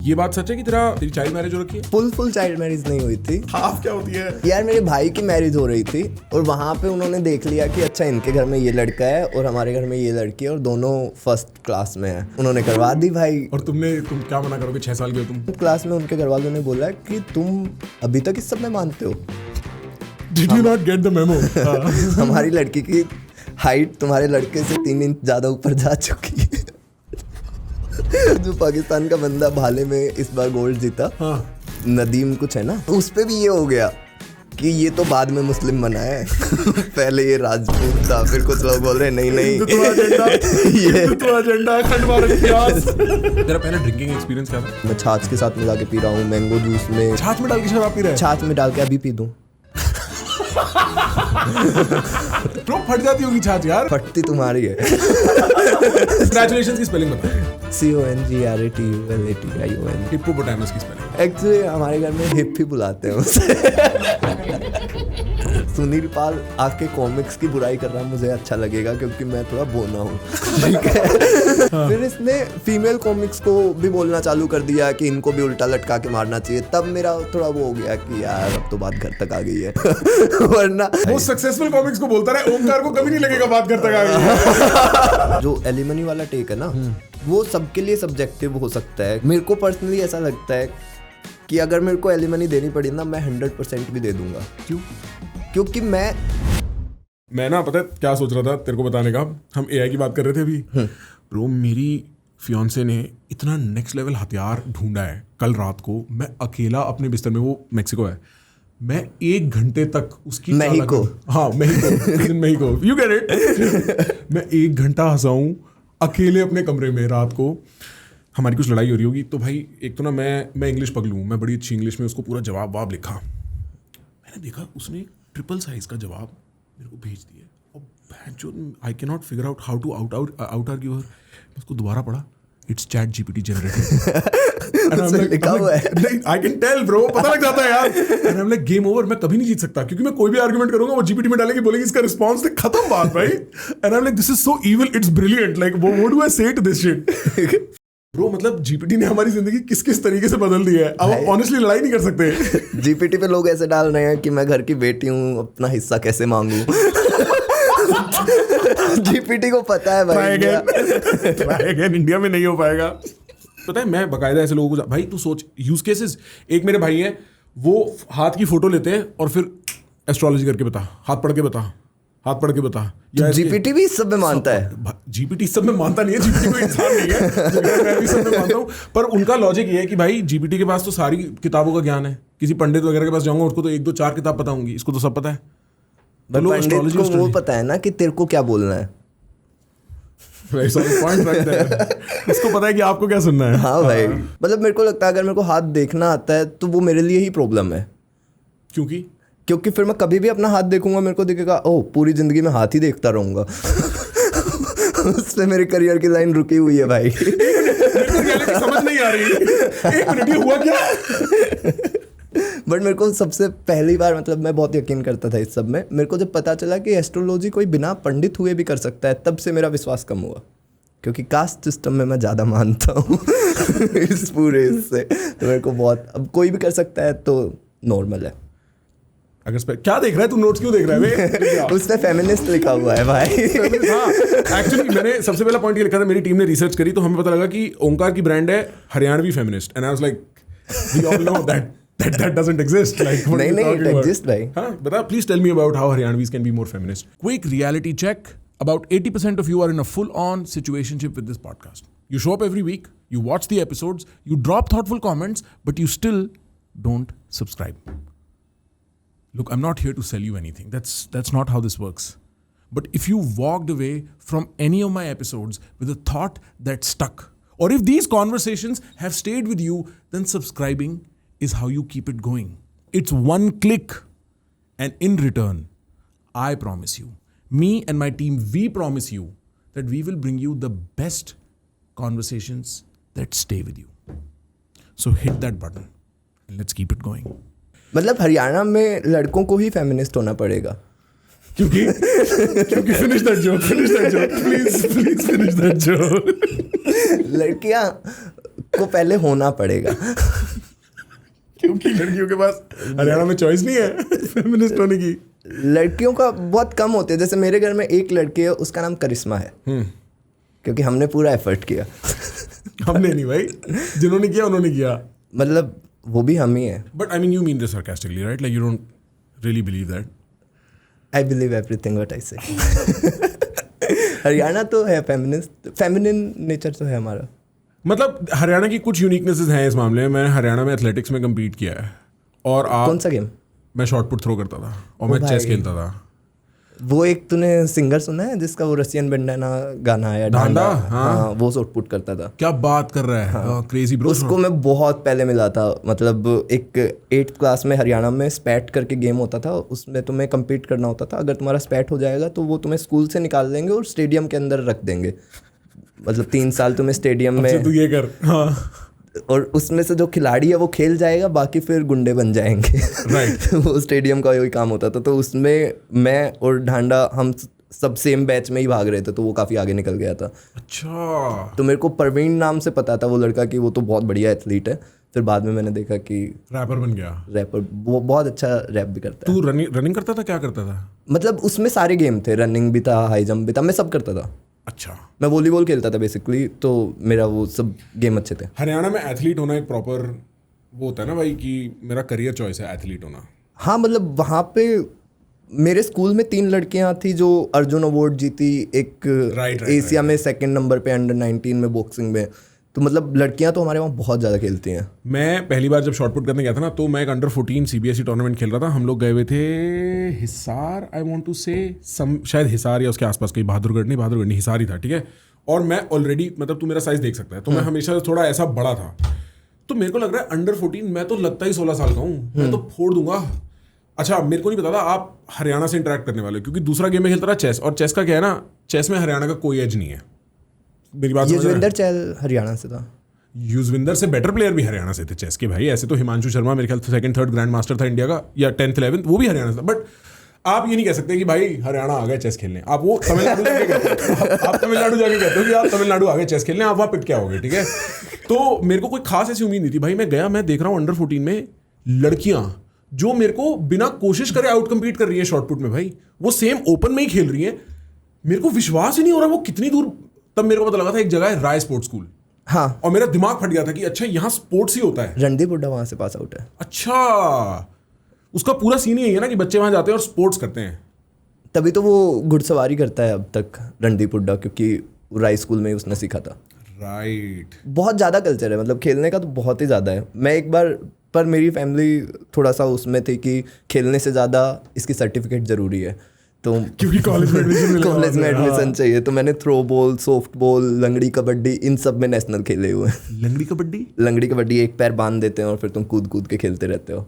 ये बात सच है कि तेरी चाइल्ड मैरिज हो रखी है? फुल चाइल्ड मैरिज नहीं हुई थी। हाफ क्या होती है यार? मेरे भाई की मैरिज हो रही थी और वहाँ पे उन्होंने देख लिया कि अच्छा इनके घर में ये लड़का है और हमारे घर में ये लड़की है और दोनों फर्स्ट क्लास में है, उन्होंने करवा दी भाई। और तुम क्या मना करोगे? 6 साल के हो तुम। क्लास में उनके घर वालों ने बोला कि तुम अभी तक इस सब में मानते हो? Did you not get the memo? हमारी लड़की की हाइट तुम्हारे लड़के से 3 इंच ज्यादा ऊपर जा चुकी है। जो पाकिस्तान का बंदा भाले में इस बार गोल्ड जीता, हाँ। नदीम कुछ है ना, उस पे भी ये हो गया कि ये तो बाद में मुस्लिम बना है। पहले ये राजपूत था, फिर कुछ लोग बोल रहे नहीं ये तो एजेंडा तेरा पहला ड्रिंकिंग एक्सपीरियंस क्या था? मैं छाछ के साथ मिला के पी रहा हूँ, मैंगो जूस में। छाछ में डाल के शराब पी रहा है? छाछ में डाल के अभी पी दूं? तो फट जाती होगी छाछ यार। फटती तुम्हारी है। Congratulations की स्पेलिंग बता। CONGRATULATION। हिप्पोपोटामस की स्पेलिंग। एक्चुअली हमारे घर में हिप ही बुलाते हैं उसे। सुनील पाल आके कॉमिक्स की बुराई कर रहा है, मुझे अच्छा लगेगा क्योंकि मैं थोड़ा बोना हूँ, ठीक है। फिर इसने फीमेल कॉमिक्स को भी बोलना चालू कर दिया कि इनको भी उल्टा लटका के मारना चाहिए, तब मेरा थोड़ा वो हो गया कि यार अब तो बात घर तक आ गई है। वरना वो सक्सेसफुल कॉमिक्स को बोलता रहे, ओमकार को कभी नहीं लगेगा बात घर तक आ गई है। जो एलिमनी वाला टेक है ना, वो सबके लिए सब्जेक्टिव हो सकता है। मेरे को पर्सनली ऐसा लगता है कि अगर मेरे को एलिमनी देनी पड़ी ना, मैं 100% भी दे दूंगा। क्यों? क्योंकि मैं ना पता है क्या सोच रहा था तेरे को बताने का। हम एआई की बात कर रहे थे अभी। ब्रो, मेरी फियांसे ने इतना नेक्स्ट लेवल हथियार ढूंढा है। कल रात को मैं अकेला अपने बिस्तर में, वो मेक्सिको है, मैं 1 घंटे तक उसकी मेहिको यू गेट इट। मैं 1 घंटा हंसा हूं अकेले अपने कमरे में रात को। हमारी कुछ लड़ाई हो रही होगी तो भाई, एक तो ना मैं इंग्लिश पगलू, मैं बड़ी अच्छी इंग्लिश में उसको पूरा जवाब लिखा। मैंने देखा उसने ट्रिपल साइज का जवाब मेरे को भेज दिया और I can not figure out how to out argue her. मैं उसको दोबारा पढ़ा, इट्स चैट जीपीटी जनरेटेड। लिखा हुआ है। आई कैन टेल ब्रो, पता लग जाता है यार। And I am like game over, मैं कभी नहीं जीत सकता क्योंकि मैं कोई भी आर्गुमेंट करूंगा वो जीपीटी में डालेगी, बोलेगी इसका रिस्पांस दे, खत्म बात भाई। And I am like this is so evil, it's brilliant, like what do I से टू दिस शिट। ब्रो मतलब जीपीटी ने हमारी जिंदगी किस किस तरीके से बदल दी है। अब हम ऑनेस्टली लड़ाई नहीं कर सकते। जीपीटी पे लोग ऐसे डाल रहे हैं कि मैं घर की बेटी हूँ, अपना हिस्सा कैसे मांगू। जीपीटी को पता है भाई, इंडिया में नहीं हो पाएगा। पता है मैं बकायदा ऐसे लोगों को, भाई तू सोच यूज केसेस। एक मेरे भाई है, वो हाथ की फोटो लेते हैं और फिर एस्ट्रोलॉजी करके बता, हाथ पढ़ के बता। जीपीटी भी इस सब में मानता है? जीपीटी सब में मानता नहीं है, जीपीटी कोई इंसान नहीं है। मैं भी सब में मानता हूँ, पर उनका लॉजिक ये है कि भाई जीपीटी के पास तो सारी किताबों का ज्ञान है। किसी पंडित वगैरह के पास जाऊंगा, उसको तो 1-2-4 किताब पता होंगी, इसको तो सब पता है। पंडित को वो पता है ना कि तेरे को क्या बोलना है। उसको पता है कि आपको क्या सुनना है। हाँ भाई, मतलब मेरे को लगता है अगर मेरे को हाथ देखना आता है तो वो मेरे लिए ही प्रॉब्लम है। क्योंकि फिर मैं कभी भी अपना हाथ देखूंगा, मेरे को दिखेगा ओह पूरी जिंदगी में हाथ ही देखता रहूंगा। उससे मेरे करियर की लाइन रुकी हुई है भाई। समझ नहीं आ रही। 1 मिनट, ये हुआ क्या? बट मेरे को सबसे पहली बार, मतलब मैं बहुत यकीन करता था इस सब में, मेरे को जब पता चला कि एस्ट्रोलॉजी कोई बिना पंडित हुए भी कर सकता है, तब से मेरा विश्वास कम हुआ। क्योंकि कास्ट सिस्टम में मैं ज़्यादा मानता हूँ इस पूरे इससे। तो मेरे को बहुत, अब कोई भी कर सकता है तो नॉर्मल है। अगर क्या देख रहा है तू, नोट्स क्यों देख रहा है? उसमें फेमिनिस्ट लिखा हुआ है भाई। हाँ, एक्चुअली मैंने सबसे पहला पॉइंट ये लिखा था, मेरी टीम ने रिसर्च करी तो हमें पता लगा कि ओंकार की ब्रांड है Haryanvi feminist. And I was like we all know that doesn't exist. Like, नहीं, it exists भाई। हाँ, बता, please tell me about how Haryanvis can be more feminist. Quick reality check. About 80% of you are in a full-on situationship with this podcast. You show up every week, you watch the episodes, you drop thoughtful comments, but you still don't subscribe. Look, I'm not here to sell you anything. That's not how this works. But if you walked away from any of my episodes with a thought that stuck, or if these conversations have stayed with you, then subscribing is how you keep it going. It's one click. And in return, I promise you, me and my team, we promise you that we will bring you the best conversations that stay with you. So hit that button and let's keep it going. मतलब हरियाणा में लड़कों को ही feminist होना पड़ेगा क्योंकि finish that joke, please finish that joke. लड़कियां उसको पहले होना पड़ेगा। क्योंकि लड़कियों के पास हरियाणा में चॉइस नहीं है फेमिनिस्ट होने की। लड़कियों का बहुत कम होते हैं। जैसे मेरे घर में एक लड़की है, उसका नाम करिश्मा है, क्योंकि हमने पूरा एफर्ट किया। हमने नहीं भाई, जिन्होंने किया उन्होंने किया, मतलब वो भी हम ही है। But I mean you mean this sarcastically, right? Like you don't really believe that. I believe everything what I से। हरियाणा तो है फेमिनिस्ट, फेमिनिन नेचर तो है हमारा। मतलब हरियाणा की कुछ यूनिकनेसेस हैं इस मामले में। मैंने हरियाणा में एथलेटिक्स में कम्पीट किया है। और आप, कौन सा गेम? मैं शॉर्ट पुट थ्रो करता था और मैं चेस खेलता था। वो एक तूने सिंगर सुना है जिसका वो रसियन बैंडाना गाना आया, ढांडा? हाँ, वो शॉर्ट पुट करता था। क्या बात कर रहा है, क्रेजी ब्रो। उसको मैं बहुत पहले मिला था। मतलब एक 8th क्लास में हरियाणा में स्पैट करके गेम होता था, उसमें तुम्हें कम्पीट करना होता था। अगर तुम्हारा स्पैट हो जाएगा तो वो तुम्हें स्कूल से निकाल देंगे और स्टेडियम के अंदर रख देंगे। मतलब 3 साल तुम्हें स्टेडियम में, तू ये कर। हाँ। और उसमें से जो खिलाड़ी है वो खेल जाएगा, बाकी फिर गुंडे बन जाएंगे। राइट। वो स्टेडियम का वही काम होता था। तो उसमें मैं और ढांडा हम सब सेम बैच में ही भाग रहे थे, तो वो काफ़ी आगे निकल गया था। अच्छा। तो मेरे को परवीन नाम से पता था वो लड़का कि वो तो बहुत बढ़िया एथलीट है। फिर बाद में मैंने देखा कि रैपर बन गया। रैपर, वो बहुत अच्छा रैप भी करता है। तू रनिंग करता था, क्या करता था? मतलब उसमें सारे गेम थे, रनिंग भी था, हाई जंप भी था, मैं सब करता था। अच्छा। मैं वॉलीबॉल खेलता था बेसिकली, तो मेरा वो सब गेम अच्छे थे। हरियाणा में एथलीट होना एक प्रॉपर वो होता है ना भाई, कि मेरा करियर चॉइस है एथलीट होना। हाँ, मतलब वहाँ पे मेरे स्कूल में 3 लड़कियाँ थी जो अर्जुन अवार्ड जीती। एक एशिया में 2nd नंबर पे अंडर 19 में बॉक्सिंग में। तो मतलब लड़कियां तो हमारे वहाँ बहुत ज़्यादा खेलती हैं। मैं पहली बार जब शॉर्ट पुट करने गया था ना, तो मैं एक अंडर 14 CBSE टूर्नामेंट खेल रहा था। हम लोग गए हुए थे हिसार, आई वांट टू से शायद हिसार या उसके आसपास कहीं, बहादुरगढ़ नहीं, हिसार ही था, ठीक है। और मैं ऑलरेडी, मतलब तू मेरा साइज देख सकता है, तो मैं हमेशा थोड़ा ऐसा बड़ा था। तो मेरे को लग रहा है अंडर 14 मैं तो लगता ही 16 साल का हूँ, मैं तो फोड़ दूंगा। अच्छा, मेरे को नहीं पता था आप हरियाणा से इंटरेक्ट करने वाले, क्योंकि दूसरा गेम में खेलता था चेस, और चेस का क्या है ना, चेस में हरियाणा का कोई एज नहीं है। मेरी बात युजवेंद्र चहल हरियाणा से था। युजविंदर से बेटर प्लेयर भी हरियाणा से थे चेस के भाई। ऐसे तो हिमांशु शर्मा मेरे ख्याल से 2nd 3rd ग्रैंड मास्टर था इंडिया का, या 10th 11th, वो भी हरियाणा से था। बट आप ये नहीं कह सकते कि भाई हरियाणा आ गए चेस खेलने। आप वो तमिलनाडु जाके कहते हो, आप तमिलनाडु जाके कहते हो कि आप तमिलनाडु आ गए चेस खेलने, आप वहाँ पिट क्या हो गए, ठीक है। तो मेरे को कोई खास ऐसी उम्मीद नहीं थी भाई। मैं गया, मैं देख रहा हूँ अंडर 14 में लड़कियां जो मेरे को बिना कोशिश करे आउट कम्पीट कर रही है शॉर्टपुट में भाई, वो सेम ओपन में ही खेल रही है। मेरे को विश्वास ही नहीं हो रहा वो कितनी दूर। तब मेरे को पता लगा था एक जगह है राय स्पोर्ट्स स्कूल। हाँ, और मेरा दिमाग फट गया था कि अच्छा यहाँ स्पोर्ट्स ही होता है। रणदीप हुड्डा वहाँ से पास आउट है। अच्छा, उसका पूरा सीन ही है ना कि बच्चे वहां जाते हैं और स्पोर्ट्स करते हैं। तभी तो वो घुड़सवारी करता है अब तक रणदीप हुड्डा, क्योंकि राय स्कूल में ही उसने सीखा था। राइट। बहुत ज़्यादा कल्चर है, मतलब खेलने का तो बहुत ही ज़्यादा है। मैं एक बार, पर मेरी फैमिली थोड़ा सा उसमें थी कि खेलने से ज़्यादा इसकी सर्टिफिकेट ज़रूरी है, तो क्योंकि कॉलेज में एडमिशन चाहिए। तो मैंने थ्रो बॉल, सॉफ्ट बॉल, लंगड़ी कबड्डी, इन सब में नेशनल खेले हुए हैं। लंगड़ी कबड्डी एक पैर बांध देते हैं और फिर तुम कूद कूद के खेलते रहते हो।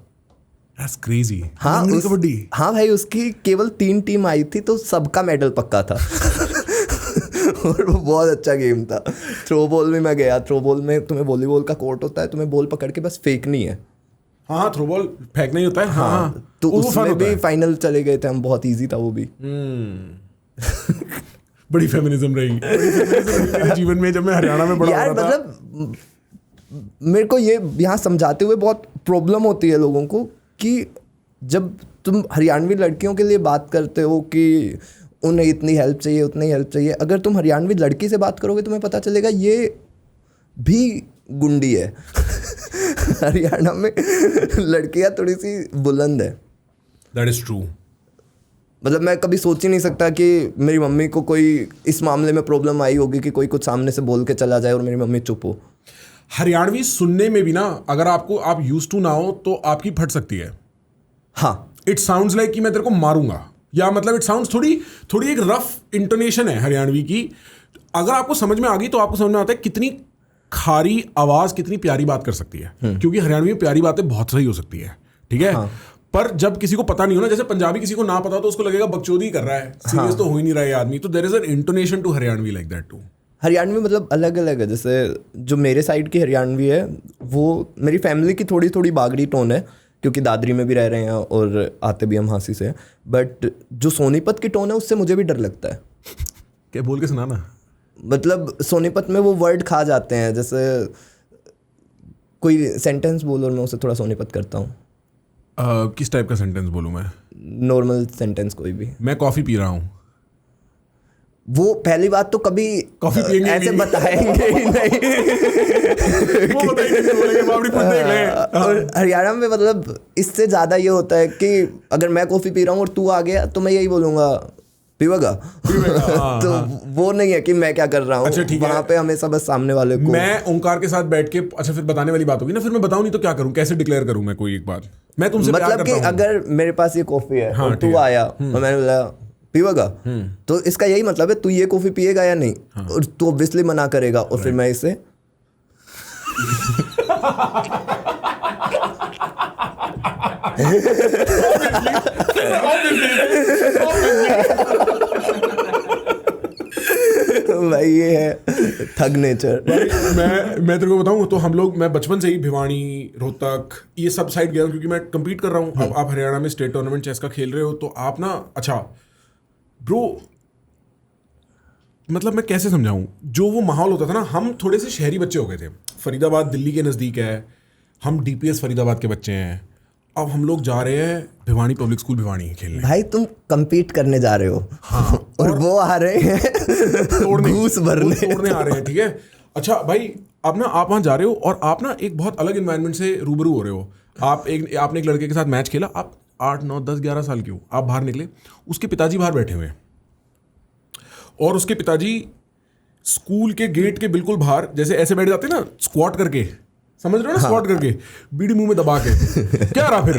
That's crazy. हाँ, कबड्डी। हाँ भाई, उसकी केवल 3 टीम आई थी, तो सबका मेडल पक्का था। और वो बहुत अच्छा गेम था। थ्रो बॉल में मैं गया। थ्रो बॉल में तुम्हें वॉलीबॉल का कोर्ट होता है, तुम्हें बॉल पकड़ के बस फेंकनी है। हाँ, थ्रो बॉल फेंकना ही होता है। हाँ, तो उसमें भी फाइनल चले गए थे हम, बहुत इजी था वो भी। बड़ी फेमिनिज्म रही मेरे जीवन में जब मैं हरियाणा में बड़ा यार। मतलब मेरे को ये यहाँ समझाते हुए बहुत प्रॉब्लम होती है लोगों को कि जब तुम हरियाणवी लड़कियों के लिए बात करते हो कि उन्हें इतनी हेल्प चाहिए, उतनी हेल्प चाहिए, अगर तुम हरियाणवी लड़की से बात करोगे तुम्हें पता चलेगा ये भी गुंडी है। हरियाणा में लड़कियां थोड़ी सी बुलंद है। That is true. मतलब मैं कभी सोच ही नहीं सकता कि मेरी मम्मी को कोई इस मामले में प्रॉब्लम आई होगी कि कोई कुछ सामने से बोल के चला जाए और मेरी मम्मी चुप हो। हरियाणवी सुनने में भी ना, अगर आप यूज टू ना हो तो आपकी फट सकती है। हाँ, इट साउंड्स लाइक कि मैं तेरे को मारूंगा, या मतलब इट साउंड्स थोड़ी एक रफ इंटोनेशन है हरियाणवी की। अगर आपको समझ में आ गई तो आपको समझ में आता है कितनी खारी आवाज कितनी प्यारी बात कर सकती है। क्योंकि हरियाणवी में प्यारी बातें बहुत सही हो सकती है, ठीक है। हाँ। पर जब किसी को पता नहीं हो ना, जैसे पंजाबी किसी को ना पता हो तो उसको लगेगा बकचोदी कर रहा है, सीरियस तो हो ही नहीं रहा है आदमी। तो there is an intonation to Haryanvi like that too. Haryanvi मतलब अलग अलग है। जैसे जो मेरे साइड की हरियाणवी है वो मेरी फैमिली की थोड़ी थोड़ी बागड़ी टोन है, क्योंकि दादरी में भी रह रहे हैं और आते भी हम हाँसी से। बट जो सोनीपत की टोन है उससे मुझे भी डर लगता है। क्या बोल के सुनाना। मतलब सोनीपत में वो वर्ड खा जाते हैं, जैसे कोई सेंटेंस बोलो और मैं उसे थोड़ा सोनीपत करता हूँ. किस टाइप का सेंटेंस बोलूँ मैं? नॉर्मल सेंटेंस कोई भी. मैं कॉफ़ी पी रहा हूँ. वो पहली बात तो कभी कॉफी पिएंगे ऐसे बताएंगे ही नहीं. वो बताइए बोलेंगे बाबड़ी खुद देख ले. और हरियाणा में मतलब इससे ज़्यादा ये होता है कि अगर मैं कॉफ़ी पी रहा हूँ और तू आ गया तो मैं यही बोलूँगा पीवेगा. तो वो नहीं है कि मैं क्या कर रहा हूँ. अच्छा ठीक है. वहाँ पे हमेशा बस सामने वाले को. मैं ओंकार के साथ बैठ के अच्छा फिर बताने वाली बात होगी ना. फिर मैं बताऊँ नहीं तो क्या करूँ? कैसे डिक्लेयर करूँ मैं कोई एक बात? मैं तुमसे प्यार मतलब कि करता हूँ. अगर मेरे पास ये कॉफ़ी है हाँ, और तू आया और मैंने बोला पीवेगा, तो इसका यही मतलब है तू ये कॉफ़ी पिएगा या नहीं. और तू ऑब्वियसली मना करेगा और फिर मैं इसे भाई ये है थग नेचर. मैं तेरे को बताऊं तो हम लोग, मैं बचपन से ही भिवानी, रोहतक ये सब साइड गया हूँ क्योंकि मैं कम्पीट कर रहा हूँ. अब आप हरियाणा में स्टेट टूर्नामेंट चेस का खेल रहे हो तो आप ना, अच्छा ब्रो मतलब मैं कैसे समझाऊं, जो वो माहौल होता था ना, हम थोड़े से शहरी बच्चे हो गए थे. फरीदाबाद दिल्ली के नज़दीक है, हम डीपीएस फरीदाबाद के बच्चे हैं. अब हम लोग जा रहे हैं भिवानी पब्लिक स्कूल भिवानी खेलने. भाई तुम compete करने जा रहे हो. हाँ, और वो आ रहे हैं तोड़ने, घूस भरने. तोड़ने आ रहे हैं. ठीक है. अच्छा भाई अब ना आप वहाँ जा रहे हो और आप ना एक बहुत अलग इन्वायरमेंट से रूबरू हो रहे हो. आपने एक लड़के के साथ मैच खेला, आप 8, 9, 10, 11 साल के हो, आप बाहर निकले, उसके पिताजी बाहर बैठे हुए हैं और उसके पिताजी स्कूल के गेट के बिल्कुल बाहर जैसे ऐसे बैठ जाते हैं ना स्क्वाट करके, समझ रहे हो ना, स्क्वाट करके बीड़ी मुंह में दबा के. क्या रहा फिर?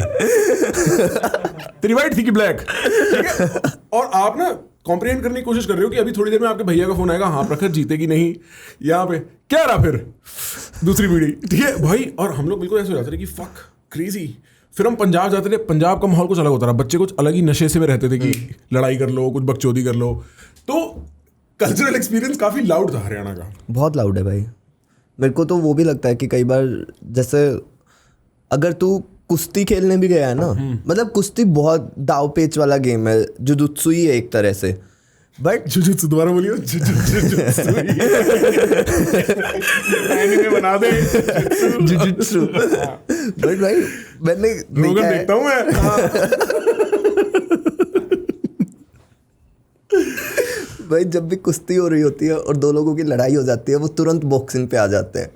तेरी वाइट थी कि ब्लैक? ठीक है. और आप ना कॉम्प्रिहेंड करने की कोशिश कर रहे हो कि अभी थोड़ी देर में आपके भैया का फोन आएगा, हाँ प्रखर जीतेगी नहीं यहाँ पे. क्या रहा फिर? दूसरी बीड़ी. ठीक है भाई. और हम लोग बिल्कुल ऐसे हो जाते थे कि फक क्रेजी. फिर हम पंजाब जाते थे. पंजाब का माहौल कुछ अलग होता रहा. बच्चे कुछ अलग ही नशे से में रहते थे कि लड़ाई कर लो, कुछ बकचोदी कर लो. तो कल्चरल एक्सपीरियंस काफी लाउड था हरियाणा का. बहुत लाउड है भाई. मेरे को तो वो भी लगता है कि कई बार जैसे अगर तू कुश्ती खेलने भी गया है ना, मतलब कुश्ती बहुत दाव पेच वाला गेम है, जुजुत्सु ही है एक तरह से. बट जुजुत्सु दोबारा बोलियो. एनीमे बना दे जुजुत्सु. बट भाई मैंने देखता हूँ मैं. भाई जब भी कुश्ती हो रही होती है और दो लोगों की लड़ाई हो जाती है, वो तुरंत बॉक्सिंग पे आ जाते हैं.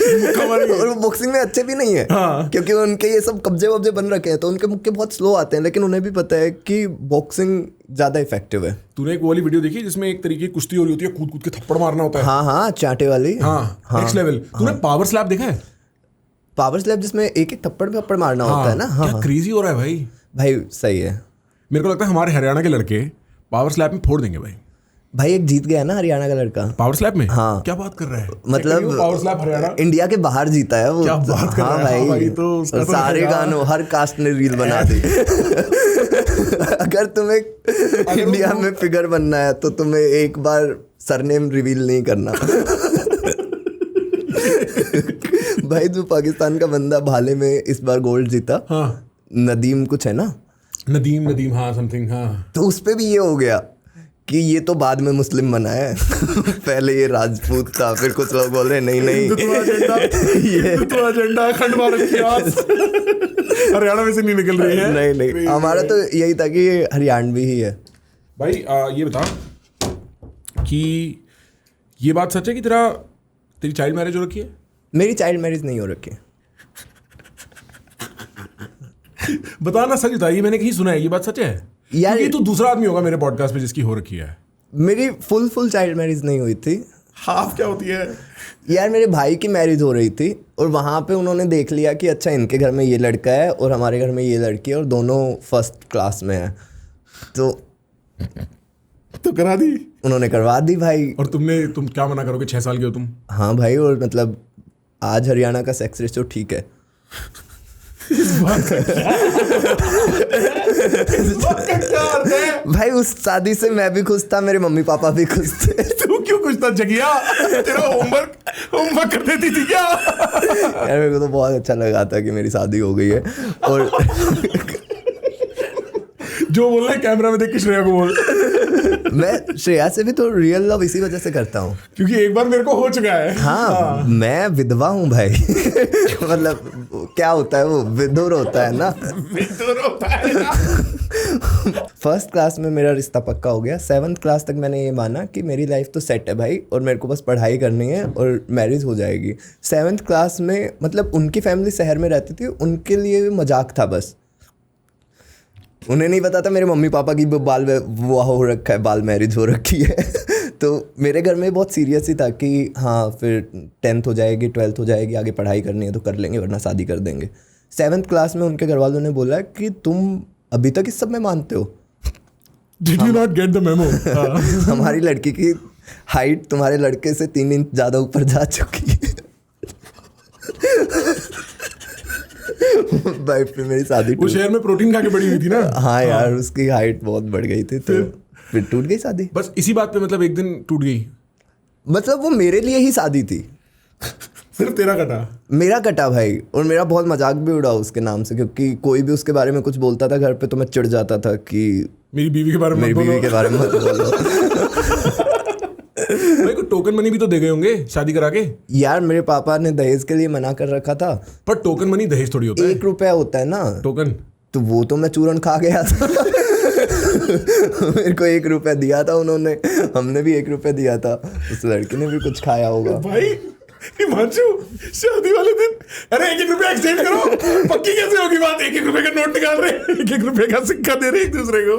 और वो बॉक्सिंग में अच्छे भी नहीं है. हाँ. क्योंकि उनके ये सब कब्जे वब्जे बन रखे हैं तो उनके मुक्के बहुत स्लो आते हैं, लेकिन उन्हें भी पता है कि बॉक्सिंग ज्यादा इफेक्टिव है. तूने एक वाली वीडियो देखी जिसमें एक तरीके की कुश्ती हो रही होती है, कूद कूद के थप्पड़ मारना होता है? हाँ हाँ, चांटे वाली. हाँ, नेक्स्ट लेवल. तूने पावर स्लैप देखा है? पावर स्लैप जिसमें एक एक थप्पड़ मारना होता है ना. हाँ, क्या क्रेजी हो रहा है भाई. भाई सही है. मेरे को लगता है हमारे हरियाणा के लड़के पावर स्लैप में फोड़ देंगे भाई. भाई एक जीत गया ना हरियाणा का लड़का पावर स्लैप में. हाँ. क्या बात कर रहा है? मतलब पावर स्लैप हरियाणा इंडिया के बाहर जीता है वो. क्या बात कर रहा है? भाई तो सारे गानों हर कास्ट ने रील बना दी. अगर तुम्हें इंडिया में फिगर बनना है तो तुम्हें एक बार सरनेम रिवील नहीं करना. भाई जो पाकिस्तान का बंदा भाले में इस बार गोल्ड जीता. हाँ. नदीम कुछ है ना, नदीम हाँ समथिंग. हाँ. तो उस पे भी ये हो गया कि ये तो बाद में मुस्लिम बना है. पहले ये राजपूत था. फिर कुछ लोग बोल रहे नहीं ये तो एजेंडा अखंड भारत की आस हरियाणा में से नहीं निकल रही है. नहीं हमारा तो यही था कि ये हरियाणवी ही है. भाई ये बता कि ये बात सच है कि तेरी चाइल्ड मैरिज हो रखी है? मेरी चाइल्ड मैरिज नहीं हो रखी. बताना सच था. ये मैंने कहीं सुना है. ये बात सच है यार? ये तो दूसरा आदमी होगा मेरे पॉडकास्ट पे जिसकी हो रखी है. मेरी फुल चाइल्ड मैरिज नहीं हुई थी. हाफ क्या होती है यार? मेरे भाई की मैरिज हो रही थी और वहाँ पे उन्होंने देख लिया कि अच्छा इनके घर में ये लड़का है और हमारे घर में ये लड़की है और दोनों फर्स्ट क्लास में है, तो करा दी. उन्होंने करवा दी भाई. और तुम क्या मना करोगे? 6 साल के हो तुम. हाँ भाई. और मतलब आज हरियाणा का सेक्स रेशियो ठीक है. भाई उस शादी से मैं भी खुश था, मेरे मम्मी पापा भी खुश थे. तू क्यों खुश था जगिया? तेरा होमवर्क कर देती थी क्या? यार मेरे को तो बहुत अच्छा लगा था कि मेरी शादी हो गई है. और जो बोल रहा है कैमरा में देख के श्रेया को बोल. मैं श्रेया से भी तो रियल लव इसी वजह से करता हूँ, क्योंकि एक बार मेरे को हो चुका है। हाँ मैं विधवा हूँ भाई। मतलब क्या होता है वो विधुर होता है ना, विधुर होता है ना। फर्स्ट क्लास में मेरा रिश्ता पक्का हो गया। 7th क्लास तक मैंने ये माना कि मेरी लाइफ तो सेट है भाई और मेरे को बस पढ़ाई करनी है और मैरिज हो जाएगी। 7th क्लास में मतलब उनकी फैमिली शहर में रहती थी, उनके लिए मजाक था बस, उन्हें नहीं पता था मेरे मम्मी पापा की बाल वो हो रखा है, बाल मैरिज हो रखी है। तो मेरे घर में बहुत सीरियस ही था कि हाँ फिर 10th हो जाएगी 12th हो जाएगी, आगे पढ़ाई करनी है तो कर लेंगे वरना शादी कर देंगे। 7th क्लास में उनके घर वालों ने बोला कि तुम अभी तक इस सब में मानते हो। Did you not get the memo? हमारी लड़की की हाइट तुम्हारे लड़के से 3 इंच ज़्यादा ऊपर जा चुकी है। भाई फिर मेरी शादी वो शहर में प्रोटीन खा के बड़ी हुई थी ना। हाँ यार उसकी हाइट बहुत बढ़ गई थी तो फिर टूट गई शादी। बस इसी बात पे मतलब एक दिन टूट गई। मतलब वो मेरे लिए ही शादी थी। सिर्फ तेरा कटा? मेरा कटा भाई, और मेरा बहुत मजाक भी उड़ा उसके नाम से, क्योंकि कोई भी उसके बारे में कुछ बोलता था घर पे तो मैं चिढ़ जाता था कि मेरी बीवी के बारे में मेरी बीवी के बारे में मत बोलो। भाई को टोकन मनी भी तो दे गए होंगे शादी करा के। यार मेरे पापा ने दहेज के लिए मना कर रखा था। पर टोकन मनी दहेज थोड़ी होता है। 1 रुपया होता है ना टोकन, तो वो तो मैं चूरन खा गया था। मेरे को 1 रुपया दिया था उन्होंने, हमने भी 1 रुपया दिया था, उस लड़की ने भी कुछ खाया होगा। भाई हिमांशु शादी वाले दिन अरे 1-1 रुपया एक्सचेंज करो, पक्की कैसे होगी बात? 1-1 रुपए का नोट निकाल रहे हैं, 1-1 रुपए का सिक्का दे रहे हैं एक दूसरे को।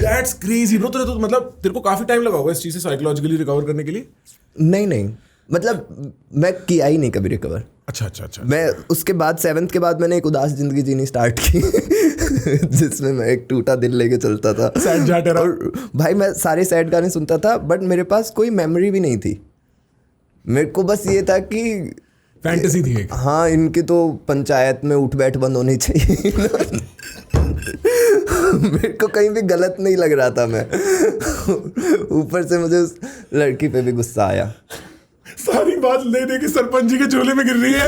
That's crazy bro. तो मतलब तेरे को काफी टाइम लगा होगा इस चीज से साइकोलॉजिकली रिकवर करने के लिए? नहीं मतलब मैं किया ही नहीं कभी रिकवर। अच्छा। मैं उसके बाद 7th के बाद मैंने एक उदास जिंदगी जीनी स्टार्ट की। जिसमें मैं एक टूटा दिल लेके चलता था। सैड जाटेरा। और भाई मैं सारे सैड गाने सुनता था बट मेरे पास कोई मेमोरी भी नहीं थी। मेरे को बस ये था कि फैंटेसी थी एक। हाँ इनकी तो पंचायत में उठ बैठ बंद होनी चाहिए। मेरे को कहीं भी गलत नहीं लग रहा था मैं। ऊपर से मुझे उस लड़की पे भी गुस्सा आया। सारी बात ले दे के सरपंच जी के झोले में गिर रही है।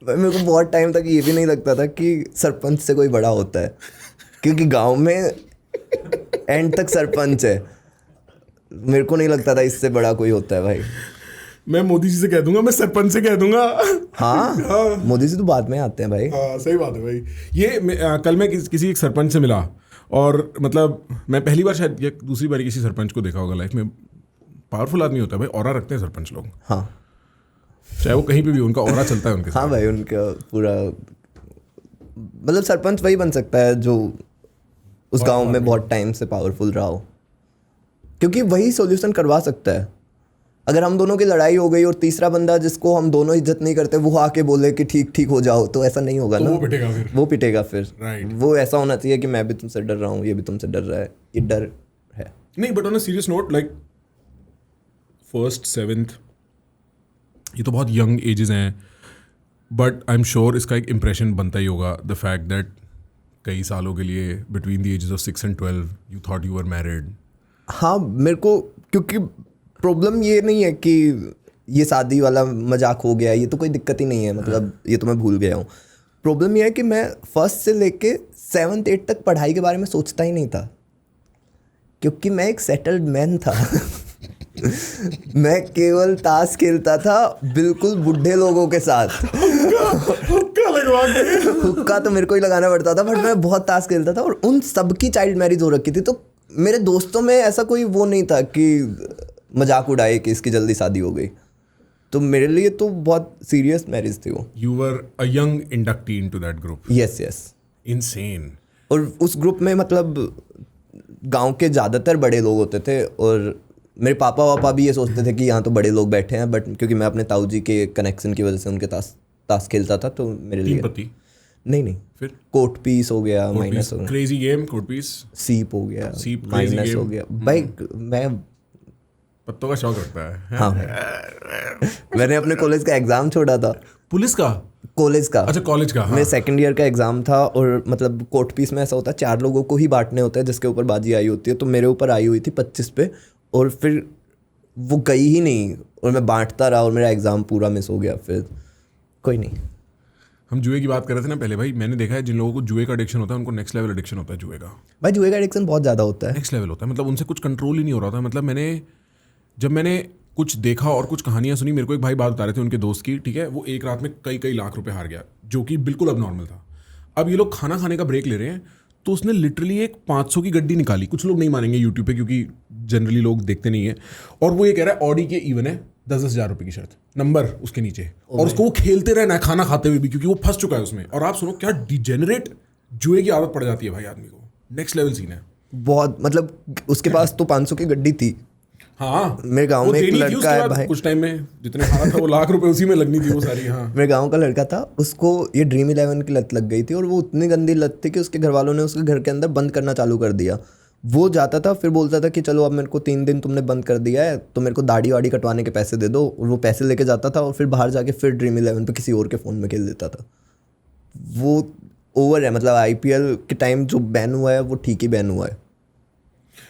मेरे को बहुत टाइम तक ये भी नहीं लगता था कि सरपंच से कोई बड़ा होता है, क्योंकि गांव में एंड तक सरपंच है। मेरे को नहीं लगता था इससे बड़ा कोई होता है भाई। मैं मोदी जी से कह दूंगा, मैं सरपंच से कह दूंगा। हाँ मोदी जी तो बाद में आते हैं भाई। हाँ सही बात है भाई। ये कल मैं किसी एक सरपंच से मिला और मतलब मैं पहली बार शायद या दूसरी बार किसी सरपंच को देखा होगा लाइफ में। पावरफुल आदमी होता है भाई, ऑरा रखते हैं सरपंच लोग। हाँ चाहे वो कहीं पे भी उनका ऑरा चलता है उनके साथ। हाँ भाई उनका पूरा मतलब सरपंच वही बन सकता है जो उस गांव में बहुत टाइम से पावरफुल रहा हो, क्योंकि वही सॉल्यूशन करवा सकता है। अगर हम दोनों की लड़ाई हो गई और तीसरा बंदा जिसको हम दोनों इज्जत नहीं करते वो आके बोले कि ठीक हो जाओ, तो ऐसा नहीं होगा तो ना। वो पिटेगा फिर। Right. वो ऐसा होना चाहिए कि मैं भी तुमसे डर रहा हूँ, ये भी तुमसे डर रहा है, ये डर है। नहीं but on a serious note like 1st 7th ये तो बहुत यंग एजेस हैं, बट आई एम श्योर इसका एक इम्प्रेशन बनता ही होगा। द फैक्ट दैट कई सालों के लिए between the ages of 6 and 12 you thought you were married. हाँ मेरे को, क्योंकि प्रॉब्लम ये नहीं है कि ये शादी वाला मजाक हो गया, ये तो कोई दिक्कत ही नहीं है, मतलब ये तो मैं भूल गया हूँ। प्रॉब्लम ये है कि मैं 1st से लेके 7th 8th तक पढ़ाई के बारे में सोचता ही नहीं था, क्योंकि मैं एक सेटल्ड मैन था। मैं केवल ताश खेलता था बिल्कुल बुढ़े लोगों के साथ। हुक्का लगवा के। हुक्का तो मेरे को ही लगाना पड़ता था, बट मैं बहुत ताश खेलता था और उन सबकी चाइल्ड मैरिज हो रखी थी, तो मेरे दोस्तों में ऐसा कोई वो नहीं था कि मजाक उड़ाए कि इसकी जल्दी शादी हो गई। तो मेरे लिए तो बहुत सीरियस मैरिज थी वो। You were a young inductee into that group. Yes insane. और उस ग्रुप में मतलब गांव के ज़्यादातर बड़े लोग होते थे और मेरे पापा भी ये सोचते थे कि यहाँ तो बड़े लोग बैठे हैं, बट क्योंकि मैं अपने ताऊ जी के कनेक्शन की वजह से उनके ताश खेलता था, तो मेरे लिए नहीं फिर कोर्ट पीस हो गया, माइनस हो गया, क्रेजी गेम, कोर्ट पीस, सीप हो गया, माइनस हो गया। भाई मैं पत्तों का शौक रखता है। हाँ मैंने अपने कॉलेज का एग्जाम छोड़ा था। पुलिस का? कॉलेज का। अच्छा कॉलेज का। हाँ। मेरे 2nd ईयर का एग्जाम था और मतलब कोर्ट पीस में ऐसा होता है 4 लोगों को ही बांटने होता है जिसके ऊपर बाजी आई होती है, तो मेरे ऊपर आई हुई थी 25 पे और फिर वो गई ही नहीं और मैं बांटता रहा और मेरा एग्ज़ाम पूरा मिस हो गया। फिर कोई नहीं। हम जुए की बात कर रहे थे ना पहले भाई, मैंने देखा है जिन लोगों को जुए का एडिक्शन होता है उनको नेक्स्ट लेवल एडिक्शन होता है जुए का। भाई जुए का एडिक्शन बहुत ज़्यादा होता है, नेक्स्ट लेवल होता है, मतलब उनसे कुछ कंट्रोल ही नहीं हो रहा था। मतलब जब मैंने कुछ देखा और कुछ कहानियां सुनी, मेरे को एक भाई बात बता रहे थे उनके दोस्त की, ठीक है, वो एक रात में कई लाख रुपए हार गया, जो कि बिल्कुल अब नॉर्मल था। अब ये लोग खाना खाने का ब्रेक ले रहे हैं, तो उसने लिटरली एक 500 की गड्डी निकाली। कुछ लोग नहीं मानेंगे यूट्यूब पे क्योंकि जनरली लोग देखते नहीं है, और वो ये कह रहा है ऑडी के इवन है 10,000 रुपये की शर्त, नंबर उसके नीचे, और उसको वो खेलते रहना है खाना खाते हुए भी, क्योंकि वो फंस चुका है उसमें। और आप सुनो क्या डिजेनरेट जुए की आदत पड़ जाती है भाई आदमी को, नेक्स्ट लेवल सीन है बहुत। मतलब उसके पास तो 500 की गड्डी थी। हाँ, मेरे गांव में एक लड़का है भाई, कुछ टाइम में जितने हारा था वो लाख रुपए उसी में लगनी थी वो सारी। हाँ, मेरे गांव का लड़का था, उसको ये ड्रीम 11 की लत लग गई थी, और वो उतनी गंदी लत थी कि उसके घर वालों ने उसके घर के अंदर बंद करना चालू कर दिया। वो जाता था, फिर बोलता था कि चलो अब मेरे को 3 दिन तुमने बंद कर दिया है तो मेरे को दाढ़ी वाड़ी कटवाने के पैसे दे दो, और वो पैसे लेके जाता था और फिर बाहर जाके फिर ड्रीम 11 पे किसी और के फ़ोन में खेल देता था। वो ओवर है, मतलब IPL के टाइम जो बैन हुआ है वो ठीक ही बैन हुआ है।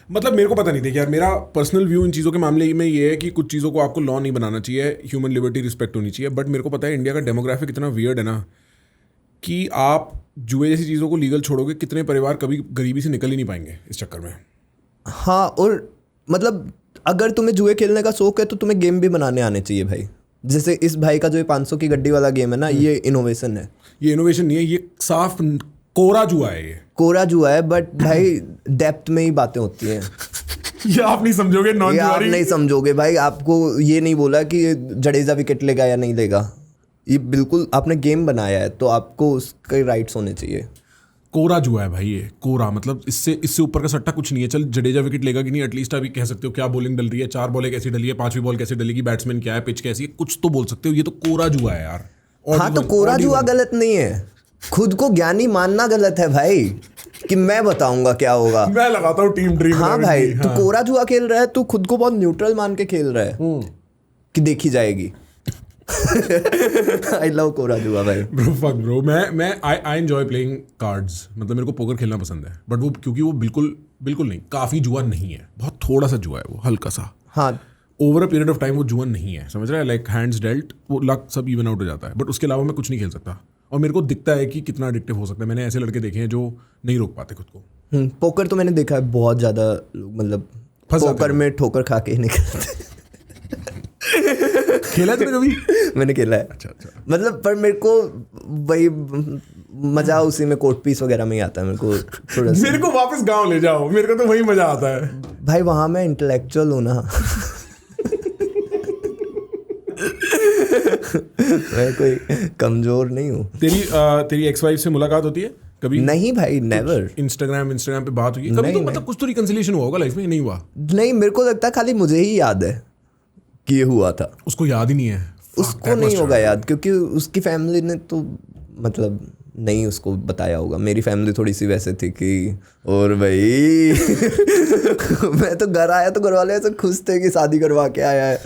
मतलब मेरे को पता नहीं, देखिए यार, मेरा पर्सनल व्यू इन चीज़ों के मामले में ये है कि कुछ चीज़ों को आपको लॉ नहीं बनाना चाहिए, ह्यूमन लिबर्टी रिस्पेक्ट होनी चाहिए। बट मेरे को पता है इंडिया का डेमोग्राफिक इतना वियर्ड है ना कि आप जुए जैसी चीज़ों को लीगल छोड़ोगे, कितने परिवार कभी गरीबी से निकल ही नहीं पाएंगे इस चक्कर में। हाँ, और मतलब अगर तुम्हें जुए खेलने का शौक है तो तुम्हें गेम भी बनाने आने चाहिए भाई। जैसे इस भाई का जो ये 500 की गड्डी वाला गेम है ना, ये इनोवेशन है। ये इनोवेशन नहीं है, ये साफ कोरा जुआ है। ये कोरा जुआ है, बट भाई डेप्थ में ही बातें होती हैं। ये आप नहीं समझोगे, नॉन ये आप नहीं समझोगे भाई। आपको ये नहीं बोला कि जडेजा विकेट लेगा या नहीं लेगा, ये बिल्कुल आपने गेम बनाया है तो आपको उसके राइट्स होने चाहिए। कोरा जुआ है भाई ये, कोरा। मतलब इससे ऊपर का सट्टा कुछ नहीं है। चल जडेजा विकेट लेगा कि नहीं, एटलीस्ट अभी कह सकते हो क्या बॉलिंग डल रही है, 4 बॉलें कैसी डली है, 5वीं बॉल कैसे डलेगी, बैट्समैन क्या है, पिच कैसी है, कुछ तो बोल सकते हो। ये तो कोरा जुआ है यार। हाँ, तो कोरा जुआ गलत नहीं है, खुद को ज्ञानी मानना गलत है भाई कि मैं बताऊंगा क्या होगा। मैं लगाता हूँ टीम ड्रीम। हाँ भाई, तू कोरा जुआ खेल रहा है, तू खुद को बहुत न्यूट्रल मान के खेल रहा है कि देखी जाएगी। आई लव कोरा जुआ भाई। ब्रो फक ब्रो, मैं आई एंजॉय प्लेइंग कार्ड्स। मतलब मेरे को पोकर खेलना पसंद है, बट वो क्योंकि वो बिल्कुल नहीं, काफ़ी जुआ नहीं है, बहुत थोड़ा सा जुआ है वो, हल्का सा। हाँ, over a period of time वो जुआ नहीं है, समझ रहा है, लाइक हैंड्स डेल्ट, वो लक सब इवन आउट हो जाता है। बट उसके अलावा मैं कुछ नहीं खेल सकता, और मेरे को दिखता है कि कितना एडिक्टिव हो सकता है। मैंने ऐसे लड़के देखे हैं जो नहीं रोक पाते खुद को। पोकर तो मैंने देखा है बहुत ज़्यादा लोग, मतलब पोकर में ठोकर खा के निकलते। खेला है तुमने कभी? मैंने खेला है। अच्छा। मतलब पर मेरे को वही मजा उसी में कोर्ट पीस वगैरह में ही आता है मेरे को थोड़ा सा। मेरे को वापस गांव ले जाओ, मेरे को तो वही मजा आता है भाई, वहाँ मैं इंटेलेक्चुअल हूँ ना। मैं कोई कमजोर नहीं हूँ। तेरी एक्स वाइफ से मुलाकात होती है कभी? नहीं भाई, नेवर। इंस्टाग्राम पे बात हुई कभी? तो मतलब कुछ तो रिकंसिलिएशन हुआ होगा लाइफ में, नहीं हुआ? नहीं, मेरे को लगता है खाली मुझे ही याद है कि ये हुआ था, उसको याद ही नहीं है। उसको नहीं होगा याद, क्योंकि उसकी फैमिली ने तो मतलब नहीं उसको बताया होगा। मेरी फैमिली थोड़ी सी वैसे थी कि और भाई मैं तो घर आया तो घर वाले ऐसे खुश थे कि शादी करवा के आया है,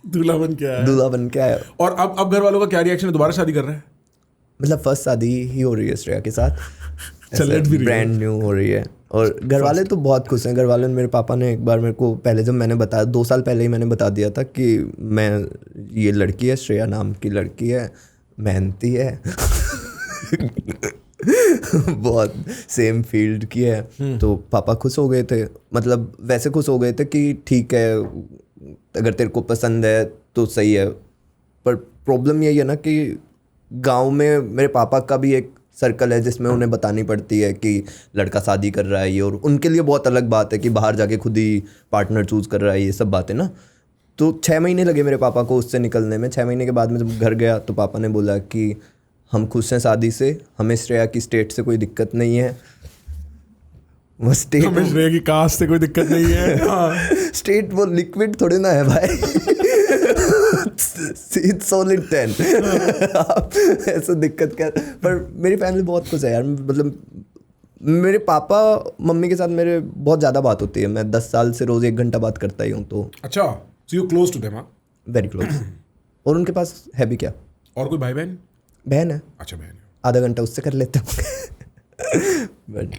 दूल्हा बन के आया। और अब घर वालों का क्या रिएक्शन है? दोबारा शादी कर रहा है? मतलब फर्स्ट शादी ही हो रही है श्रेया के साथ, ब्रांड न्यू हो रही है, और घर वाले तो बहुत खुश हैं। घर वाले, मेरे पापा ने एक बार मेरे को पहले जब मैंने बताया, 2 साल पहले ही मैंने बता दिया था कि मैं ये लड़की है, श्रेया नाम की लड़की है, मेहनती है, बहुत सेम फील्ड की है। तो पापा खुश हो गए थे, मतलब वैसे खुश हो गए थे कि ठीक है अगर तेरे को पसंद है तो सही है। पर प्रॉब्लम यही है ना कि गांव में मेरे पापा का भी एक सर्कल है जिसमें उन्हें बतानी पड़ती है कि लड़का शादी कर रहा है ये, और उनके लिए बहुत अलग बात है कि बाहर जाके खुद ही पार्टनर चूज़ कर रहा है, ये सब बातें ना। तो 6 महीने लगे मेरे पापा को उससे निकलने में। 6 महीने के बाद में जब घर गया तो पापा ने बोला कि हम खुश हैं शादी से, हमें श्रेया की स्टेट से कोई दिक्कत नहीं है। वो स्टेट, हमें श्रेया की कास्ट से कोई दिक्कत नहीं है। स्टेट वो लिक्विड थोड़ी ना है भाई। सॉलिड 10। ऐसा दिक्कत क्या? पर मेरी फैमिली बहुत खुश है यार। मतलब मेरे पापा मम्मी के साथ मेरे बहुत ज़्यादा बात होती है। मैं 10 साल से रोज़ 1 घंटा बात करता ही हूँ। तो अच्छा, so you close to them? Very close. और उनके पास है भी क्या? और कोई भाई बहन? बहन है। अच्छा, बहन है। आधा घंटा उससे कर लेते हैं। बट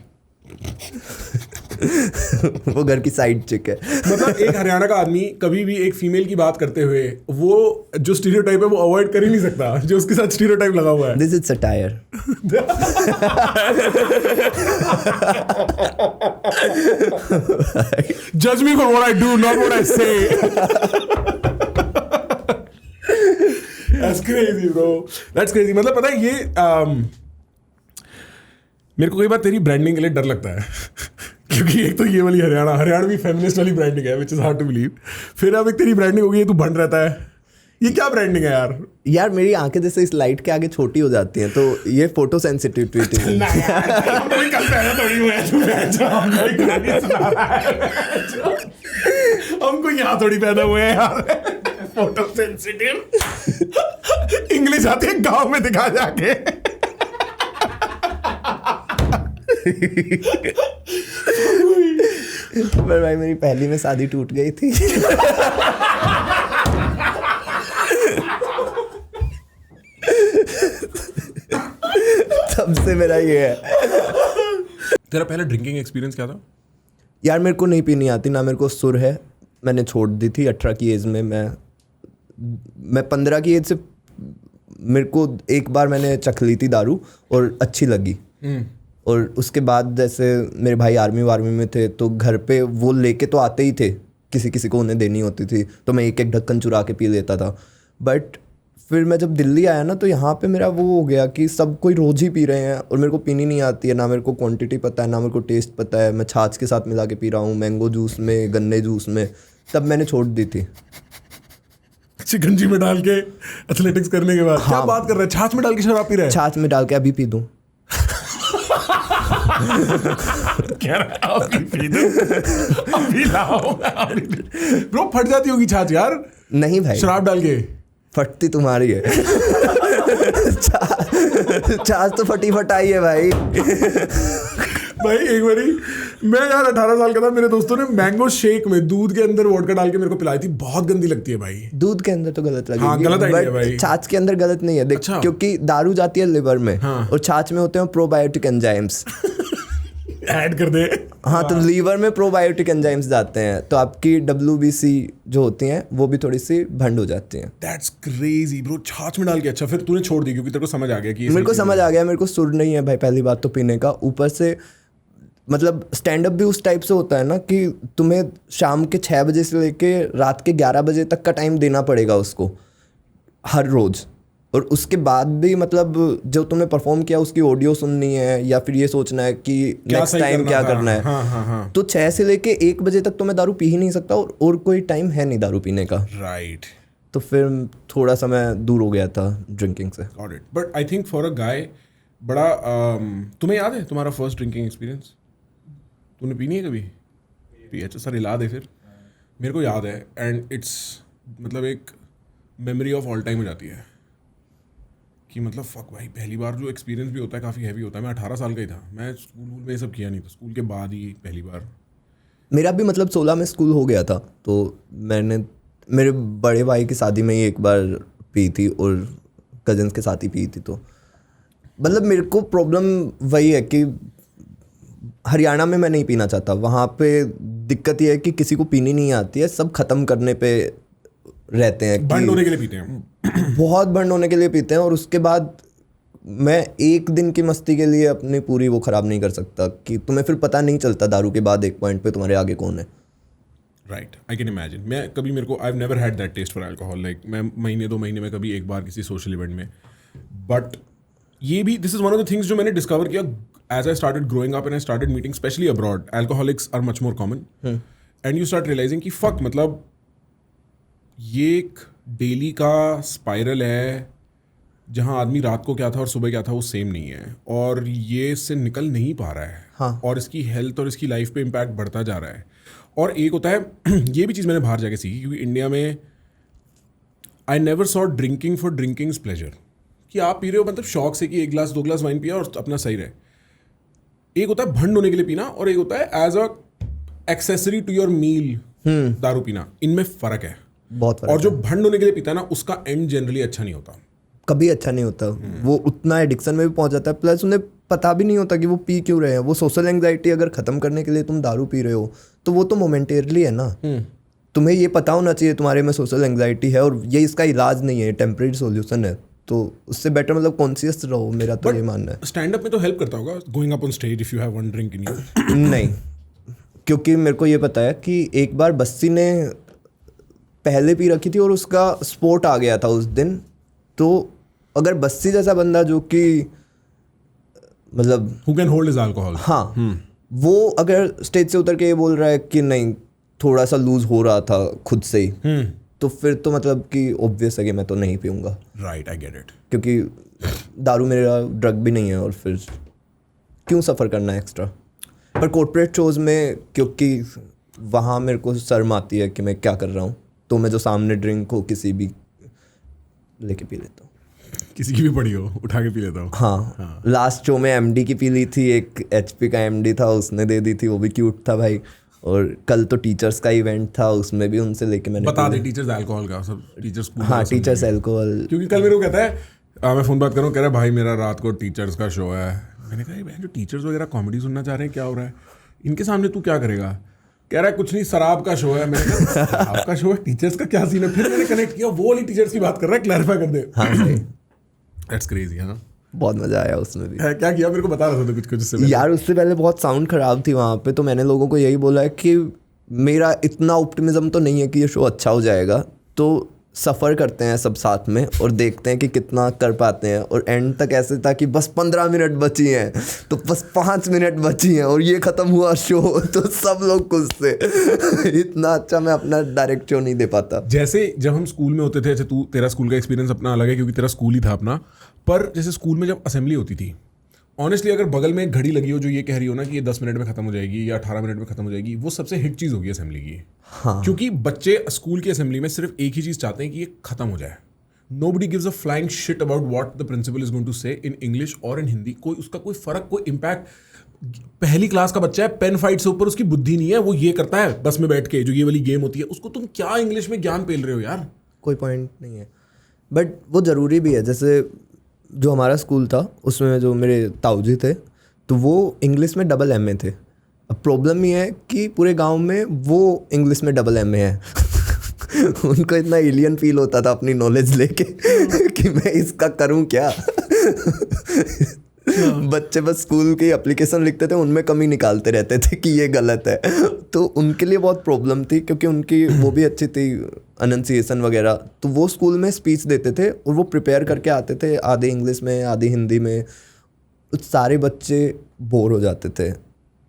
वो घर की साइड चिक है। मतलब एक हरियाणा का आदमी कभी भी एक फीमेल की बात करते हुए वो जो स्टीरियोटाइप है वो अवॉइड कर ही नहीं सकता, जो उसके साथ स्टीरियोटाइप लगा हुआ है। This is satire. जज me for what I do, not what I say. That's crazy bro, that's crazy। मतलब पता है ये मेरे को कई बार तेरी ब्रांडिंग के लिए डर लगता है क्योंकि एक तो ये वाली हरियाणवी फेमिनिस्ट वाली ब्रांडिंग है which is hard to believe, फिर अब एक तेरी ब्रांडिंग हो गई है, तू बन रहता है, ये क्या ब्रांडिंग है यार? यार मेरी आंखें जैसे इस लाइट के आगे छोटी हो जाती हैं, तो ये फोटो सेंसिटिविटी है। हमको यहाँ थोड़ी पैदा हुए हैं यार, फोटो सेंसिटिव। इंग्लिश आती है गांव में दिखा जाके। पर भाई मेरी पहली में शादी टूट गई थी। तब से मेरा ये है। तेरा पहला ड्रिंकिंग एक्सपीरियंस क्या था? यार मेरे को नहीं पीनी आती, ना मेरे को सुर है। मैंने छोड़ दी थी 18 की एज में। मैं 15 की एज से मेरे को एक बार मैंने चख ली थी दारू और अच्छी लगी। और उसके बाद जैसे मेरे भाई आर्मी में थे, तो घर पे वो लेके तो आते ही थे, किसी किसी को उन्हें देनी होती थी, तो मैं एक एक ढक्कन चुरा के पी लेता था। बट फिर मैं जब दिल्ली आया ना, तो यहाँ पे मेरा वो हो गया कि सब कोई रोज़ ही पी रहे हैं और मेरे को पीनी नहीं आती है, ना मेरे को क्वांटिटी पता है, ना मेरे को टेस्ट पता है। मैं छाछ के साथ मिला के पी रहा हूँ, मैंगो जूस में, गन्ने जूस में। तब मैंने छोड़ दी थी। शिकंजी में डाल के एथलेटिक्स करने के बाद? हाँ, क्या बात कर रहे हैं, छाछ में डाल के शराब पी रहे हैं? छाछ में डाल के अभी पी दूँ? अभी लाओ ब्रो, फट जाती होगी छाछ यार। नहीं भाई, शराब डाल के फटती तुम्हारी है। छाछ तो फटी फटाई है भाई। भाई एक बारी मैं यार 18 साल का था, मेरे दोस्तों ने मैंगो शेक में दूध के अंदर वोडका डाल के मेरे को पिलाई थी। बहुत गंदी लगती है भाई। दूध के अंदर तो गलत लगेगी। हाँ, गलत आइडिया भाई। छाछ के अंदर गलत नहीं है देख। अच्छा। क्योंकि दारू जाती है लिवर में। हाँ। और छाछ में होते हैं प्रोबायोटिक एंजाइम्स। ऐड कर दे। हाँ, तो लीवर में प्रोबायोटिक एंजाइम्स जाते हैं, तो आपकी WBC जो होती हैं वो भी थोड़ी सी भंड हो जाती हैं। That's crazy bro, छाछ में डाल के। अच्छा, फिर तूने छोड़ दी क्योंकि तेरे को समझ आ गया कि मेरे को समझ आ गया, मेरे को सुर नहीं है भाई पहली बात तो पीने का। ऊपर से मतलब स्टैंड अप भी उस टाइप से होता है ना कि तुम्हें शाम के 6 बजे से लेके रात के 11 बजे तक का टाइम देना पड़ेगा उसको हर रोज़। और उसके बाद भी मतलब जो तुमने परफॉर्म किया उसकी ऑडियो सुननी है, या फिर ये सोचना है कि नेक्स्ट टाइम क्या करना है। हाँ। तो 6 से लेके 1 बजे तक तो मैं दारू पी ही नहीं सकता, और कोई टाइम है नहीं दारू पीने का। राइट। तो फिर थोड़ा सा मैं दूर हो गया था ड्रिंकिंग से। Got it. But I think for a guy बड़ा तुम्हें याद है तुम्हारा फर्स्ट ड्रिंकिंग एक्सपीरियंस? तूने पीनी है कभी? पी? अच्छा सर, हिला दे फिर। मेरे को याद है, एंड इट्स मतलब एक मेमोरी ऑफ ऑल टाइम हो जाती है कि मतलब फक भाई, पहली बार जो एक्सपीरियंस भी होता है काफ़ी हैवी होता है। मैं 18 साल का ही था, मैं स्कूल में ये सब किया नहीं था, स्कूल के बाद ही पहली बार। मेरा भी मतलब 16 में स्कूल हो गया था, तो मैंने मेरे बड़े भाई की शादी में ही एक बार पी थी और कजन्स के साथ ही पी थी। तो मतलब मेरे को प्रॉब्लम वही है कि हरियाणा में मैं नहीं पीना चाहता। वहाँ पे दिक्कत ये है कि किसी को पीनी नहीं आती है, सब ख़त्म करने पे रहते हैं, बंड होने के लिए पीते हैं। बहुत बंड होने के लिए पीते हैं। और उसके बाद मैं एक दिन की मस्ती के लिए अपनी पूरी वो ख़राब नहीं कर सकता कि तुम्हें फिर पता नहीं चलता दारू के बाद एक पॉइंट पे तुम्हारे आगे कौन है। Right, I can imagine. मैं कभी, मेरे को I have never had that test for alcohol. Like मैं महीने 2 महीने में कभी एक बार किसी सोशल इवेंट में। बट ये भी, this is one of the things जो मैंने डिस्कवर किया as I started growing up and I started meeting, especially abroad, alcoholics are much more common. And you start realizing कि fuck, मतलब ये एक डेली का स्पाइरल है जहाँ आदमी रात को क्या था और सुबह क्या था वो सेम नहीं है, और ये इससे निकल नहीं पा रहा है। हाँ। और इसकी हेल्थ और इसकी लाइफ पे इम्पैक्ट बढ़ता जा रहा है। और एक होता है ये भी चीज़ मैंने बाहर जाके सीखी, क्योंकि इंडिया में I never saw drinking for drinking's pleasure, कि आप पी रहे हो मतलब शौक से कि 1 ग्लास 2 ग्लास वाइन पिया और अपना सही रहे। एक होता है भंड होने के लिए पीना, और एक होता है as a accessory to your meal दारू पीना। इनमें फ़र्क है, बहुत फर्क। और जो भंड होने के लिए पीता है ना, उसका एंड जनरली अच्छा नहीं होता, कभी अच्छा नहीं होता। वो उतना एडिक्शन में भी पहुंच जाता है, प्लस उन्हें पता भी नहीं होता कि वो पी क्यों रहे हैं। वो सोशल एंग्जाइटी अगर ख़त्म करने के लिए तुम दारू पी रहे हो तो वो तो मोमेंटेरली है ना। तुम्हें ये पता होना चाहिए तुम्हारे में सोशल एंग्जाइटी है और ये इसका इलाज नहीं है, टेम्परेरी सॉल्यूशन है। तो उससे बेटर मतलब कॉन्शियस रहो, मेरा तो ये मानना है। स्टैंड अप में तो हेल्प करता होगा going up on stage if you have one drink in you. नहीं, क्योंकि मेरे को ये पता है कि एक बार बस्सी ने पहले पी रखी थी और उसका स्पोर्ट आ गया था उस दिन। तो अगर बस्सी जैसा बंदा जो कि मतलब who can hold his alcohol, हाँ, वो अगर स्टेज से उतर के ये बोल रहा है कि नहीं थोड़ा सा लूज हो रहा था खुद से ही, तो फिर तो मतलब कि ऑब्वियस है कि मैं तो नहीं पीऊँगा। Right, I get it. क्योंकि दारू मेरा ड्रग भी नहीं है और फिर क्यों सफ़र करना है एक्स्ट्रा। पर कॉर्पोरेट शोज़ में क्योंकि वहाँ मेरे को शर्म आती है कि मैं क्या कर रहा हूँ, तो मैं जो सामने ड्रिंक हो किसी भी लेके पी लेता हूँ। किसी की भी पड़ी हो उठा के पी लेता हूँ। हाँ, लास्ट शो में एमडी की पी ली थी, एक एचपी का एमडी था उसने दे दी थी, वो भी क्यूट था भाई। और कल तो टीचर्स का इवेंट था, उसमें भी उनसे लेके मैंने बता दे टीचर्स अल्कोहल का सब टीचर्स। हाँ, टीचर्स अल्कोहल। क्योंकि कल मेरे को कहता है मैं फ़ोन बात कर रहा हूँ, कह रहा है भाई मेरा रात को टीचर्स का शो है। मैंने कहा बहन जो टीचर्स वगैरह कॉमेडी सुनना चाह रहे हैं, क्या हो रहा है इनके सामने, तू क्या करेगा? कह रहा है कुछ नहीं शराब का शो है। मैंने कहा शराब का शो है, टीचर्स का क्या सीन है? फिर मैंने कनेक्ट किया, वो वाली टीचर्स की बात कर रहा है, क्लैरिफाई कर दे। हाँ सही, दैट्स क्रेजी। हाँ, बहुत मजा आया उसमें भी। है क्या किया मेरे को बता रहा था कुछ कुछ उससे यार उससे पहले बहुत साउंड खराब थी वहाँ पे, तो मैंने लोगों को यही बोला है कि मेरा इतना ऑप्टिमिज्म तो नहीं है कि ये शो अच्छा हो जाएगा, तो सफ़र करते हैं सब साथ में और देखते हैं कि कितना कर पाते हैं। और एंड तक ऐसे था कि बस 15 मिनट बची हैं, तो बस 5 मिनट बची हैं और ये ख़त्म हुआ शो, तो सब लोग खुश थे। इतना अच्छा मैं अपना डायरेक्ट शो नहीं दे पाता। जैसे जब हम स्कूल में होते थे, अच्छा तू तेरा स्कूल का एक्सपीरियंस अपना अलग है क्योंकि तेरा स्कूल ही था अपना, पर जैसे स्कूल में जब असेंबली होती थी, ऑनेस्टली अगर बगल में एक घड़ी लगी हो जो ये कह रही हो ना कि ये 10 मिनट में खत्म हो जाएगी या 18 मिनट में खत्म हो जाएगी, वो सबसे हिट चीज़ होगी असेंबली की। हाँ, क्योंकि बच्चे स्कूल की असेंबली में सिर्फ एक ही चीज़ चाहते हैं कि ये खत्म हो जाए। Nobody gives a flying shit about what the principal is going to say in English और इन हिंदी। कोई उसका कोई फर्क, कोई इम्पैक्ट। पहली क्लास का बच्चा है, पेन फाइट से ऊपर उसकी बुद्धि नहीं है, वो ये करता है बस में बैठ के जो ये वाली गेम होती है, उसको तुम क्या इंग्लिश में ज्ञान पेल रहे हो यार? कोई पॉइंट नहीं है, बट वो ज़रूरी भी है। जैसे जो हमारा स्कूल था उसमें जो मेरे ताऊजी थे, तो वो इंग्लिश में डबल एमए थे। अब प्रॉब्लम ये है कि पूरे गांव में वो इंग्लिश में डबल एमए है। उनको इतना एलियन फील होता था अपनी नॉलेज लेके कि मैं इसका करूं क्या। बच्चे बस स्कूल की एप्लीकेशन लिखते थे, उनमें कमी निकालते रहते थे कि ये गलत है। तो उनके लिए बहुत प्रॉब्लम थी क्योंकि उनकी वो भी अच्छी थी अनंसिएशन वगैरह। तो वो स्कूल में स्पीच देते थे और वो प्रिपेयर करके आते थे, आधे इंग्लिश में आधे हिंदी में। सारे बच्चे बोर हो जाते थे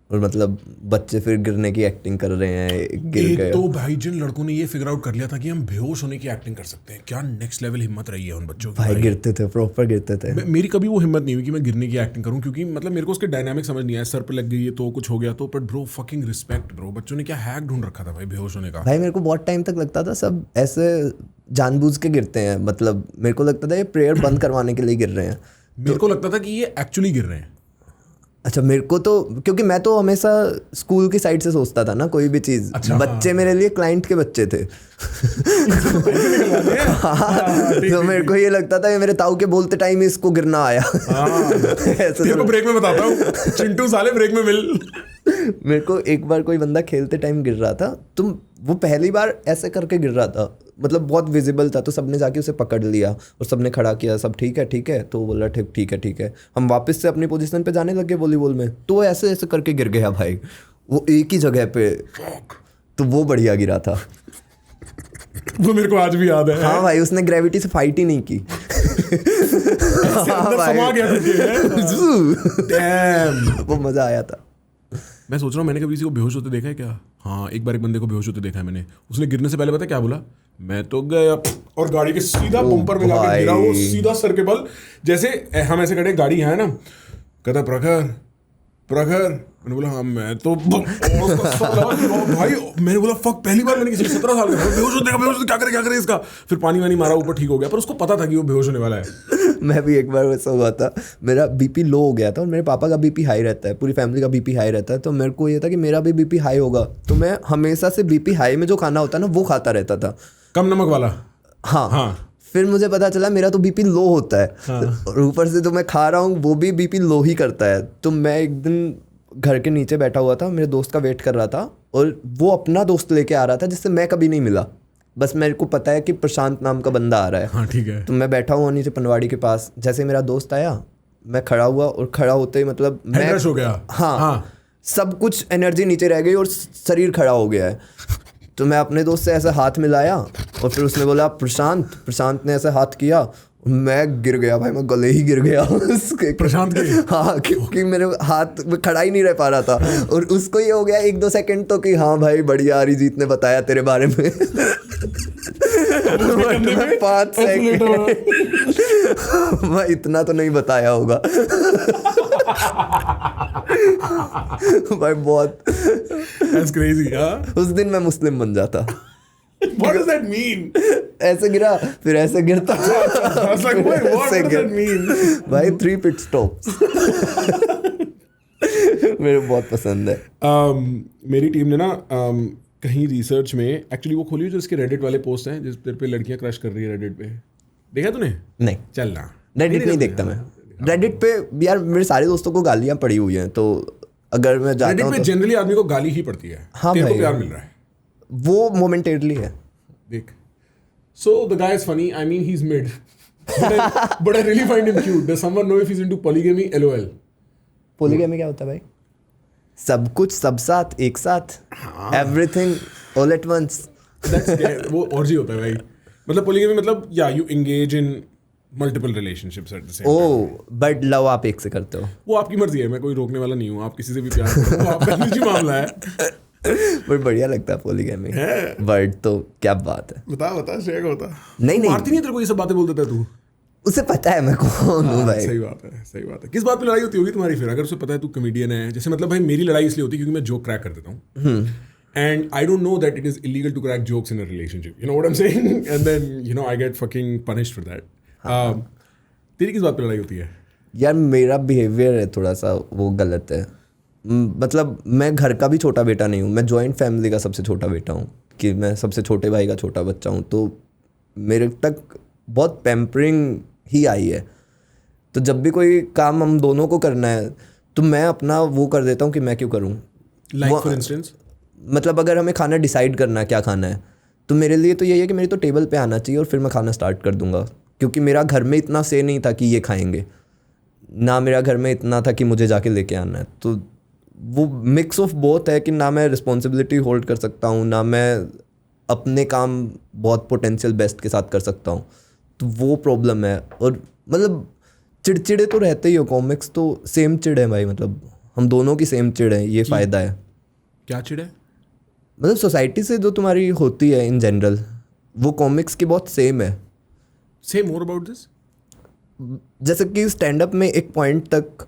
और मतलब बच्चे फिर गिरने की एक्टिंग कर रहे हैं, गिर गए। तो भाई जिन लड़कों ने ये फिगर आउट कर लिया था कि हम बेहोश होने की एक्टिंग कर सकते हैं, क्या नेक्स्ट लेवल हिम्मत रही है उन बच्चों की। भाई गिरते थे, प्रॉपर गिरते थे। मेरी कभी वो हिम्मत नहीं हुई कि मैं गिरने की एक्टिंग करूं, क्योंकि मतलब मेरे को उसके डायनामिक समझ नहीं आया। सर पे लग गई है तो कुछ हो गया तो, but bro fucking respect bro, बच्चों ने क्या हैक ढूंढ रखा था भाई बेहोश होने का। भाई मेरे को बहुत टाइम तक लगता था सब ऐसे जानबूझ के गिरते हैं, मतलब मेरे को लगता था ये प्रेयर बंद करवाने के लिए गिर रहे हैं। मेरे को लगता था कि ये एक्चुअली गिर रहे हैं। अच्छा, मेरे को तो क्योंकि मैं तो हमेशा स्कूल की साइड से सोचता था ना कोई भी चीज़। अच्छा, बच्चे मेरे लिए क्लाइंट के बच्चे थे। तो मेरे को ये लगता था ये मेरे ताऊ के बोलते टाइम इसको गिरना आया। तेरे को ब्रेक में बताता हूँ, चिंटू साले ब्रेक में मिल। मेरे को एक बार कोई बंदा खेलते टाइम गिर रहा था, तो वो पहली बार ऐसे करके गिर रहा था, मतलब बहुत विजिबल था। तो सबने जाके उसे पकड़ लिया और सबने खड़ा किया, सब ठीक है ठीक है। तो वो बोला ठीक है। हम वापस से अपनी पोजीशन पे जाने लगे वॉलीबॉल में, तो वो ऐसे ऐसे करके गिर गया भाई, वो एक ही जगह पे। तो वो बढ़िया गिरा था। वो मेरे को आज भी याद है। हाँ भाई, उसने ग्रेविटी से फाइट ही नहीं की। समा गया वो मजा आया था। मैं सोच रहा हूँ मैंने कभी किसी को बेहोश होते देखा है क्या? हाँ, एक बार एक बंदे को बेहोश होते देखा है मैंने। उसने गिरने से पहले पता क्या बोला? मैं तो गया, और गाड़ी के सीधा बम्पर में जाके गिरा, वो सीधा सर के बल। जैसे हम ऐसे खड़े, गाड़ी है ना, कहता प्रखर। मैंने बोला हाँ, मैं तो भाई मैंने बोला फक, पहली बार मैंने किसी 17 साल का बेहोश होते क्या करे इसका। फिर पानी वानी मारा, ऊपर ठीक हो गया, पर उसको पता था कि वो बेहोश होने वाला है। मैं भी एक बार वैसा हुआ था, मेरा बीपी लो हो गया था और मेरे पापा का बीपी हाई रहता है, पूरी फैमिली का बीपी हाई रहता है। तो मेरे को ये था कि मेरा भी बीपी हाई होगा, तो मैं हमेशा से बीपी हाई में जो खाना होता है ना वो खाता रहता था, कम नमक वाला। हाँ। फिर मुझे पता चला मेरा तो बीपी लो होता है और ऊपर से जो मैं खा रहा हूँ वो भी बीपी लो ही करता है। तो मैं एक दिन घर के नीचे बैठा हुआ था, मेरे दोस्त का वेट कर रहा था और वो अपना दोस्त लेके आ रहा था जिससे मैं कभी नहीं मिला। बस मेरे को पता है कि प्रशांत नाम का बंदा आ रहा है। हाँ ठीक है। तो मैं बैठा हुआ नीचे पनवाड़ी के पास, जैसे मेरा दोस्त आया मैं खड़ा हुआ और खड़ा होते ही मतलब मैं रश हो गया। हाँ, सब कुछ एनर्जी नीचे रह गई और शरीर खड़ा हो गया है। तो मैं अपने दोस्त से ऐसे हाथ मिलाया और फिर उसने बोला प्रशांत ने ऐसे हाथ किया, मैं गिर गया भाई, मैं गले ही गिर गया उसके प्रशांत के? हाँ, क्योंकि मेरे हाथ में खड़ा ही नहीं रह पा रहा था और उसको ये हो गया 1-2 सेकंड तो कि हाँ भाई बढ़िया, अरिजीत ने बताया तेरे बारे में। 5 सेकंड मैं इतना तो नहीं बताया होगा भाई, बहुत That's crazy, हाँ? उस दिन मैं मुस्लिम बन जाता। What does that mean? ऐसे गिरा फिर ऐसे गिरता। I was like, wait, what does that mean? भाई 3 pit stops मेरे बहुत पसंद है। मेरी टीम ने ना कहीं रिसर्च में एक्चुअली वो खोली जो इसके रेडिट वाले पोस्ट हैं जिस पे लड़कियां क्रश कर रही है रेडिट पे। देखा तूने? नहीं, चल ना, रेडिट नहीं देखता मैं। रेडिट पे यार मेरे सारे दोस्तों को गालियां पड़ी हुई हैं, तो अगर मैं जाता हूं रेडिट पे जनरली आदमी को गाली ही पड़ती है। हाँ तेरे को भाई, प्यार मिल रहा है वो मोमेंटेरली है। देख, so the guy is funny, I mean he's mid but I really find him cute. Does someone know if he's into polygamy? LOL. Polygamy क्या होता है भाई? सब कुछ सब साथ एक साथ, एवरीथिंग ऑल एट वंस। वो orgy होता है भाई। मतलब polygamy मतलब yeah, you engage in multiple relationships at the same time. Oh, but love आप एक से करते हो? वो आपकी मर्जी है, मैं कोई रोकने वाला नहीं हूँ। आप किसी से भी प्यार करो, वो आपका निजी मामला है। बट बढ़िया लगता है पोलीगैमी वर्ड, तो क्या बात है। बता श्रेया को बता। नहीं मारती नहीं तेरे को ये सब बातें बोल देता है तू? उसे पता है मैं कौन हूँ भाई। सही बात है। किस बात पे लड़ाई होती होगी तुम्हारी फिर, अगर उसे पता है तू कॉमेडियन है? जैसे मतलब भाई मेरी लड़ाई इसलिए होती है क्योंकि मैं जोक क्रैक कर देता हूँ and I don't know that it is illegal to crack jokes in a relationship, you know what I am saying, and then you know I get fucking punished for that. तेरी किस बात पे लड़ाई होती है? यार मेरा बिहेवियर है थोड़ा सा वो गलत है। मतलब मैं घर का भी छोटा बेटा नहीं हूँ, मैं जॉइंट फैमिली का सबसे छोटा बेटा हूँ, कि मैं सबसे छोटे भाई का छोटा बच्चा हूँ। तो मेरे तक बहुत पैम्परिंग ही आई है। तो जब भी कोई काम हम दोनों को करना है तो मैं अपना वो कर देता हूँ कि मैं क्यों करूँ। लाइक फॉर इंस्टेंस, मतलब अगर हमें खाना डिसाइड करना है क्या खाना है, तो मेरे लिए तो यही है कि मेरी तो टेबल पे आना चाहिए और फिर मैं खाना स्टार्ट कर दूंगा। क्योंकि मेरा घर में इतना से नहीं था कि ये खाएंगे, ना मेरा घर में इतना था कि मुझे जाके लेके आना है। तो वो मिक्स ऑफ बोथ है कि ना मैं रिस्पॉन्सिबिलिटी होल्ड कर सकता हूँ, ना मैं अपने काम बहुत पोटेंशियल बेस्ट के साथ कर सकता हूँ। तो वो प्रॉब्लम है। और मतलब चिड़चिड़े तो रहते ही हो, कॉमिक्स तो सेम चिड़ है भाई, मतलब हम दोनों की सेम चिड़ है, ये फ़ायदा है। क्या चिड़ है? मतलब सोसाइटी से जो तुम्हारी होती है इन जनरल, वो कॉमिक्स की बहुत सेम है। Say more about this. जैसे कि स्टैंड अप में एक पॉइंट तक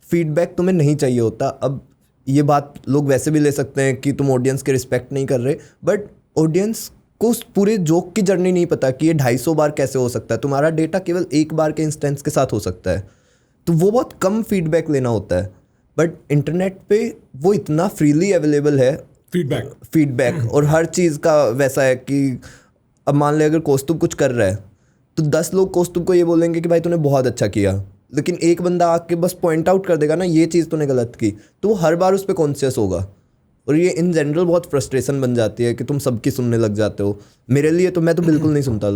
फीडबैक तुम्हें नहीं चाहिए होता। अब ये बात लोग वैसे भी ले सकते हैं कि तुम ऑडियंस के रिस्पेक्ट नहीं कर रहे, बट ऑडियंस को उस पूरे जोक की जर्नी नहीं पता कि ये 250 बार कैसे हो सकता है। तुम्हारा डेटा केवल एक बार के इंस्टेंस के साथ हो सकता है, तो वो बहुत कम फीडबैक लेना होता है। बट इंटरनेट पे वो इतना फ्रीली अवेलेबल है फीडबैक और हर चीज़ का वैसा है कि अब मान ले अगर कौस्तुभ कुछ कर रहा है तो 10 लोग कौस्तुभ को ये बोलेंगे कि भाई तूने बहुत अच्छा किया, लेकिन एक बंदा आके बस पॉइंट आउट कर देगा ना ये चीज़ तूने गलत की, तो वो हर बार उस पर कॉन्शियस होगा। और ये इन जनरल बहुत फ्रस्ट्रेशन बन जाती है कि तुम सबकी सुनने लग जाते हो। मेरे लिए तो मैं तो बिल्कुल नहीं सुनता,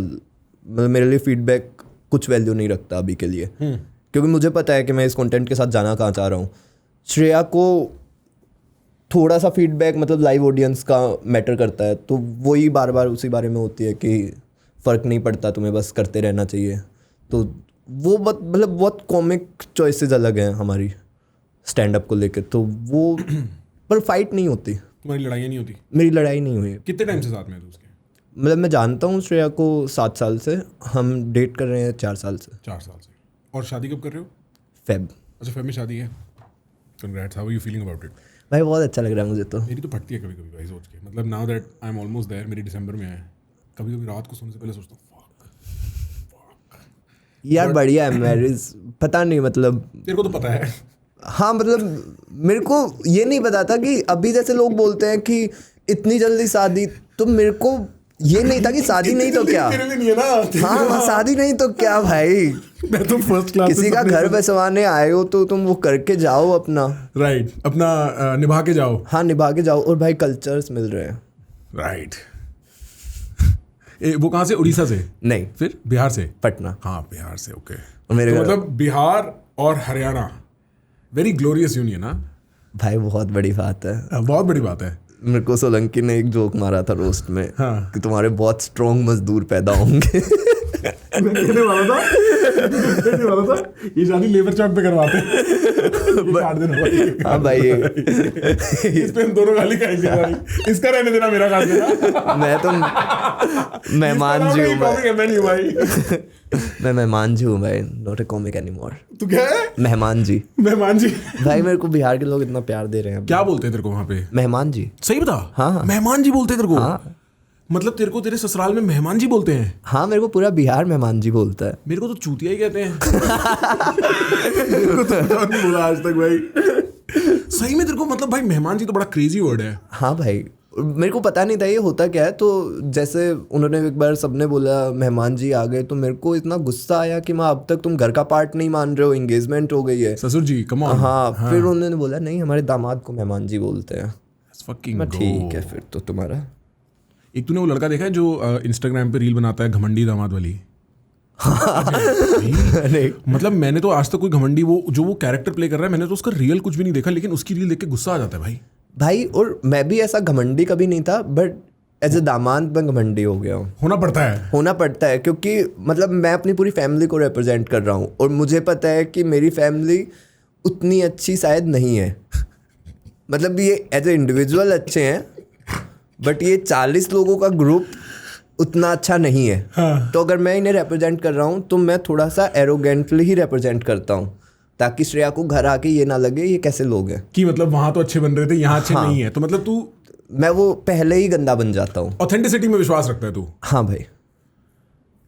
मेरे लिए फीडबैक कुछ वैल्यू नहीं रखता अभी के लिए, क्योंकि मुझे पता है कि मैं इस कंटेंट के साथ जाना कहाँ चाह रहा हूँ। श्रेया को थोड़ा सा फीडबैक मतलब लाइव ऑडियंस का मैटर करता है, तो वही बार बार उसी बारे में होती है कि फ़र्क नहीं पड़ता, तुम्हें बस करते रहना चाहिए। तो वो मतलब बहुत कॉमिक चॉइसेस अलग हैं हमारी स्टैंड अप को लेकर, तो वो पर फाइट नहीं होती। तुम्हारी लड़ाइयाँ नहीं होती? मेरी लड़ाई नहीं हुई। कितने टाइम से साथ में है उसके? मतलब मैं जानता हूँ श्रेया को 7 साल से, हम डेट कर रहे हैं 4 साल से। 4 साल से। और शादी कब कर रहे हो? फेब। अच्छा, फेब में शादी है। Congrats, how are you feeling about it? भाई बहुत अच्छा लग रहा है मुझे तो। मेरी तो फटती है कभी कभी भाई सोच के, मतलब now that I am almost there, मेरी दिसंबर में है, कभी कभी रात को सोने से पहले सोचता हूँ यार बढ़िया है मैरिज, पता नहीं मतलब तेरे को तो पता है। हाँ मतलब मेरे को ये नहीं पता था कि अभी जैसे लोग बोलते हैं कि इतनी जल्दी शादी, तो मेरे को ये नहीं था कि शादी नहीं तो क्या। तेरे लिए नहीं है ना। हाँ शादी नहीं तो क्या भाई, मैं तो फर्स्ट क्लास किसी का घर बसवाने आए हो तो तुम वो करके जाओ अपना। राइट, अपना निभा के जाओ। हाँ निभा के जाओ। और भाई कल्चर्स मिल रहे हैं। राइट। वो कहाँ से? उड़ीसा से? नहीं, फिर बिहार से? पटना। हाँ बिहार से, ओके। और मेरे तो घर मतलब बिहार और हरियाणा, वेरी ग्लोरियस यूनियन। हाँ भाई बहुत बड़ी बात है। बहुत बड़ी बात है। मेरे को सोलंकी ने एक जोक मारा था रोस्ट में, हाँ। कि तुम्हारे बहुत स्ट्रॉन्ग मजदूर पैदा होंगे। मैं कहने वाला था ये शादी लेबर चौक पे करवाते हैं। काट देना भाई। हाँ भाई इस पे हम दोनों गाली खाएंगे भाई। इसका रहने देना, मेरा काट देना। मैं तो मेहमान जी हूँ भाई। मैं नहीं हूँ भाई। मैं मेहमान जी हूँ भाई, नॉट ए कॉमिक एनीमोर। तू क्या है? मेहमान जी। मेहमान जी। भाई मेरे को बिहार के लोग इतना प्यार दे रहे हैं। क्या बोलते हैं तेरे को वहाँ पे? मेहमान जी। सही बता। हाँ। मेहमान जी बोलते हैं तेरे को? हाँ। मतलब तेरे को तेरे ससुराल में मेहमान जी बोलते हैं? हाँ मेरे को पूरा बिहार मेहमान जी बोलता है। मेरे को तो चूतिया ही कहते हैं। मेरे को तो नहीं बोला आज तक भाई। सही में तेरे को मतलब भाई मेहमान जी तो बड़ा क्रेजी वर्ड है। हाँ भाई मेरे को पता नहीं था ये होता क्या है। तो जैसे उन्होंने एक बार सबने बोला मेहमान जी आ गए, तो मेरे को इतना गुस्सा आया कि मैं अब तक तुम घर का पार्ट नहीं मान रहे हो, एंगेजमेंट हो गई है। ससुर जी कम ऑन। हाँ फिर उन्होंने बोला नहीं हमारे दामाद को मेहमान जी बोलते हैं। फकिंग ठीक है फिर तो तुम्हारा। एक तूने वो लड़का देखा है जो इंस्टाग्राम पे रील बनाता है घमंडी दामाद वाली? नहीं मतलब मैंने तो आज तक कोई घमंडी वो कैरेक्टर प्ले कर रहा है, मैंने तो उसका रियल कुछ भी नहीं देखा, लेकिन उसकी रील देख के गुस्सा आ जाता है भाई। और मैं भी ऐसा घमंडी कभी नहीं था, बट एज ए दामाद मैं घमंडी हो गया हूँ। होना पड़ता है क्योंकि मतलब मैं अपनी पूरी फैमिली को रिप्रेजेंट कर रहा हूँ, और मुझे पता है कि मेरी फैमिली उतनी अच्छी शायद नहीं है। मतलब ये एज ए इंडिविजुअल अच्छे हैं, बट ये 40 लोगों का ग्रुप उतना अच्छा नहीं है। हाँ। तो अगर मैं इन्हें रिप्रेजेंट कर रहा हूँ तो मैं थोड़ा सा एरोगेंटली ही रिप्रेजेंट करता हूँ, ताकि श्रेया को घर आके ये ना लगे ये कैसे लोग हैं कि मतलब वहां तो अच्छे बन रहे थे, यहाँ अच्छे नहीं है। तो मतलब तू मैं वो पहले ही गंदा बन जाता हूँ। ऑथेंटिसिटी में विश्वास रखता है तू? हाँ भाई,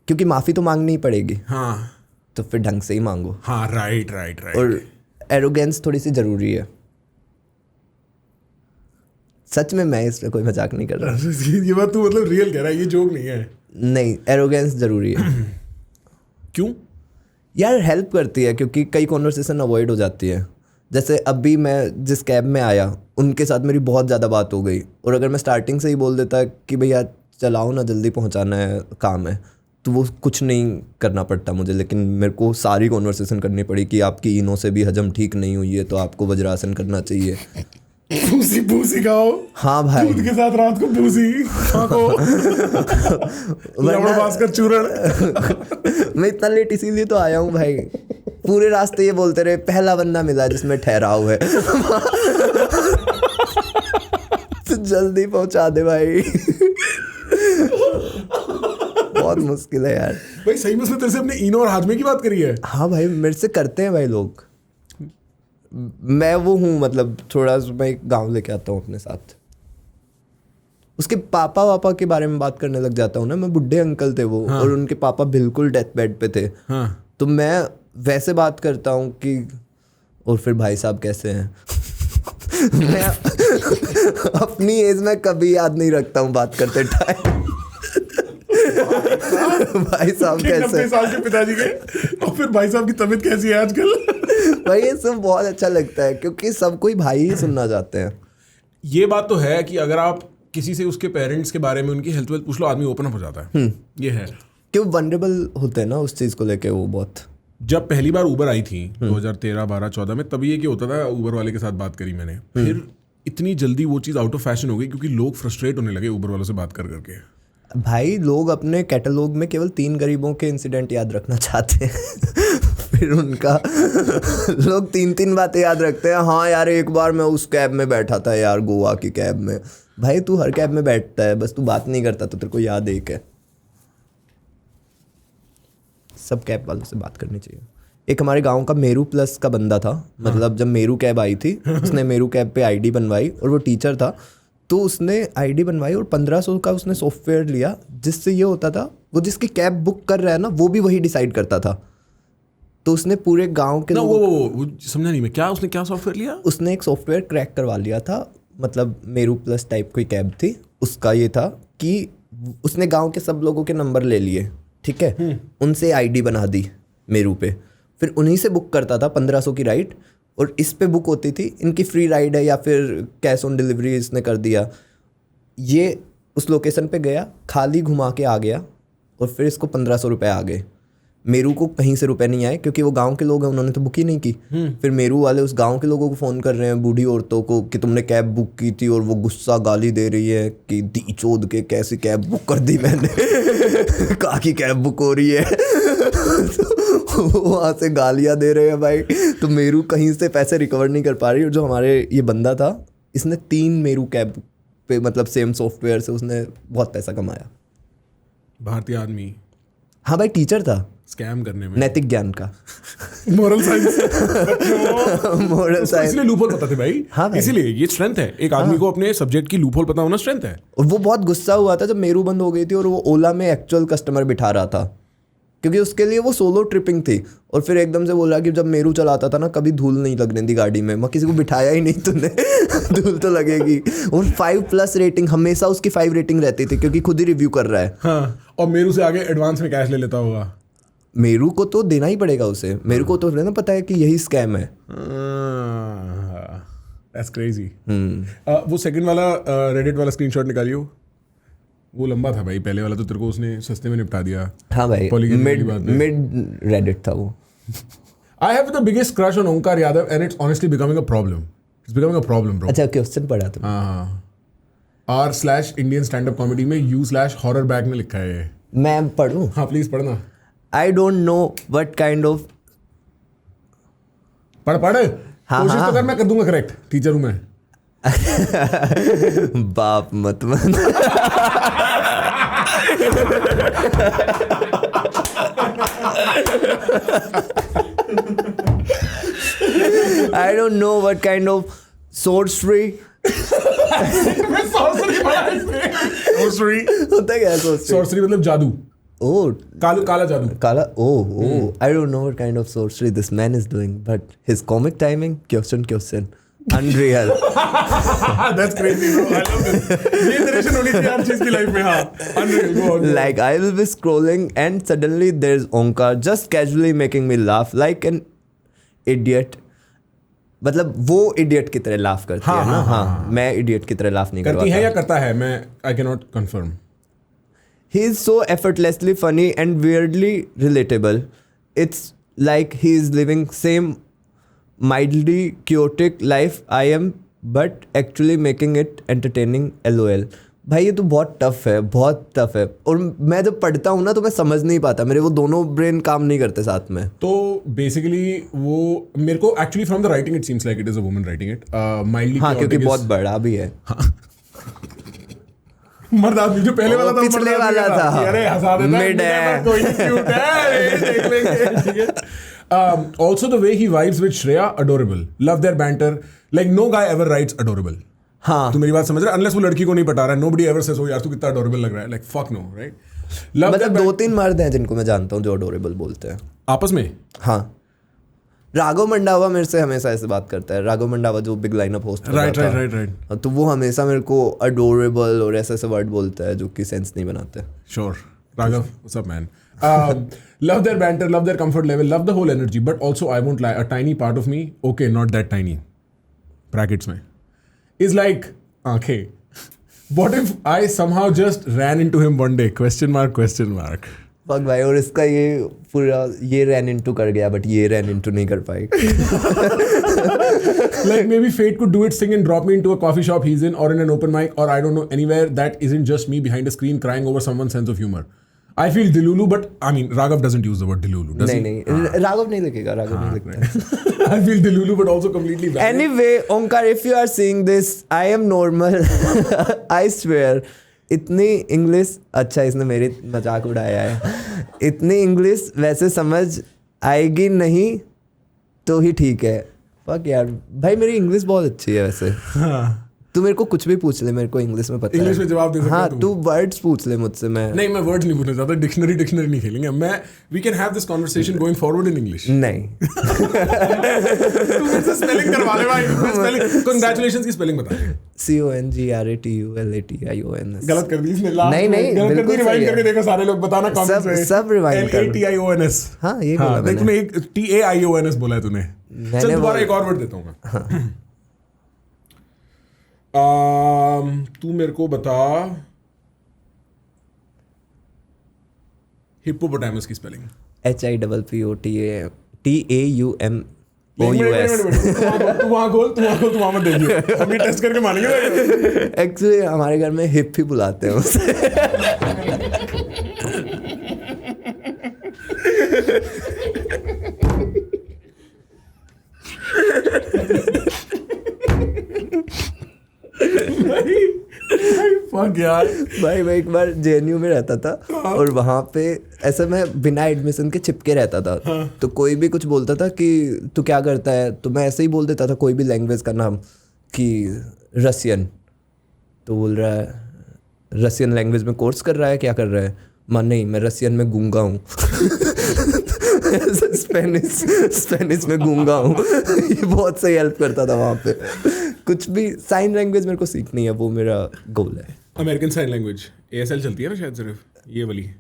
क्योंकि माफ़ी तो मांगनी ही पड़ेगी। हाँ तो फिर ढंग से ही मांगो। हाँ राइट। और एरोगेंस थोड़ी सी ज़रूरी है। सच में मैं इस पे कोई मजाक नहीं कर रहा। ये बात तू मतलब रियल कह रहा है, ये जोक नहीं है? नहीं, एरोगेंस ज़रूरी है। क्यों यार? हेल्प करती है, क्योंकि कई कॉन्वर्सेशन अवॉइड हो जाती है। जैसे अभी मैं जिस कैब में आया उनके साथ मेरी बहुत ज़्यादा बात हो गई, और अगर मैं स्टार्टिंग से ही बोल देता कि भैया चलाओ ना, जल्दी पहुंचाना है, काम है, तो वो कुछ नहीं करना पड़ता मुझे। लेकिन मेरे को सारी कॉन्वर्सेशन करनी पड़ी कि आपकी इनो से भी हजम ठीक नहीं हुई है, तो आपको वज्रासन करना चाहिए। भूसी खाओ। हाँ भाई, दूध के साथ रात को भूसी खाओ। भास्कर चूरण। मैं इतना लेट इसीलिए तो आया हूँ भाई। पूरे रास्ते ये बोलते रहे पहला बंदा मिला जिसमें ठहराव है। तो जल्दी पहुंचा दे भाई। बहुत मुश्किल है यार भाई। सही में उसने तेरे से अपने इनो और हाजमे की बात करी है? हाँ भाई, मेरे से करते हैं भाई लोग। मैं वो हूँ, मतलब थोड़ा मैं गाँव लेके आता हूँ अपने साथ। उसके पापा वापा के बारे में बात करने लग जाता हूँ ना मैं। बुढ़े अंकल थे वो। हाँ। और उनके पापा बिल्कुल डेथ बेड पे थे। हाँ। तो मैं वैसे बात करता हूँ कि और फिर भाई साहब कैसे हैं। मैं अपनी एज में कभी याद नहीं रखता हूँ बात करते टाइम। भाई साहब कैसे? 90 साल के पिताजी के, और फिर भाई साहब की तबीयत कैसी है आजकल? भाई ये सब बहुत अच्छा लगता है, क्योंकि सब कोई भाई ही सुनना चाहते हैं। ये बात तो है कि अगर आप किसी से उसके पेरेंट्स के बारे में, उनकी हेल्थ वेल्थ पूछ लो, आदमी ओपन अप हो जाता है। ये है कि वो वनरेबल होते हैं ना उस चीज़ को लेके। वो बहुत, जब पहली बार उबर आई थी 2013, 12, 14 में, तभी ये क्या होता था, उबर वाले के साथ बात करी मैंने। फिर इतनी जल्दी वो चीज़ आउट ऑफ फैशन हो गई, क्योंकि लोग फ्रस्ट्रेट होने लगे उबर वालों से बात कर करके। भाई लोग अपने कैटलॉग में केवल 3 गरीबों के इंसिडेंट याद रखना चाहते हैं। फिर उनका लोग 3-3 बातें याद रखते हैं। हाँ यार, एक बार मैं उस कैब में बैठा था यार, गोवा की कैब में। भाई तू हर कैब में बैठता है, बस तू बात नहीं करता, तो तेरे को याद एक है। सब कैब वालों से बात करनी चाहिए। एक हमारे गांव का मेरू प्लस का बंदा था। मतलब जब मेरू कैब आई थी, उसने मेरू कैब पे आईडी बनवाई, और वो टीचर था, तो उसने आईडी बनवाई और 1500 का उसने सॉफ्टवेयर लिया, जिससे ये होता था वो जिसकी कैब बुक कर रहा है ना, वो भी वही डिसाइड करता था। तो उसने पूरे गांव के वो समझा नहीं मैं, क्या उसने क्या सॉफ्टवेयर लिया? उसने एक सॉफ्टवेयर क्रैक करवा लिया था। मतलब मेरू प्लस टाइप कोई कैब थी, उसका ये था कि उसने गांव के सब लोगों के नंबर ले लिए, ठीक है, उनसे आईडी बना दी मेरू पे, फिर उन्हीं से बुक करता था 1500 की राइड, और इस पे बुक होती थी, इनकी फ्री राइड है या फिर कैश ऑन डिलीवरी इसने कर दिया। ये उस लोकेशन पे गया, खाली घुमा के आ गया, और फिर इसको 1500 रुपये आ गए। मेरू को कहीं से रुपए नहीं आए क्योंकि वो गांव के लोग हैं, उन्होंने तो बुक ही नहीं की। फिर मेरू वाले उस गांव के लोगों को फ़ोन कर रहे हैं, बूढ़ी औरतों को, कि तुमने कैब बुक की थी, और वो गुस्सा गाली दे रही है कि दी चोद के कैसी कैब बुक कर दी मैंने कहा कि कैब बुक हो रही है वहाँ से गालियाँ दे रहे हैं भाई। तो मेरू कहीं से पैसे रिकवर नहीं कर पा रही, और जो हमारे ये बंदा था, इसने 3 मेरू कैब पे, मतलब सेम सॉफ्टवेयर से उसने बहुत पैसा कमाया। भारतीय आदमी। हाँ भाई, टीचर था, स्कैम करने में, नैतिक ज्ञान का मोरल साइंस मोरल साइंस, इसलिए लूपहोल पता थे भाई। हाँ भाई। इसीलिए ये स्ट्रेंथ है, एक आदमी को अपने सब्जेक्ट की लूपहोल पता होना स्ट्रेंथ है। और वो बहुत गुस्सा हुआ था जब मेरू बंद हो गई थी और वो ओला में एक्चुअल कस्टमर बिठा रहा था, क्योंकि उसके लिए वो सोलो ट्रिपिंग थी। और फिर एकदम से बोला कि जब मेरू चलाता था ना, कभी धूल नहीं लगने दी गाड़ी में, मैं किसी को बिठाया ही नहीं तूने धूल तो लगेगी। और 5+ रेटिंग, हमेशा उसकी 5 रेटिंग रहती थी क्योंकि खुद ही रिव्यू कर रहा है। हाँ, और मेरू से आगे एडवांस में कैश ले लेता होगा। मेरू को तो देना ही पड़ेगा उसे, मेरू को तो ना पता है कि यही स्कैम है। That's crazy. वो सेकंड वाला रेडिट वाला स्क्रीनशॉट निकालियो, वो लंबा था भाई, पहले वाला तो तेरे को उसने सस्ते में निपटा दिया। हाँ भाई, मिड रेडिट था वो। I have the biggest crush on Omkar Yadav and it's honestly becoming a problem. It's becoming a problem, bro. अच्छा, क्वेश्चन पढ़ा तुमने? हाँ, r/Indian stand-up comedy में u/horror bag में लिखा है। मैं पढ़ूं? हाँ प्लीज पढ़ना। I don't know what kind of, पढ़ कोशिश तो कर, मैं कर दूंगा करेक्ट, टीचर हूं मैं। बाप मत मन। I don't know what kind of sorcery होता क्या sorcery मतलब जादू। Oh, काला जादू। Kala. Oh. I don't know what kind of sorcery this man is doing, but his comic timing, question. Unreal. That's crazy, bro. I love this. ये narration होनी चाहिए हर चीज की लाइफ में। हाँ, unreal. Go on. Like I will be scrolling and suddenly there's Omkar just casually making me laugh like an idiot. मतलब वो idiot की तरह laugh करती है ना? हाँ, मैं idiot की तरह laugh नहीं करवाता। करती है या करता है, मैं I cannot confirm. He is so effortlessly funny and weirdly relatable. It's like he is living same mildly chaotic life I am, but actually making it entertaining. LOL. भाई ये तो बहुत टफ है। और मैं जब पढ़ता हूँ ना तो मैं समझ नहीं पाता, मेरे वो दोनों ब्रेन काम नहीं करते साथ में। तो बेसिकली वो मेरे को actually from the writing it seems like it is a woman writing it mildly. हाँ, क्योंकि बहुत बड़ा भी है। मर्द आदमी जो पहले वाला था, पिछले वाला था, अरे हंसा देता है, मिड है, कोई नहीं, क्यूट है, देख लेंगे, ठीक है। Also the way he vibes with Shreya, adorable. Love their banter. Like no guy ever writes adorable. हाँ, तू मेरी बात समझ रहा है? Unless वो लड़की को नहीं पटा रहा है, nobody ever says, oh यार तू कितना adorable लग रहा है, like fuck no, right? मतलब 2-3 मर्द हैं जिनको मैं जानता हूँ जो अडोरेबल बोलते हैं आपस में। हाँ, राघव मंडावा मेरे से हमेशा ऐसे बात करता है। राघव मंडावा जो बिग लाइनअप होस्ट राइट, तो वो हमेशा मेरे को अडोरेबल और ऐसे वर्ड बोलता है जो कि सेंस नहीं बनाते। Sure, Raghav, what's up man? Love their banter, love their comfort level, love the whole energy, but also I won't lie, a tiny part of me, okay, not that tiny, brackets में, is like, okay, what if I somehow just ran into him one day? Question mark. Fuck भाई, और इसका ये पूरा ये ran into कर गया, but ये रैन इनटू नहीं कर पाई। Like maybe fate could do its thing and drop me into a coffee shop he's in, or in an open mic, or I don't know, anywhere that isn't just me behind a screen crying over someone's sense of humor. I feel Delulu, but I mean Raghav doesn't use the word Delulu, does he? नहीं, राघव नहीं लिखेगा, राघव नहीं लिखता। I feel Delulu, but also completely valid. Anyway, Omkar, if you are seeing this, I am normal. I swear. इतनी English, अच्छा इसने मेरी मजाक उड़ाया है, इतनी इंग्लिश वैसे समझ आएगी नहीं तो ही ठीक है। फक यार भाई, मेरी इंग्लिश बहुत अच्छी है वैसे। तू मेरे को कुछ भी पूछ ले, मेरे को इंग्लिश में पता है। इंग्लिश में जवाब दे सकता है हाँ, तू वर्ड्स पूछ ले मुझसे। मैं नहीं, मैं वर्ड्स नहीं पूछना चाहता, डिक्शनरी नहीं खेलेंगे। We can have this conversation going forward in English. नहीं तू मुझसे स्पेलिंग करवा ले भाई। स्पेलिंग, कांग्रेचुलेशंस की स्पेलिंग बता। CONGRATULATIONS। गलत कर दी इसने। नहीं, गलत कर दी। रिवाइंड करके देखो सारे लोग, बताना कमेंट्स में। सब रिवाइंड कर। LATIONS। हाँ, ये बोला देख, तूने एक TAIONS बोला है तूने। चल दोबारा एक और वर्ड देता हूँ मैं। तू मेरे को बता हिप्पोपोटामस की स्पेलिंग। HIPPOTAUMOUS। तू वहाँ खोल, तू वहाँ मत देखिए, हम ये टेस्ट करके मानेंगे। एक्चुअली हमारे घर में हिप ही बुलाते हैं उसे। भाई मैं एक बार JNU में रहता था और वहाँ पे ऐसा मैं बिना एडमिशन के चिपके रहता था। तो कोई भी कुछ बोलता था कि तू क्या करता है, तो मैं ऐसे ही बोल देता था कोई भी लैंग्वेज का नाम, कि रसियन। तो बोल रहा है रसियन लैंग्वेज में कोर्स कर रहा है, क्या कर रहा है? नहीं, मैं रसियन में गूंगा हूँ। स्पेनिश में गूंगा हूँ। ये बहुत सही हेल्प करता था वहाँ पे। कुछ भी साइन लैंग्वेज मेरे को सीखनी है, वो मेरा गोल है। अमेरिकन साइन लैंग्वेज ASL चलती है ना शायद, सिर्फ ये वाली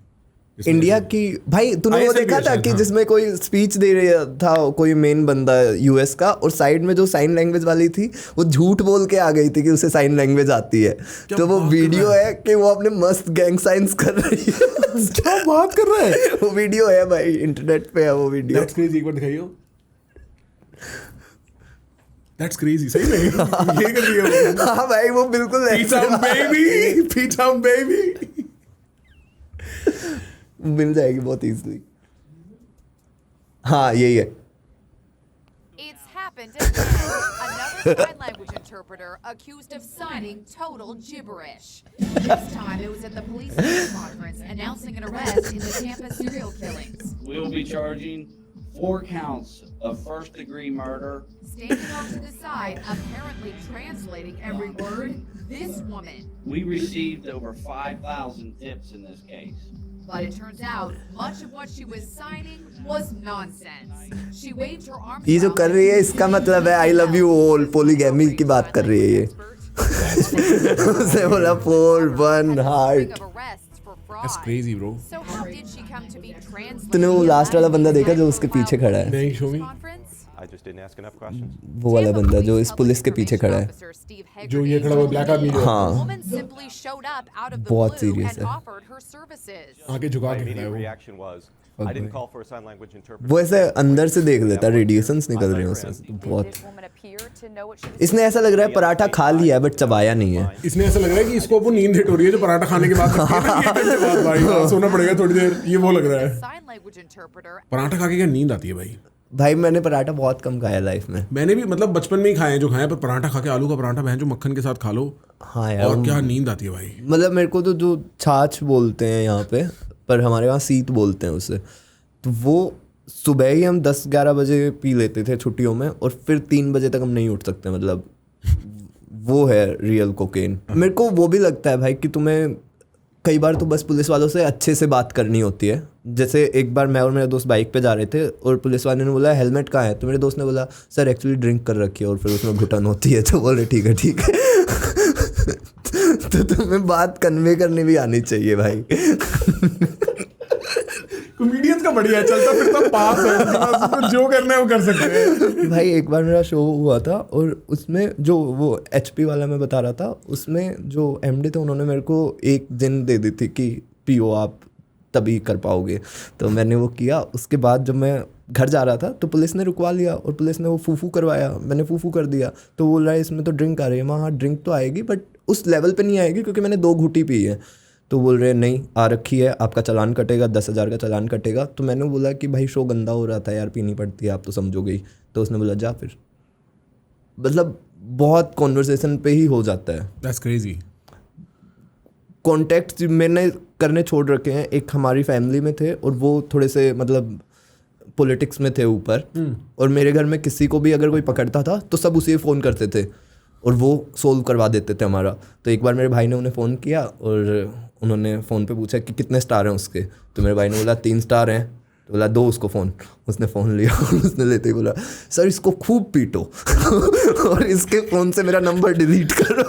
इंडिया की। भाई तूने वो देखा था कि जिसमें कोई स्पीच दे रहा था कोई मेन बंदा US का, और साइड में जो साइन लैंग्वेज वाली थी वो झूठ बोल के आ गई थी कि उसे साइन लैंग्वेज आती है। तो वो वीडियो है कि वो अपने मस्त गैंग साइंस कर रही है। क्या बात कर रहा है? वो वीडियो है भाई, इंटरनेट पे है वो वीडियो। That's crazy, एक बार दिखाइए। That's crazy, सही में ये कर रही है वो। हाँ भाई, वो बिल्कुल Peace out baby, peace out baby। मिल जाएगी बहुत इजीली। हाँ, यही है। It's happened again. Another sign language interpreter accused of signing total gibberish. This time it was at the police news conference announcing an arrest in the Tampa serial killings. We will be charging 4 counts of first-degree murder. Standing off to the side, apparently translating every word, this woman. We received over 5,000 tips in this case. But it turns out much of what she was signing was nonsense. She waved her arms. ये जो कर रही है इसका मतलब है I love you all, polygamy की बात कर रही है ये। उसे बोला 4 1 heart. That's crazy, bro. So how did she come to be translating? तूने वो लास्ट वाला बंदा देखा जो उसके पीछे खड़ा है? नहीं, show me. I just didn't ask enough questions. वो वाला बंदा जो इस पुलिस के पीछे खड़ा है। जो ये खड़ा हुआ ब्लैक आदमी जो है। हाँ, बहुत सीरियस है। आगे झुका My के खड़ा है immediate वो। reaction was, I didn't call for a sign language interpreter. वो ऐसे अंदर से देख लेता, रेडिएशंस निकल रहे हैं उसमें से, तो बहुत। इसने ऐसा लग रहा है पराठा खा लिया है बट चबाया नहीं है। इसने ऐसा लग रहा है कि इसको वो नींद हिट हो रही है जो पराठा खाने के बाद लगती है ना, कि 1 घंटे बाद भाई सोना पड़ेगा थोड़ी देर, ये वो लग रहा है। पराठा खा के क्या नींद आती है भाई? भाई मैंने पराठा बहुत कम खाया लाइफ में। मैंने भी मतलब बचपन में ही खाए हैं जो खाए, पर पराठा खा के, आलू का पराठा बहन जो मक्खन के साथ खा लो, हाँ यार, और क्या नींद आती है भाई। मतलब मेरे को तो जो छाछ बोलते हैं यहाँ पे, पर हमारे वहाँ सीत बोलते हैं उसे, तो वो सुबह ही हम 10-11 बजे पी लेते थे छुट्टियों में, और फिर 3 बजे तक हम नहीं उठ सकते। मतलब वो है रियल कोकेन। मेरे को वो भी लगता है भाई कि तुम्हें कई बार तो बस पुलिस वालों से अच्छे से बात करनी होती है। जैसे एक बार मैं और मेरे दोस्त बाइक पे जा रहे थे और पुलिस वाले ने बोला हेलमेट कहाँ है, तो मेरे दोस्त ने बोला सर एक्चुअली ड्रिंक कर रखी है और फिर उसमें घुटन होती है। तो बोले ठीक है ठीक है। तो तुम्हें बात कन्वे करनी भी आनी चाहिए भाई। कॉमेडियंस का बढ़िया है, चलता फिरता पास है, उसको जो करना है वो कर सकते हैं। भाई एक बार मेरा शो हुआ था और उसमें जो वो HP वाला मैं बता रहा था, उसमें जो MD थे उन्होंने मेरे को 1 दिन दे दी थी कि पियो आप तभी कर पाओगे। तो मैंने वो किया। उसके बाद जब मैं घर जा रहा था तो पुलिस ने रुकवा लिया और पुलिस ने वो फूफू करवाया, मैंने फूफू कर दिया। तो बोल रहा है इसमें तो ड्रिंक आ रही है। मैं हाँ ड्रिंक तो आएगी बट उस लेवल पे नहीं आएगी क्योंकि मैंने 2 घूंटी पी है। तो बोल रहे नहीं आ रखी है, आपका चालान कटेगा, 10,000 का चालान कटेगा। तो मैंने बोला कि भाई शो गंदा हो रहा था यार, पीनी पड़ती है, आप तो समझोगे ही। तो उसने बोला जा फिर। मतलब बहुत कॉन्वर्सेशन पे ही हो जाता है। That's crazy. कॉन्टेक्ट मैंने करने छोड़ रखे हैं। एक हमारी फैमिली में थे और वो थोड़े से मतलब पॉलिटिक्स में थे ऊपर, और मेरे घर में किसी को भी अगर कोई पकड़ता था तो सब उसे फ़ोन करते थे और वो सोल्व करवा देते थे हमारा। तो एक बार मेरे भाई ने उन्हें फ़ोन किया और उन्होंने फ़ोन पे पूछा कि कितने स्टार हैं उसके, तो मेरे भाई ने बोला 3 स्टार हैं। तो बोला दो उसको फ़ोन। उसने फ़ोन लिया और उसने लेते ही बोला सर इसको खूब पीटो और इसके फ़ोन से मेरा नंबर डिलीट करो।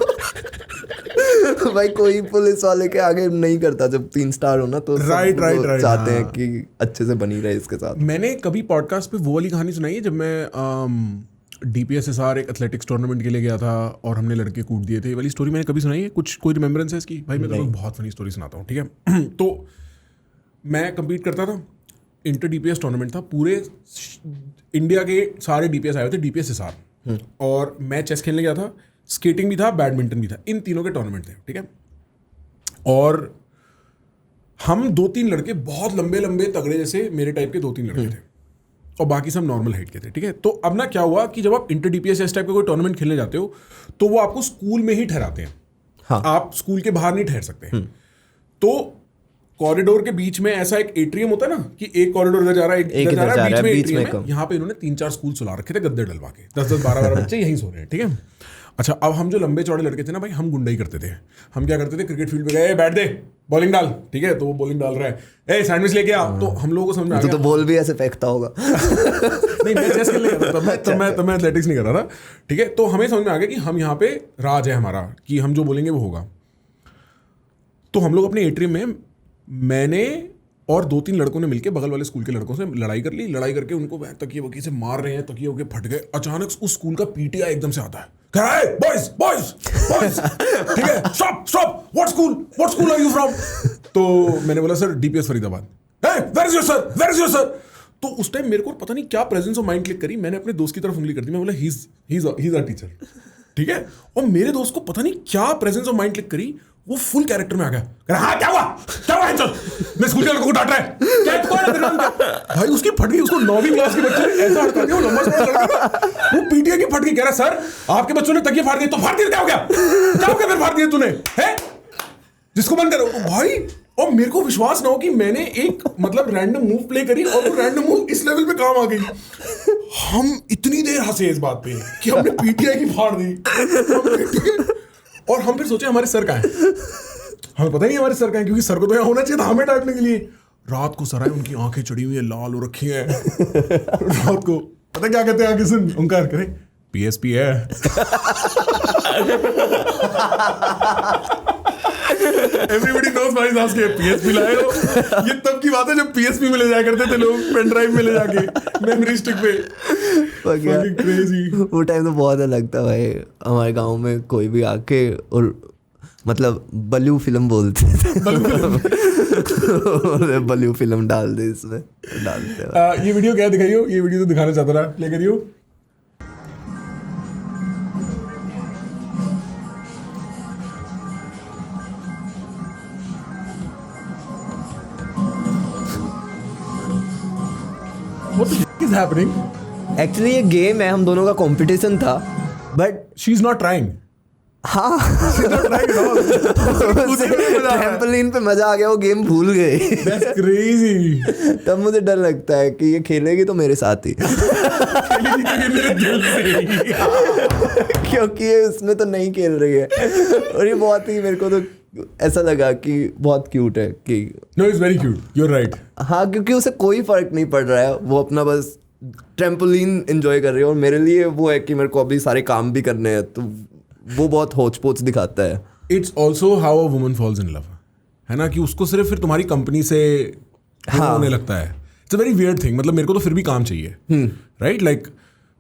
भाई कोई पुलिस वाले के आगे नहीं करता जब 3 स्टार हो ना, तो Right, चाहते हैं हाँ। कि अच्छे से बनी रहे इसके साथ। मैंने कभी पॉडकास्ट पे वो वाली कहानी सुनाई है जब मैं DPSSR एक एथलेटिक्स टूर्नामेंट के लिए गया था और हमने लड़के कूट दिए थे। ये वाली स्टोरी मैंने कभी सुनाई है? कुछ कोई रिमेम्बरेंस है इसकी? भाई मैं तुम्हें बहुत फनी स्टोरी सुनाता हूँ, ठीक है? तो मैं कम्पीट करता था, इंटर DPS टूर्नामेंट था, पूरे इंडिया के सारे DPS आए थे, DPSSR, और मैं चेस खेलने गया था, स्केटिंग भी था, बैडमिंटन भी था, इन तीनों के टूर्नामेंट थे, ठीक है? और हम 2-3 लड़के बहुत लंबे लंबे तगड़े जैसे मेरे टाइप के 2-3 लड़के थे और बाकी सब नॉर्मल हाइट के थे, ठीक है? तो अब ना क्या हुआ कि जब आप इंटर DPS इस टाइप का कोई टूर्नामेंट खेलने जाते हो तो वो आपको स्कूल में ही ठहराते हैं। हाँ। आप स्कूल के बाहर नहीं ठहर सकते। तो कॉरिडोर के बीच में ऐसा एक एट्रियम होता है ना कि एक कॉरिडोर इधर जा रहा है, एक इधर जा रहा है, बीच में एट्रियम है। यहाँ पे इन्होंने 3-4 स्कूल सुला रखे थे गद्दे डलवा के, 10-10, 12-12 बच्चे यहीं सो रहे हैं, ठीक है? अच्छा, अब हम जो लंबे चौड़े लड़के थे ना भाई, हम गुंडाई करते थे। हम क्या करते थे, क्रिकेट फील्ड पे गए, बैठ दे, बॉलिंग डाल, ठीक है? तो वो बॉलिंग डाल रहा है, ए सैंडविच लेके आ। तो हम लोगों को समझ में आ गया, तो बॉल भी ऐसे फेंकता होगा। नहीं मैं चेस खेलने गया था तब मैं एथलेटिक्स नहीं कर रहा था, ठीक है? तो हमें समझ में आ गया कि हम यहाँ पे राज है हमारा, कि हम जो बोलेंगे वो होगा। तो हम लोग अपने एट्रियम में, मैंने और 2-3 लड़कों ने मिलके बगल वाले स्कूल के लड़कों से लड़ाई कर ली। लड़ाई करके उनको तकिए वकिए से मार रहे हैं, तकिए वकिए फट गए। अचानक उस स्कूल का PTI एकदम से आता है, कह रहा है बॉयज बॉयज बॉयज, ठीक है, stop stop, what school are you from? तो मैंने बोला sir DPS Faridabad. Where is your sir, where is your sir? तो उस टाइम मेरे को पता नहीं क्या प्रेजेंस ऑफ माइंड क्लिक करी, मैंने अपने दोस्त की तरफ उंगली कर दी। मैं बोला ही इज आवर टीचर, ठीक है? और मेरे दोस्त को पता नहीं क्या प्रेजेंस ऑफ माइंड क्लिक करी, वो फुल कैरेक्टर में आ गया, कह रहा हाँ क्या हुआ मैं स्कूल के लड़कों को डांट रहा है, क्या कौन है तेरे नाम क्या? भाई उसकी फट गई, उसको 9वीं क्लास के बच्चे ने ऐसा हटका दिया, वो लंबा चौड़ा लड़का था, वो PTI की फट गई, कह रहा सर आपके बच्चों ने तकिए फाड़ दिए। तो फाड़ दिए क्या हो गया फिर फाड़ दिए तूने, है जिसको मन करो भाई। और मेरे को विश्वास ना हो कि मैंने एक मतलब रैंडम मूव प्ले करी और वो रैंडम मूव इस लेवल पे काम आ गई। हम इतनी देर हंसे इस बात पे कि हमने PTI की फाड़ दी। और हम फिर सोचे हमारे सर कहाँ है, हमें पता नहीं हमारे सर कहाँ है, क्योंकि सर को तो यहाँ होना चाहिए था हमें डांटने के लिए। रात को सर आए, उनकी आंखें चढ़ी हुई है, लाल हो रखी हैं। रात को पता क्या कहते हैं आगे सुन, उनका करे PSP है। Everybody knows भाई साहब के PSP लाए हो। ये तब की बात है जब PSP में ले जाया करते थे लोग, पेन ड्राइव में ले जाके मेमोरी स्टिक पे। Crazy। वो टाइम तो बहुत अलग था भाई। हमारे गांव में कोई भी आके और मतलब बलू फिल्म बोलते थे, बलू फिल्म डाल दे इसमें, डालते। ये वीडियो क्या दिखाइयो, ये वीडियो तो दिखाना चाहता था, प्ले करियो। What the f- is happening? Actually ये गेम है, हम दोनों का कंपटीशन था, बट She's not trying. हाँ She's not trying at all. Trampoline पे मजा आ गया, वो गेम भूल गए। That's crazy. तब मुझे डर लगता है कि ये खेलेगी तो मेरे साथ ही, मेरे दिल से। क्योंकि ये उसमें तो नहीं खेल रही है। और ये बहुत ही, मेरे को तो ऐसा लगा कि बहुत क्यूट है कि No, it's very cute. You're right. हाँ, क्योंकि उसे कोई फर्क नहीं पड़ रहा है, वो अपना बस ट्रैम्पोलिन एंजॉय कर रही है। और मेरे लिए वो है कि मेरे को अभी सारे काम भी करने हैं, तो वो बहुत होच पोच दिखाता है। It's also how a woman falls in love. है ना, कि उसको सिर्फ फिर तुम्हारी कंपनी से होने लगता है। It's a very weird thing. मतलब मेरे को तो फिर भी काम चाहिए, right? Like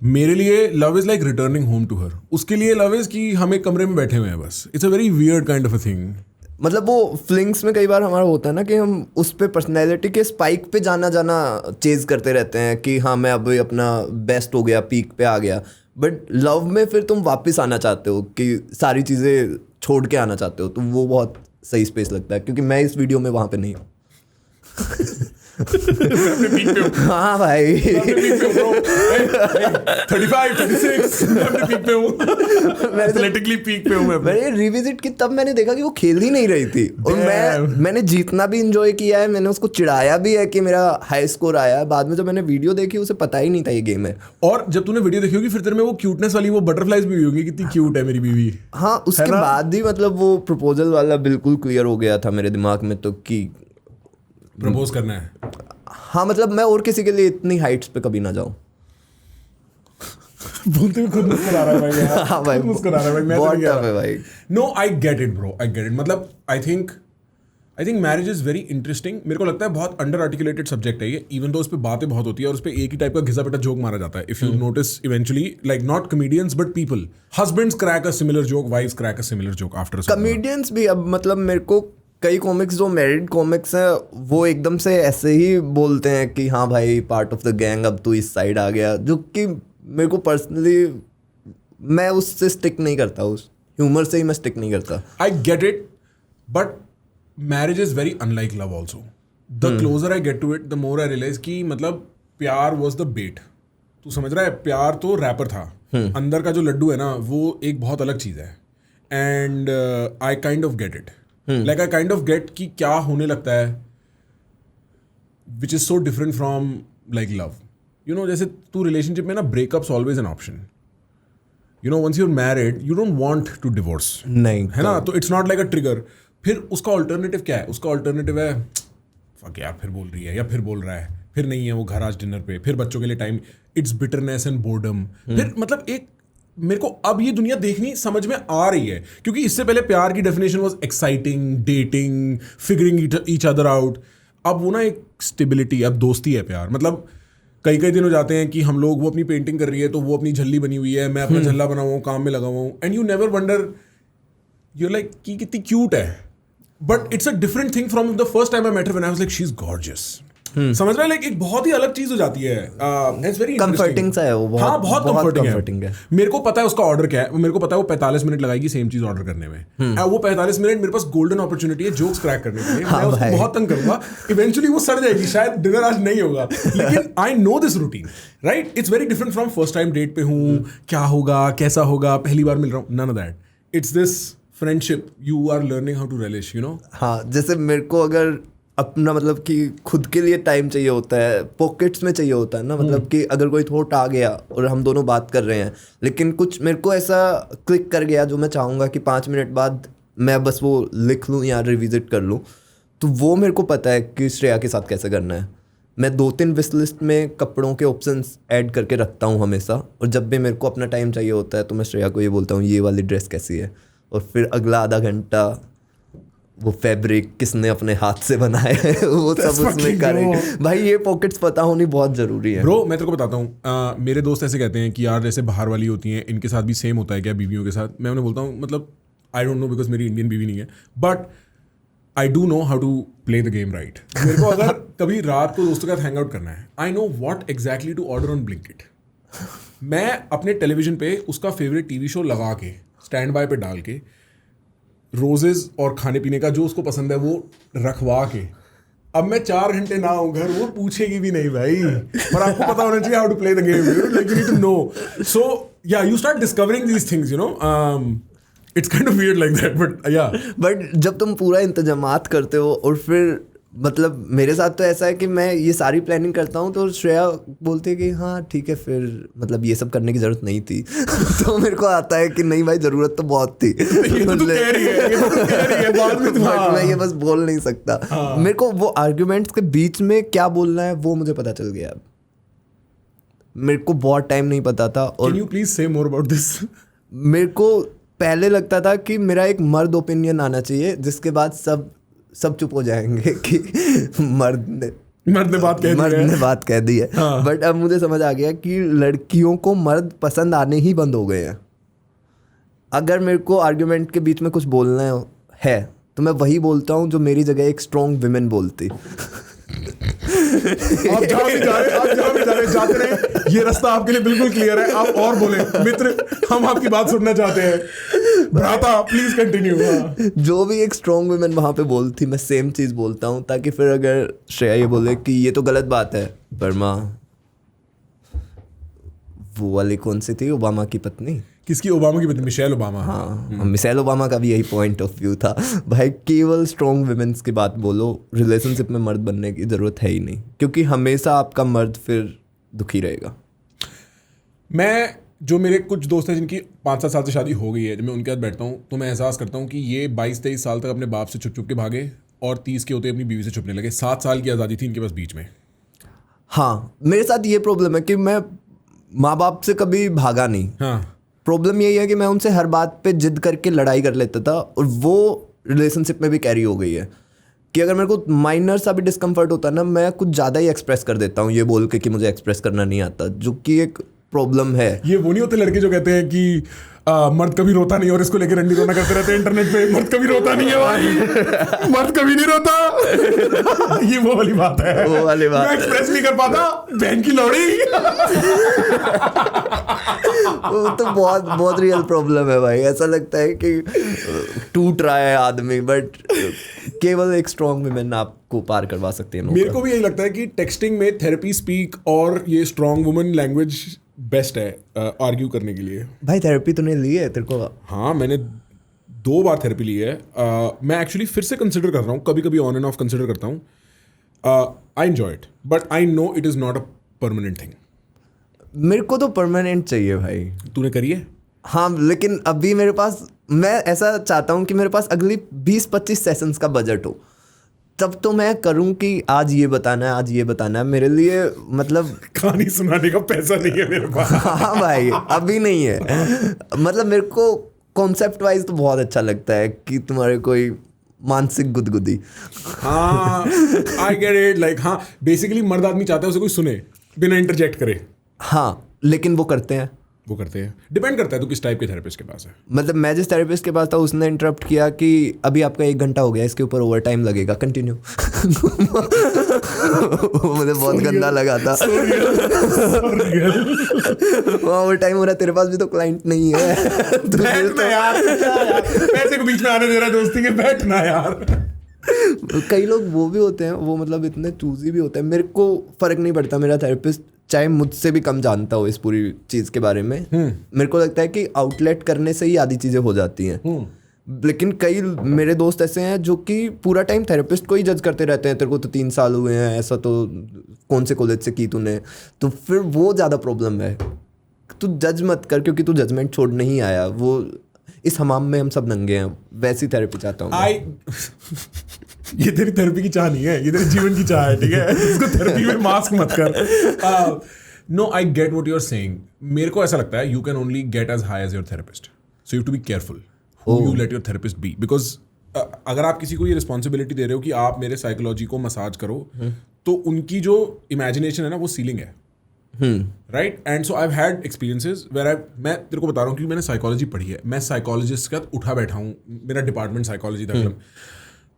मेरे लिए love is like returning home to her, उसके लिए लव इज कि हम एक कमरे में बैठे हुए हैं बस। It's a very weird kind of a thing. मतलब वो फ्लिंग्स में कई बार हमारा होता है ना कि हम उस पे पर्सनैलिटी के स्पाइक पे जाना चेज करते रहते हैं कि हाँ मैं अभी अपना बेस्ट हो गया, पीक पे आ गया। बट लव में फिर तुम वापस आना चाहते हो कि सारी चीज़ें छोड़ के आना चाहते हो, तो वो बहुत सही स्पेस लगता है, क्योंकि मैं इस वीडियो में वहाँ पे नहीं हूँ। अपने peak पे हूँ। हाँ भाई अपने peak पे हूँ bro. Hey, 35, 36 मैं अपने peak पे हूँ. Athletically peak पे हूँ मैं अपने. मैंने रिविजिट की, तब मैंने देखा कि वो खेल ही नहीं रही थी और मैंने जीतना भी इंजॉय किया है, मैंने उसको चिढ़ाया भी है कि मेरा हाई स्कोर आया है। बाद में जब मैंने वीडियो देखी उसे पता ही नहीं था ये गेम है। और जब तूने वीडियो देखी होगी फिर तेरे में वो क्यूटनेस वाली वो बटरफ्लाइज भी हुई होंगी, कितनी क्यूट है मेरी बीवी। हाँ, उसके बाद ही मतलब वो प्रपोजल वाला बिल्कुल क्लियर हो गया था मेरे दिमाग में तो कि प्रपोज करना है। हाँ मतलब मैं और किसी के लिए इतनी हाइट्स पे कभी ना जाऊं। बोलते हुए खुद मुस्कुरा रहा है भाई यार। हाँ भाई, खुद मुस्कुरा रहा है भाई, मैं बहुत तो नहीं कह tough है रहा। भाई। No I get it bro, I get it. मतलब I think marriage is very interesting. मेरे को लगता है बहुत अंडर आर्टिकुलेटेड सब्जेक्ट है ये, इवन तो उस पर बातें बहुत होती है और उस पर एक ही टाइप का घिसा पिटा जोक मारा जाता है। If you notice eventually, like not comedians but people, husbands crack a similar joke, wives crack a similar joke after comedians भी अब मतलब मेरे को कई कॉमिक्स जो मैरिड कॉमिक्स हैं वो एकदम से ऐसे ही बोलते हैं कि हाँ भाई पार्ट ऑफ द गैंग, अब तू इस साइड आ गया, जो कि मेरे को पर्सनली मैं उससे स्टिक नहीं करता, उस ह्यूमर से ही मैं स्टिक नहीं करता। I get it, but marriage is very unlike love also. The closer I get to it, the more I realize कि मतलब प्यार was the bait. तू समझ रहा है, प्यार तो रैपर था, अंदर का जो लड्डू है ना वो एक बहुत अलग चीज़ है। And I kind of get it. Like I kind of get कि क्या होने लगता है, which is so different from like love. You know, जैसे तू रिलेशनशिप में ना, breakups always an option. You know, once you're married, you don't want to divorce. नहीं है ना, तो it's not like a trigger. फिर उसका ऑल्टरनेटिव क्या है? उसका ऑल्टरनेटिव है फक यार फिर बोल रही है या फिर बोल रहा है, फिर नहीं है वो घर आज डिनर पे, फिर बच्चों के लिए time, it's bitterness and boredom. फिर मतलब एक मेरे को अब ये दुनिया देखनी समझ में आ रही है, क्योंकि इससे पहले प्यार की definition was exciting, dating, figuring each other out. अब वो ना एक स्टेबिलिटी, अब दोस्ती है प्यार। मतलब कई दिन हो जाते हैं कि हम लोग, वो अपनी पेंटिंग कर रही है तो वो अपनी झल्ली बनी हुई है, मैं अपना झल्ला बना हुआ हूँ, काम में लगा हुआ हूँ, and you never wonder, you like कि कितनी क्यूट है। But it's a different thing from the first time I met her, when I was like she is gorgeous. समझ रहा है, लाइक एक बहुत ही अलग चीज हो जाती है। इट्स वेरी कंफर्टिंग सा है वो, बहुत हाँ, बहुत कंफर्टिंग है। है। मेरे को पता है उसका ऑर्डर क्या है, मेरे को पता है वो 45 मिनट लगाएगी सेम चीज ऑर्डर करने में। वो 45 मिनट मेरे पास गोल्डन अपॉर्चुनिटी है जोक्स क्रैक करने के लिए। मैं उसको बहुत तंग करूंगा, इवेंचुअली वो सड़ जाएगी, शायद डिनर आज नहीं होगा, लेकिन I know this routine, right? It's very different from first time date पे हूँ, क्या होगा, कैसा होगा, पहली बार मिल रहा हूँ, none of that. It's this friendship, you are learning how to relish, you know. हाँ, जैसे मेरे को अगर अपना मतलब कि खुद के लिए टाइम चाहिए होता है, पॉकेट्स में चाहिए होता है ना, मतलब कि अगर कोई थॉट आ गया और हम दोनों बात कर रहे हैं, लेकिन कुछ मेरे को ऐसा क्लिक कर गया जो मैं चाहूँगा कि 5 मिनट बाद मैं बस वो लिख लूँ या रिविजिट कर लूँ, तो वो मेरे को पता है कि श्रेया के साथ कैसे करना है। मैं 2-3 विश लिस्ट में कपड़ों के ऑप्शंस ऐड करके रखता हूँ हमेशा, और जब भी मेरे को अपना टाइम चाहिए होता है तो मैं श्रेया को ये बोलता हूँ ये वाली ड्रेस कैसी है, और फिर अगला आधा घंटा वो फैब्रिक किसने अपने हाथ से बनाया है वो सब उसमें करेंगे। भाई ये पॉकेट्स पता होनी बहुत ज़रूरी है। ब्रो मैं तेरे को बताता हूँ, मेरे दोस्त ऐसे कहते हैं कि यार जैसे बाहर वाली होती हैं, इनके साथ भी सेम होता है क्या बीवियों के साथ? मैं उन्हें बोलता हूँ, मतलब आई डोंट नो बिकॉज मेरी इंडियन बीवी नहीं है, but I do know how to play the game right. मेरे को अगर कभी रात को दोस्तों के साथ हैंग आउट करना है, I know what exactly to order on Blinkit. मैं अपने टेलीविजन पे उसका फेवरेट टीवी शो लगा के, स्टैंड बाय पे डाल के, रोजेज और खाने पीने का जो उसको पसंद है वो रखवा के, अब मैं 4 घंटे ना आऊँ घर, वो पूछेगी भी नहीं भाई। पर आपको पता होना चाहिए how to play the game, like you need to know. So yeah you start discovering these things, you know. It's kind of weird like that, but yeah. But जब तुम पूरा इंतजामात करते हो और फिर मतलब मेरे साथ तो ऐसा है कि मैं ये सारी प्लानिंग करता हूँ तो श्रेया बोलती है कि हाँ ठीक है, फिर मतलब ये सब करने की ज़रूरत नहीं थी। तो मेरे को आता है कि नहीं भाई ज़रूरत तो बहुत थी। मैं ये बस बोल नहीं सकता। मेरे को वो आर्ग्यूमेंट्स के बीच में क्या बोलना है वो मुझे पता चल गया। मेरे को बहुत टाइम नहीं पता था। और कैन यू प्लीज से मोर अबाउट दिस? मेरे को पहले लगता था कि मेरा एक मर्द ओपिनियन आना चाहिए जिसके बाद सब चुप हो जाएंगे कि मर्द ने बात कह दी है। हाँ। बट अब मुझे समझ आ गया कि लड़कियों को मर्द पसंद आने ही बंद हो गए हैं। अगर मेरे को आर्ग्यूमेंट के बीच में कुछ बोलना है तो मैं वही बोलता हूँ जो मेरी जगह एक स्ट्रॉन्ग विमेन बोलती। आप जहाँ भी जा रहे जाते रहे, ये रास्ता आपके लिए बिल्कुल क्लियर है। आप और बोले मित्र, हम आपकी बात सुनना चाहते हैं। भ्राता प्लीज कंटिन्यू। जो भी एक स्ट्रॉन्ग वुमेन वहाँ पे बोलती, मैं सेम चीज़ बोलता हूँ, ताकि फिर अगर श्रेया ये बोले कि ये तो गलत बात है, वर्मा वो वाली कौन सी थी, ओबामा की पत्नी, किसकी? ओबामा की पत्नी, मिशेल ओबामा। हाँ मिशेल ओबामा का भी यही पॉइंट ऑफ व्यू था भाई, केवल स्ट्रॉन्ग वुमेन्स की बात बोलो, रिलेशनशिप में मर्द बनने की ज़रूरत है ही नहीं, क्योंकि हमेशा आपका मर्द फिर दुखी रहेगा। मैं जो मेरे कुछ दोस्त हैं जिनकी 5-7 साल से शादी हो गई है, जब मैं उनके साथ बैठता हूँ तो मैं एहसास करता हूँ कि ये 22-23 साल तक अपने बाप से छुप छुप के भागे और 30 के होते अपनी बीवी से छुपने लगे। 7 साल की आज़ादी थी इनके पास बीच में। हाँ मेरे साथ ये प्रॉब्लम है कि मैं माँ बाप से कभी भागा नहीं। हाँ प्रॉब्लम यही है कि मैं उनसे हर बात पे जिद करके लड़ाई कर लेता था, और वो रिलेशनशिप में भी कैरी हो गई है कि अगर मेरे को माइनर सा भी डिस्कम्फर्ट होता है ना, मैं कुछ ज़्यादा ही एक्सप्रेस कर देता हूँ, ये बोल के कि मुझे एक्सप्रेस करना नहीं आता, जो कि एक प्रॉब्लम है। ये वो नहीं होते लड़के जो कहते हैं कि मर्द कभी रोता नहीं, और इसको लेकर रंडी रोना करते रहते हैं इंटरनेट पे, मर्द कभी रोता नहीं है भाई, मर्द कभी नहीं रोता। ये वो वाली बात है, वो वाली बात मैं एक्सप्रेस नहीं कर पाता, बहन की लौड़ी। वो तो बहुत बहुत रियल प्रॉब्लम है भाई। ऐसा लगता है कि टूट रहा है आदमी, बट केवल एक स्ट्रॉन्ग वुमेन आपको पार करवा सकती है। मेरे को भी यही लगता है कि टेक्सटिंग में थेरेपी स्पीक और ये स्ट्रॉन्ग वुमन लैंग्वेज बेस्ट है आर्ग्यू करने के लिए। भाई थेरेपी तूने ली है तेरे को? हाँ मैंने 2 बार थेरेपी ली है। मैं एक्चुअली फिर से कंसिडर कर रहा हूँ, कभी कभी ऑन एंड ऑफ कंसिडर करता हूँ। I enjoy it, but I know it is not a permanent thing. मेरे को तो परमानेंट चाहिए भाई। तूने करी है? हाँ लेकिन अभी मेरे पास, मैं ऐसा चाहता हूँ कि मेरे पास अगली 20-25 सेशंस का बजट हो, तब तो मैं करूँ कि आज ये बताना है, आज ये बताना है। मेरे लिए मतलब कहानी सुनाने का पैसा नहीं है मेरे पास। हाँ भाई अभी नहीं है। मतलब मेरे को कॉन्सेप्ट वाइज तो बहुत अच्छा लगता है कि तुम्हारे कोई मानसिक गुदगुदी। हाँ आई गेट इट, लाइक हाँ बेसिकली मर्द आदमी चाहता है उसे कोई सुने बिना इंटरजेक्ट करे। हाँ लेकिन वो करते हैं, वो करते हैं। डिपेंड करता है तो किस टाइप के थेरेपिस्ट के पास है। मतलब मैं जिस थेरेपिस्ट के पास था उसने इंटरप्ट किया कि अभी आपका 1 घंटा हो गया, इसके ऊपर ओवर टाइम लगेगा, कंटिन्यू। मुझे बहुत गंदा लगा था। ओवर टाइम हो रहा है, तेरे पास भी तो क्लाइंट नहीं है। बैठना यार, पैसे को बीच में आने दे रहा है दोस्ती के, बैठना यार। कई लोग वो भी होते हैं, वो मतलब इतने चूजी भी होते हैं। मेरे को फर्क नहीं पड़ता, मेरा थेरेपिस्ट चाहे मुझसे भी कम जानता हो इस पूरी चीज़ के बारे में। मेरे को लगता है कि आउटलेट करने से ही आधी चीज़ें हो जाती हैं। लेकिन कई मेरे दोस्त ऐसे हैं जो कि पूरा टाइम थेरेपिस्ट को ही जज करते रहते हैं, तेरे को तो 3 साल हुए हैं, ऐसा तो कौन से कॉलेज से की तूने, तो फिर वो ज़्यादा प्रॉब्लम है। तू जज मत कर, क्योंकि तू जजमेंट छोड़ नहीं आया। वो इस हमाम में हम सब नंगे हैं, वैसी थेरेपी चाहता हूँ। ये तेरी थेरेपी की चाह नहीं है, ये तेरे जीवन की चाह है, ठीक है? इसको थेरेपी में मास्क मत कर। No I get what you are saying. मेरे को ऐसा लगता है you can only get as high as your therapist, so you have to be careful who you let your therapist be. Because अगर आप किसी को ये रिस्पॉन्सिबिलिटी दे रहे हो कि आप मेरे साइकोलॉजी को मसाज करो, तो उनकी जो इमेजिनेशन है ना वो सीलिंग है, right? And so I have had experiences where मैं तेरे को बता रहा हूँ क्योंकि मैंने साइकोलॉजी पढ़ी है, मैं साइकोलॉजिस्ट के साथ उठा बैठा हूँ, मेरा डिपार्टमेंट साइकोलॉजी था।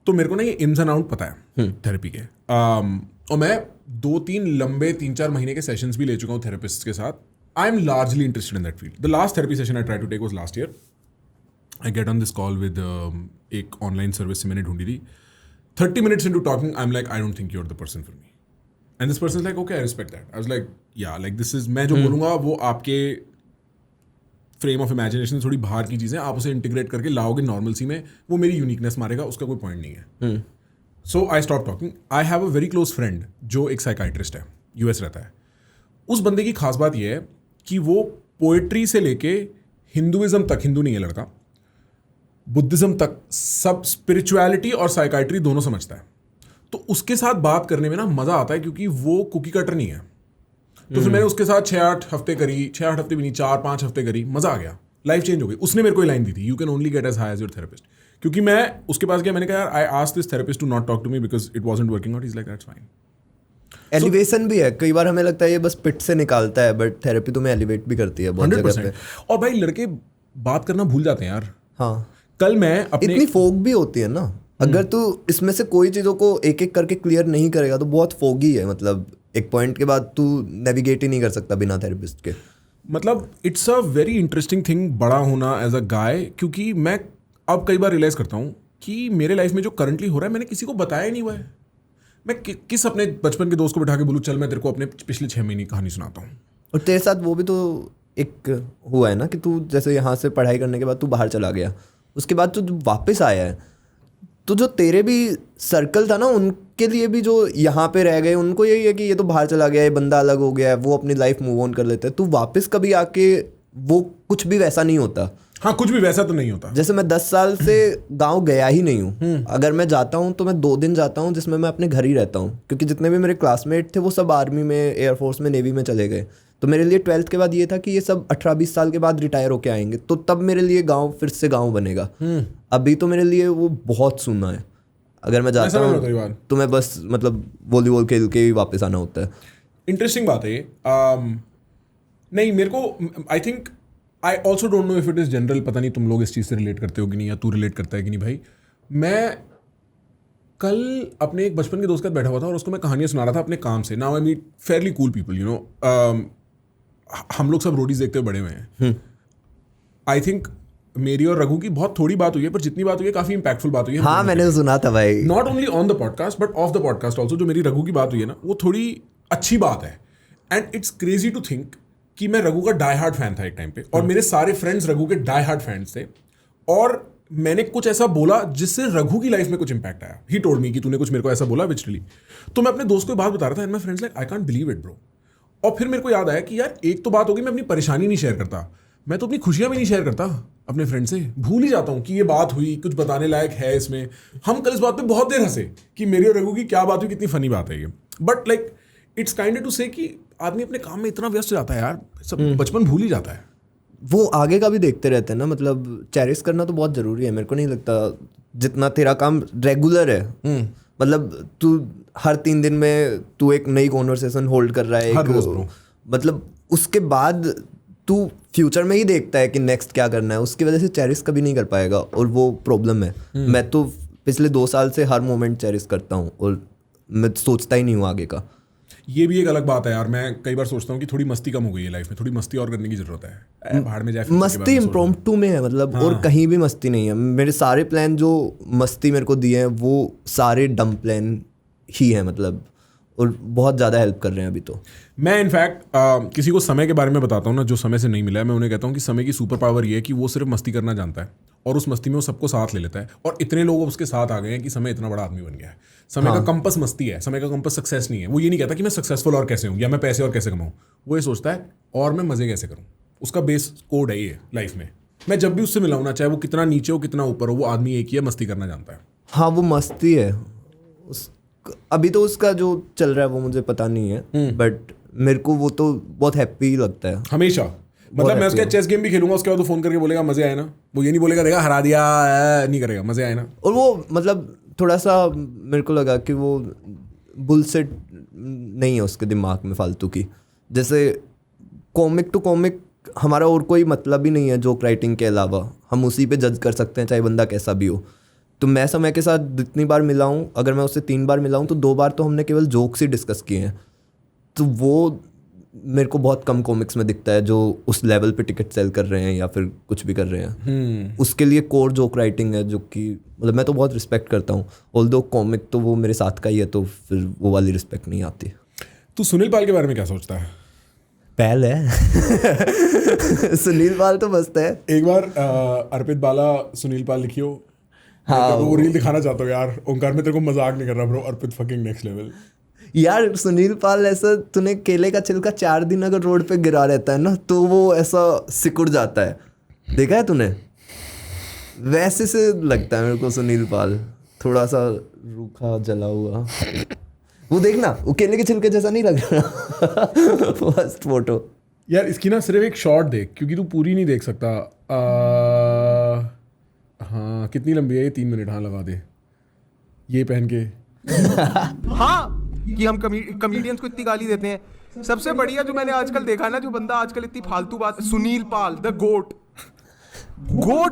तो मेरे को ना ये इन्स एंड आउट पता है थेरेपी के। और मैं 2-3 लंबे 3-4 महीने के सेशंस भी ले चुका हूँ थेरेपिस्ट के साथ। I am largely interested in that field. The last therapy session I try to take was last year. I get on this call with एक ऑनलाइन सर्विस से मैंने ढूंढी थी। 30 minutes into talking, I'm like, I don't think you're the person for me. And this person is like, okay, I respect that. I was like, yeah, like this is, मैं जो बोलूँगा वो आपके frame of imagination से थोड़ी बाहर की चीज़ें, आप उसे इंटीग्रेट करके लाओगे नॉर्मल सी में, वो मेरी यूनिकनेस मारेगा, उसका कोई पॉइंट नहीं है। So I stop talking. I have a very close friend जो एक साइकाइट्रिस्ट है, US रहता है। उस बंदे की खास बात यह है कि वो पोएट्री से लेके हिंदुइज्म तक, हिंदू नहीं है लड़का, बुद्धिज्म तक, सब स्पिरिचुअलिटी और साइकाइट्री दोनों समझता है। तो उसके साथ बात करने में ना मज़ा आता है, क्योंकि वो कुकी कटर नहीं है। तो फिर मैंने उसके साथ 6-8 हफ्ते करी, 6-8 हफ्ते भी नहीं, 4-5 हफ्ते करी, मज़ा आ गया, लाइफ चेंज हो गई। उसने मेरे को लाइन दी थी, you can only get as high as your therapist. क्योंकि मैं उसके पास गया, मैंने कहा यार I asked this therapist to not talk to me because it wasn't working out. He is like that's fine. Elevation भी है, कई बार हमें लगता है ये बस पिट से निकालता है, बट थेरेपी तुम्हें एलिवेट भी करती है बहुत जगह पे। और भाई लड़के बात करना भूल जाते हैं यार। हाँ, कल मैं अपने इतनी फोग भी होती है ना, अगर तू इसमें से कोई चीज़ों को एक एक करके क्लियर नहीं करेगा तो बहुत फोगी है। मतलब एक पॉइंट के बाद तू नेविगेट ही नहीं कर सकता बिना थेरेपिस्ट के। मतलब it's a very interesting thing बड़ा होना एज अ गाय, क्योंकि मैं अब कई बार रियलाइज़ करता हूँ कि मेरे लाइफ में जो करंटली हो रहा है मैंने किसी को बताया ही नहीं हुआ है। मैं किस अपने बचपन के दोस्त को बिठा के बोलूँ चल मैं तेरे को अपने पिछले 6 महीने की कहानी सुनाता हूँ। और तेरे साथ वो भी तो एक हुआ है ना कि तू जैसे यहाँ से पढ़ाई करने के बाद तू बाहर चला गया, उसके बाद तू वापस आया है, तो जो तेरे भी सर्कल था ना उनके लिए भी जो यहाँ पे रह गए उनको यही है कि ये तो बाहर चला गया, ये बंदा अलग हो गया है, वो अपनी लाइफ मूव ऑन कर लेते हैं। तू वापस कभी आके वो कुछ भी वैसा नहीं होता। हाँ, कुछ भी वैसा तो नहीं होता। जैसे मैं 10 साल से गांव गया ही नहीं हूँ। अगर मैं जाता हूँ तो मैं 2 दिन जाता हूँ जिसमें मैं अपने घर ही रहता हूँ, क्योंकि जितने भी मेरे क्लासमेट थे वो सब आर्मी में, एयरफोर्स में, नेवी में चले गए। तो मेरे लिए 12th के बाद ये था कि ये सब 18-20 साल के बाद रिटायर होके आएंगे, तो तब मेरे लिए गाँव फिर से गाँव बनेगा। अभी तो मेरे लिए वो बहुत सुनना है। अगर मैं जाता हूँ तो मैं बस मतलब वॉलीबॉल खेल के ही वापस आना होता है। इंटरेस्टिंग बात है ये। नहीं, मेरे को I think I also don't know if it is general, पता नहीं तुम लोग इस चीज़ से रिलेट करते हो कि नहीं, या तू रिलेट करता है कि नहीं। भाई मैं कल अपने एक बचपन के दोस्त के साथ बैठा हुआ था और उसको मैं कहानियाँ सुना रहा था अपने काम से। Now I meet fairly cool people, you know, हम लोग सब रोडीज देखते हुए बड़े हुए हैं। आई थिंक मेरी और रघु की बहुत थोड़ी बात हुई है, पर जितनी बात हुई है काफ़ी इंपैक्टफुल बात हुई है। हाँ, मैंने सुना था भाई। Not only on the podcast but of the podcast also. जो मेरी रघु की बात हुई है ना, वो थोड़ी अच्छी बात है। And it's crazy to think कि मैं रघु का डाई हार्ड फैन था एक टाइम पे, और मेरे सारे फ्रेंड्स रघु के डाई हार्ड फैंस थे, और मैंने कुछ ऐसा बोला जिससे रघु की लाइफ में कुछ इंपैक्ट आया। ही टोल्ड मी कि तूने कुछ मेरे को ऐसा बोला विचुअली। तो मैं अपने दोस्त को बात बता रहा था and my friends like I can't believe it bro. और फिर मेरे को याद आया कि यार एक तो बात होगी मैं अपनी परेशानी नहीं शेयर करता, मैं तो अपनी खुशियां भी नहीं शेयर करता अपने फ्रेंड से। भूल ही जाता हूँ कि ये बात हुई, कुछ बताने लायक है इसमें। हम कल इस बात पे बहुत देर हंसे कि मेरी और रघु की क्या बात हुई, कितनी फनी बात है ये। But like it's kind to say कि आदमी अपने काम में इतना व्यस्त हो जाता है यार, सब बचपन भूल ही जाता है। वो आगे का भी देखते रहते हैं ना, मतलब चेरिश करना तो बहुत ज़रूरी है। मेरे को नहीं लगता जितना तेरा काम रेगुलर है, मतलब तू हर 3 दिन में तू एक नई कॉन्वर्सेशन होल्ड कर रहा है हर रोज bro। मतलब उसके बाद तू फ्यूचर में ही देखता है कि नेक्स्ट क्या करना है, उसकी वजह से चेरिश कभी नहीं कर पाएगा, और वो प्रॉब्लम है। मैं तो पिछले 2 साल से हर मोमेंट चेरिश करता हूँ और मैं सोचता ही नहीं हूँ आगे का। ये भी एक अलग बात है यार। मैं कई बार सोचता हूँ कि थोड़ी मस्ती कम हो गई है लाइफ में, थोड़ी मस्ती और करने की जरूरत है। भाड़ में जाए मस्ती इम्प्रोम्प्टू में है, मतलब और कहीं भी मस्ती नहीं है। मेरे सारे प्लान जो मस्ती मेरे को दिए हैं वो सारे डम प्लान ही है, मतलब, और बहुत ज़्यादा हेल्प कर रहे हैं अभी तो। मैं इनफैक्ट किसी को समय के बारे में बताता हूँ ना, जो समय से नहीं मिला है, मैं उन्हें कहता हूँ कि समय की सुपर पावर ये है कि वो सिर्फ मस्ती करना जानता है, और उस मस्ती में वो सबको साथ ले लेता है। और इतने लोग उसके साथ आ गए हैं कि समय इतना बड़ा आदमी बन गया है। समय का कंपस मस्ती है, समय का कंपस सक्सेस नहीं है। वो ये नहीं कहता कि मैं सक्सेसफुल और कैसे हूँ, या मैं पैसे और कैसे कमाऊँ। वो ये सोचता है और मैं मज़े कैसे करूँ। उसका बेस कोड है ये लाइफ में। मैं जब भी उससे मिला हूँ ना, चाहे वो कितना नीचे हो कितना ऊपर हो, वो आदमी एक ही है, मस्ती करना जानता है। हाँ, वो मस्ती है। अभी तो उसका जो चल रहा है वो मुझे पता नहीं है, बट मेरे को वो तो बहुत हैप्पी लगता है हमेशा। मतलब मैं उसका चेस गेम भी खेलूंगा, उसके बाद वो फोन करके बोलेगा मजे आए ना। वो ये नहीं बोलेगा देखा हरा दिया, नहीं करेगा मजे आए ना। और वो मतलब थोड़ा सा मेरे को लगा कि वो बुलसेट नहीं है उसके दिमाग में फालतू की। जैसे कॉमिक टू कॉमिक हमारा और कोई मतलब ही नहीं है जोक राइटिंग के अलावा, हम उसी पे जज कर सकते हैं चाहे बंदा कैसा भी हो। तो मैं समय के साथ जितनी बार मिला हूँ, अगर मैं उससे 3 बार मिला हूँ तो 2 बार तो हमने केवल जोक्स ही डिस्कस किए हैं। तो वो मेरे को बहुत कम कॉमिक्स में दिखता है जो उस लेवल पे टिकट सेल कर रहे हैं या फिर कुछ भी कर रहे हैं। उसके लिए कोर जोक राइटिंग है, जो कि मतलब मैं तो बहुत रिस्पेक्ट करता हूँ। ऑल्दो कॉमिक तो वो मेरे साथ का ही है, तो फिर वो वाली रिस्पेक्ट नहीं आती। तू सुनील पाल के बारे में क्या सोचता है? पहल है सुनील पाल तो मस्त है। एक बार अर्पित बाला सुनील पाल लिखियो। हाँ, वो रील दिखाना चाहता हूँ यार। ओंकार में तेरे को मजाक नहीं कर रहा ब्रो, अर्पित फकिंग नेक्स्ट लेवल यार। सुनील पाल ऐसा, तूने केले का छिलका 4 दिन अगर रोड पे गिरा रहता है ना तो वो ऐसा सिकुड़ जाता है, देखा है तूने? वैसे से लगता है मेरे को सुनील पाल, थोड़ा सा रूखा जला हुआ। वो देखना, वो केले के छिलके जैसा नहीं लग रहा फर्स्ट फोटो। यार इसकी ना सिर्फ एक शॉट देख, क्योंकि तू पूरी नहीं देख सकता। हाँ, कितनी लंबी है ये? 3 मिनट। हाँ, लगा दे ये पहन के। हाँ, कि हम कॉमेडियंस को इतनी गाली देते हैं। सबसे बढ़िया जो मैंने आजकल देखा है ना, जो बंदा आजकल इतनी फालतू बात, सुनील पाल द गोट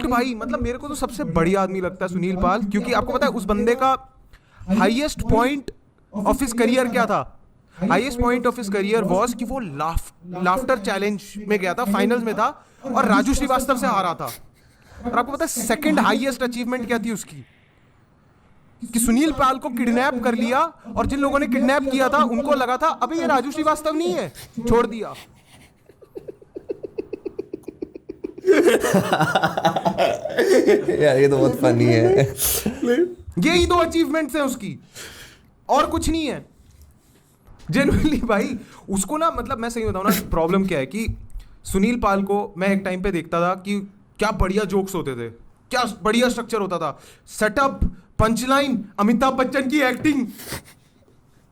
भाई। मतलब मेरे को तो सबसे बढ़िया आदमी लगता है सुनील पाल, क्योंकि आपको पता है उस बंदे का highest point of his career क्या था? Highest point of his career was कि वो लाफ्टर चैलेंज में गया था, फाइनल्स में था और राजू श्रीवास्तव से हारा था। और आपको पता है सेकंड हाईएस्ट अचीवमेंट क्या थी उसकी? कि सुनील पाल को किडनैप कर लिया और जिन लोगों ने किडनैप किया था उनको लगा था अबे ये राजू श्रीवास्तव नहीं है, छोड़ दिया। यार ये तो बहुत फनी है। यही दो अचीवमेंट्स हैं उसकी और कुछ नहीं है। जेन्युइनली भाई उसको ना, मतलब मैं सही बताऊं ना, प्रॉब्लम क्या है कि सुनील पाल को मैं एक टाइम पे देखता था कि क्या बढ़िया जोक्स होते थे, क्या बढ़िया स्ट्रक्चर होता था, सेटअप, पंचलाइन, अमिताभ बच्चन की acting,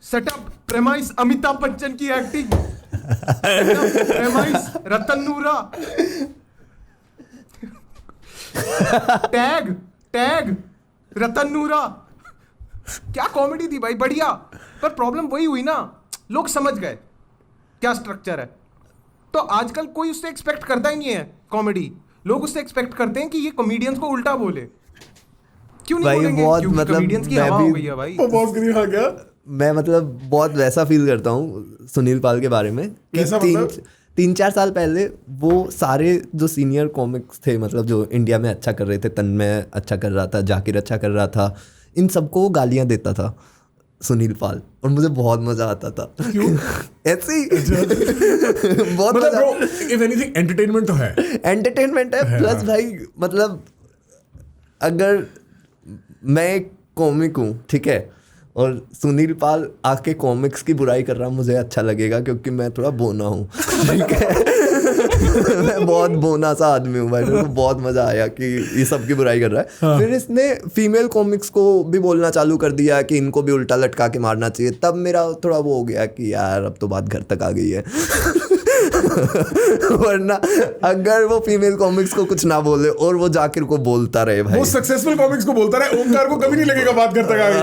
setup, premise, Amitabh Bachchan की एक्टिंग, प्रेमाइस, रतन नूरा, टैग रतन नूरा, क्या कॉमेडी थी भाई, बढ़िया। पर प्रॉब्लम वही हुई ना, लोग समझ गए क्या स्ट्रक्चर है, तो आजकल कोई उससे एक्सपेक्ट करता ही नहीं है कॉमेडी। लोग उससे एक्सपेक्ट करते हैं कि ये कॉमेडियंस को उल्टा बोले। क्यों नहीं बोलेंगे? क्योंकि मतलब कॉमेडियंस की हवा हो गई है भाई। मैं मतलब बहुत वैसा फील करता हूँ सुनील पाल के बारे में कि 3-4 साल पहले वो सारे जो सीनियर कॉमिक्स थे, मतलब जो इंडिया में अच्छा कर रहे थे, तन्मय अच्छा कर रहा था, जाकिर अच्छा कर रहा था, इन सबको गालियां देता था सुनील पाल, और मुझे बहुत मजा आता था। क्यों? ऐसे ही बहुत मजा। इफ एनीथिंग एंटरटेनमेंट तो है, एंटरटेनमेंट है प्लस भाई, मतलब अगर मैं एक कॉमिक हूँ, ठीक है, और सुनील पाल आके कॉमिक्स की बुराई कर रहा, मुझे अच्छा लगेगा क्योंकि मैं थोड़ा बोना हूँ, ठीक है। मैं बहुत बोना सा आदमी हूँ भाई, मेरे को बहुत मजा आया कि ये सब की बुराई कर रहा है। हाँ। फिर इसने फीमेल कॉमिक्स को भी बोलना चालू कर दिया कि इनको भी उल्टा लटका के मारना चाहिए, तब मेरा थोड़ा वो हो गया कि यार अब तो बात घर तक आ गई है। वरना अगर वो फीमेल कॉमिक्स को कुछ ना बोले और वो जाकिर को बोलता रहे भाई, वो सक्सेसफुल कॉमिक्स को बोलता रहे, ओमकार को कभी नहीं लगेगा बात घर तक आ गई।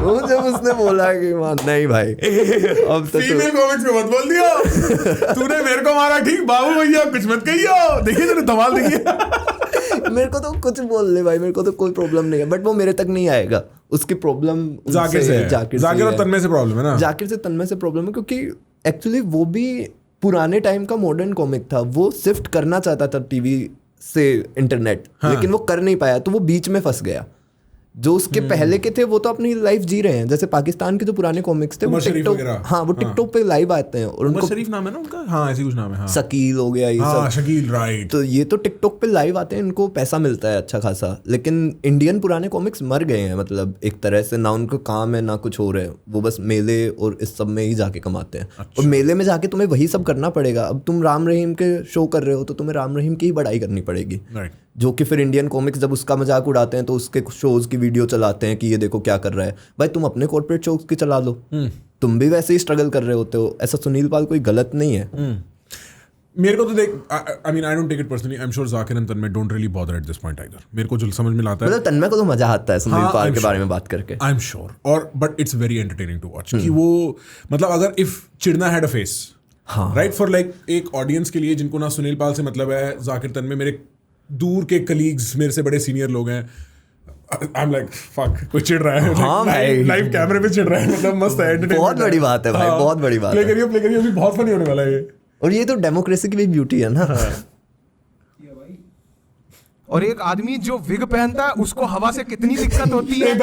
वो जब उसने बोला कि नहीं भाई अब तो फीमेल कॉमिक्स को मत बोल दियो, तूने मेरे को मारा ठीक, बाबू भैया कुछ मत कहियो, देखिए तूने धमाल देखिए। मेरे को तो कुछ बोल ले भाई, मेरे को तो कोई प्रॉब्लम नहीं है, बट वो मेरे तक नहीं आएगा। उसकी प्रॉब्लम जाकिर से, जाकिर और तन्मय से प्रॉब्लम है ना, जाकिर से तन्मय से प्रॉब्लम है, क्योंकि एक्चुअली वो भी पुराने टाइम का मॉडर्न कॉमिक था, वो शिफ्ट करना चाहता था टीवी से इंटरनेट, लेकिन वो कर नहीं पाया, तो वो बीच में फंस गया। जो उसके पहले के थे वो तो अपनी लाइफ जी रहे हैं, जैसे पाकिस्तान के जो पुराने कॉमिक्स थे वो टिकटॉक, हाँ वो टिकटॉक पे लाइव आते हैं, और उनको शरीफ नाम है ना उनका, हाँ ऐसी कुछ नाम है, हाँ शकील हो गया, ये सब शकील, राइट। तो ये तो टिकटॉक पे लाइव आते हैं, इनको पैसा मिलता है अच्छा खासा, लेकिन इंडियन पुराने कॉमिक्स मर गए हैं, मतलब एक तरह से, ना उनको काम है ना कुछ हो रहा है, वो बस मेले और इस सब में ही जाके कमाते हैं। और मेले में जाके तुम्हें वही सब करना पड़ेगा। अब तुम राम रहीम के शो कर रहे हो तो तुम्हें राम रहीम की ही बड़ाई करनी पड़ेगी, जो कि फिर इंडियन कॉमिक्स जब उसका मजाक उड़ाते हैं तो उसके शोज की वीडियो चलाते हैं कि ये देखो क्या कर रहा है। भाई तुम अपने कॉर्पोरेट शोज की चला लो, तुम भी वैसे ही स्ट्रगल कर रहे होते हो। ऐसा सुनील पाल कोई गलत नहीं है। मेरे को तो देख, I mean I don't take it personally, I am sure Zakir and Tanmay don't really bother at this point either. मेरे को जो समझ में आता है, मतलब तन्मय को तो मजा आता है सुनील पाल के बारे में बात करके, आई एम श्योर, और but it's very entertaining to watch कि वो, मतलब अगर इफ चिड़ना had a face, right, for like एक ऑडियंस के लिए जिनको ना सुनील पाल से मतलब है, जाकिर तन्मय मेरे दूर के कलीग्स, मेरे से बड़े सीनियर लोग हैं, आई एम लाइक फक, कोई चिढ़ रहा है, हाँ भाई, लाइव कैमरे पे चिढ़ रहा है, मतलब मस्त है, एंटरटेनमेंट, बहुत बड़ी बात है भाई, बहुत बड़ी बात है। प्ले करिए अभी बहुत फनी होने वाला है ये, और ये तो डेमोक्रेसी की भी ब्यूटी है ना। और एक आदमी जो विग पहनता है उसको हवा से कितनी दिक्कत होती है।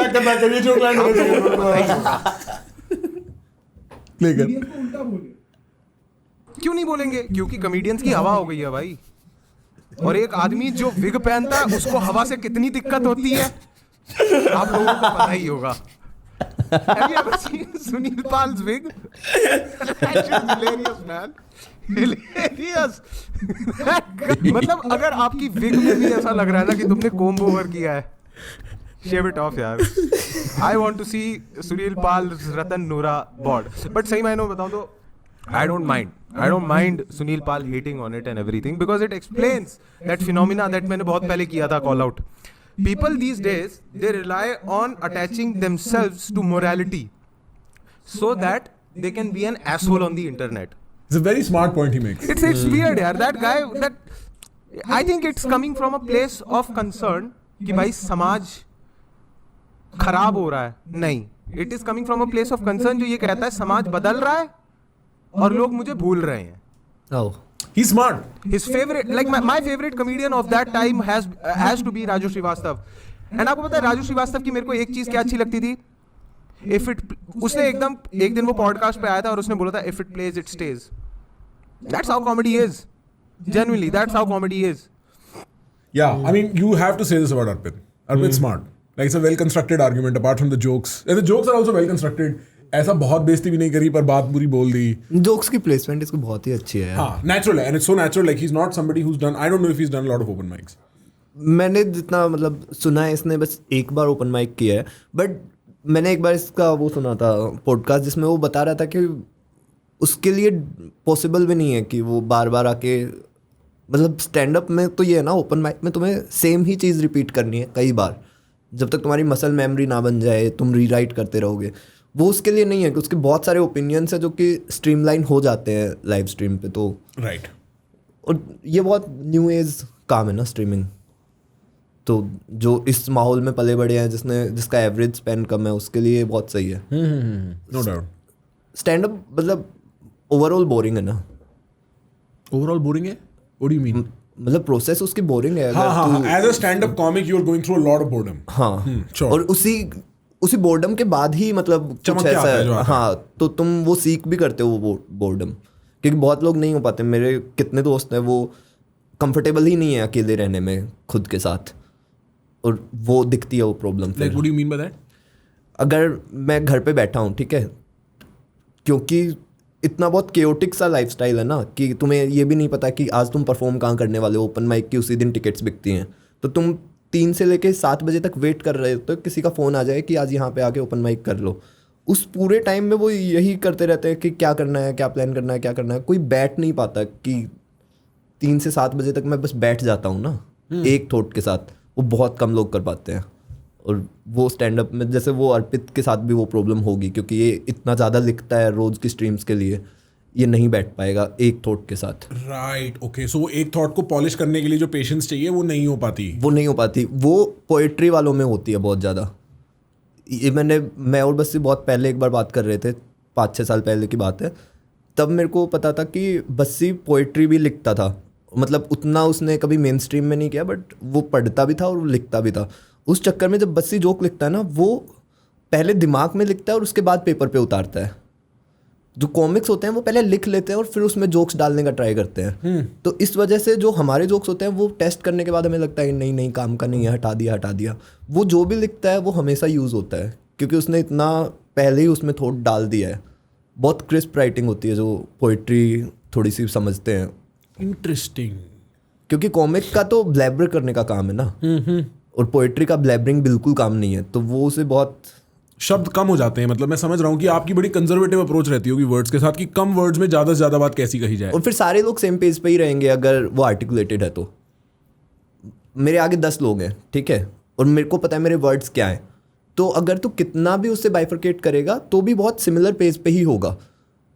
क्यों नहीं बोलेंगे? क्योंकि कॉमेडियंस की हवा हो गई है भाई। और एक आदमी जो विग पहनता है उसको हवा से कितनी दिक्कत होती है आप लोगों को पता ही होगा। Have you ever seen Sunil Pal's wig? That's hilarious, man. Hilarious. मतलब अगर आपकी विग में भी ऐसा लग रहा है ना कि तुमने कोम्ब ओवर किया है, shave it off यार। I want to see Sunil Pal's Ratan Noora bod. But सही मायनों में बताऊं तो I don't mind Sunil Pal hating on it and everything because it explains that phenomena that मैंने बहुत पहले किया था call out. People these days, they rely on attaching themselves to morality so that they can be an asshole on the internet. It's a very smart point he makes. It's weird यार, that guy, I think it's coming from a place of concern कि भाई समाज खराब हो रहा है। नहीं, it is coming from a place of concern जो ये कहता है समाज बदल रहा है और लोग मुझे भूल रहे हैं. Oh. He's smart. His favorite, like my favorite comedian of that time has to be Raju Srivastava. And आपको पता है राजू श्रीवास्तव की मेरे को एक चीज क्या अच्छी लगती थी? उसने एकदम एक दिन वो पॉडकास्ट पे आया था और उसने बोला था if it plays it stays. That's how comedy is. Genuinely, that's how comedy is. Yeah, I mean, you have to say this about Arpit. Arpit's smart. Like, it's a well-constructed argument apart from the jokes. And the jokes are also well-constructed. ऐसा बहुत बेइज्जती भी नहीं करी पर बात पूरी बोल दी. जोक्स की प्लेसमेंट इसको बहुत ही अच्छी है. हाँ, natural है, and it's so natural. Like, he's not somebody who's done. I don't know if he's done a lot of open mics. मैंने जितना मतलब सुना है इसने बस एक बार ओपन माइक किया है, बट मैंने एक बार इसका वो सुना था पॉडकास्ट जिसमें वो बता रहा था कि उसके लिए पॉसिबल भी नहीं है कि वो बार बार आके, मतलब स्टैंड अप में तो ये है ना, ओपन माइक में तुम्हें सेम ही चीज़ रिपीट करनी है कई बार, जब तक तुम्हारी मसल मेमोरी ना बन जाए तुम रीराइट करते रहोगे. वो उसके लिए नहीं है कि उसके बहुत सारे ओपिनियंस है जो कि स्ट्रीमलाइन हो जाते हैं लाइव स्ट्रीम पे. तो राइट. और ये बहुत न्यू एज काम है ना स्ट्रीमिंग, तो जो इस माहौल में पले बड़े हैं जिसका एवरेज स्पेन कम है उसके लिए बहुत सही है. No doubt. स्टैंड अप मतलब ओवरऑल बोरिंग है ना. ओवरऑल बोरिंग है? What do you mean? मतलब प्रोसेस उसकी बोरिंग है. हाँ, as a stand up comic you are going through a lot of boredom. हाँ, sure. और उसी बोर्डम के बाद ही मतलब कुछ ऐसा है. हाँ, तो तुम वो सीख भी करते हो वो बोर्डम, क्योंकि बहुत लोग नहीं हो पाते. मेरे कितने दोस्त हैं वो कंफर्टेबल ही नहीं है अकेले रहने में खुद के साथ, और वो दिखती है वो problem. Like, what do you mean by that? अगर मैं घर पे बैठा हूँ, ठीक है, क्योंकि इतना बहुत केओटिक सा लाइफस्टाइल है ना कि तुम्हें ये भी नहीं पता कि आज तुम परफॉर्म कहाँ करने वाले हो. ओपन माइक की उसी दिन टिकट्स बिकती हैं, तो तुम 3 से लेके 7 बजे तक वेट कर रहे हो तो किसी का फ़ोन आ जाए कि आज यहाँ पे आके ओपन माइक कर लो. उस पूरे टाइम में वो यही करते रहते हैं कि क्या करना है, क्या प्लान करना है, क्या करना है. कोई बैठ नहीं पाता कि 3 से 7 बजे तक मैं बस बैठ जाता हूँ ना एक थॉट के साथ. वो बहुत कम लोग कर पाते हैं. और वो स्टैंड अप में जैसे वो अर्पित के साथ भी वो प्रॉब्लम होगी, क्योंकि ये इतना ज़्यादा लिखता है रोज़ की स्ट्रीम्स के लिए, ये नहीं बैठ पाएगा एक थॉट के साथ. राइट. ओके, सो वो एक थॉट को पॉलिश करने के लिए जो पेशेंस चाहिए वो नहीं हो पाती. वो पोएट्री वालों में होती है बहुत ज़्यादा. ये मैं और बस्सी बहुत पहले एक बार बात कर रहे थे, 5-6 साल पहले की बात है. तब मेरे को पता था कि बस्सी पोएट्री भी लिखता था. मतलब उतना उसने कभी मेन स्ट्रीम में नहीं किया, बट वो पढ़ता भी था और लिखता भी था. उस चक्कर में जब बस्सी जोक लिखता है ना, वो पहले दिमाग में लिखता है और उसके बाद पेपर पे उतारता है. जो कॉमिक्स होते हैं वो पहले लिख लेते हैं और फिर उसमें जोक्स डालने का ट्राई करते हैं. तो इस वजह से जो हमारे जोक्स होते हैं वो टेस्ट करने के बाद हमें लगता है नहीं काम का नहीं है, हटा दिया. वो जो भी लिखता है वो हमेशा यूज़ होता है, क्योंकि उसने इतना पहले ही उसमें थॉट डाल दिया है. बहुत क्रिस्प राइटिंग होती है जो पोइट्री थोड़ी सी समझते हैं. इंटरेस्टिंग. क्योंकि कॉमिक का तो ब्लैबर करने का काम है ना, और पोइट्री का ब्लैबरिंग बिल्कुल काम नहीं है. तो वो उसे बहुत शब्द कम हो जाते हैं. मतलब मैं समझ रहा हूँ कि आपकी बड़ी कंजर्वेटिव अप्रोच रहती होगी वर्ड्स के साथ, कि कम वर्ड्स में ज़्यादा से ज़्यादा बात कैसी कही जाए. और फिर सारे लोग सेम पेज पे ही रहेंगे अगर वो आर्टिकुलेटेड है. तो मेरे आगे 10 लोग हैं, ठीक है, और मेरे को पता है मेरे वर्ड्स क्या हैं. तो अगर तू कितना भी उससे बाइफरकेट करेगा तो भी बहुत सिमिलर पेज पे ही होगा.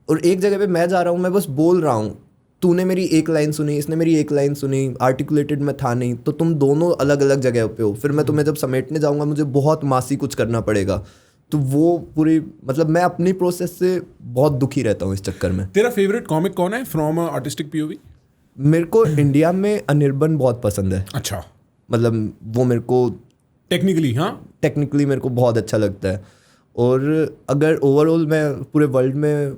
और एक जगह पे मैं जा रहा हूँ, मैं बस बोल रहा हूँ, तूने मेरी एक लाइन सुनी, इसने मेरी एक लाइन सुनी, आर्टिकुलेटेड में था नहीं, तो तुम दोनों अलग अलग जगह पे हो. फिर मैं तुम्हें जब समेटने जाऊँगा मुझे बहुत मासी कुछ करना पड़ेगा. तो वो पूरी मतलब मैं अपनी प्रोसेस से बहुत दुखी रहता हूँ इस चक्कर में. तेरा फेवरेट कॉमिक कौन है फ्रॉम आर्टिस्टिक पीओवी? मेरे को इंडिया में अनिर्बन बहुत पसंद है. अच्छा. मतलब वो मेरे को टेक्निकली मेरे को बहुत अच्छा लगता है. और अगर ओवरऑल मैं पूरे वर्ल्ड में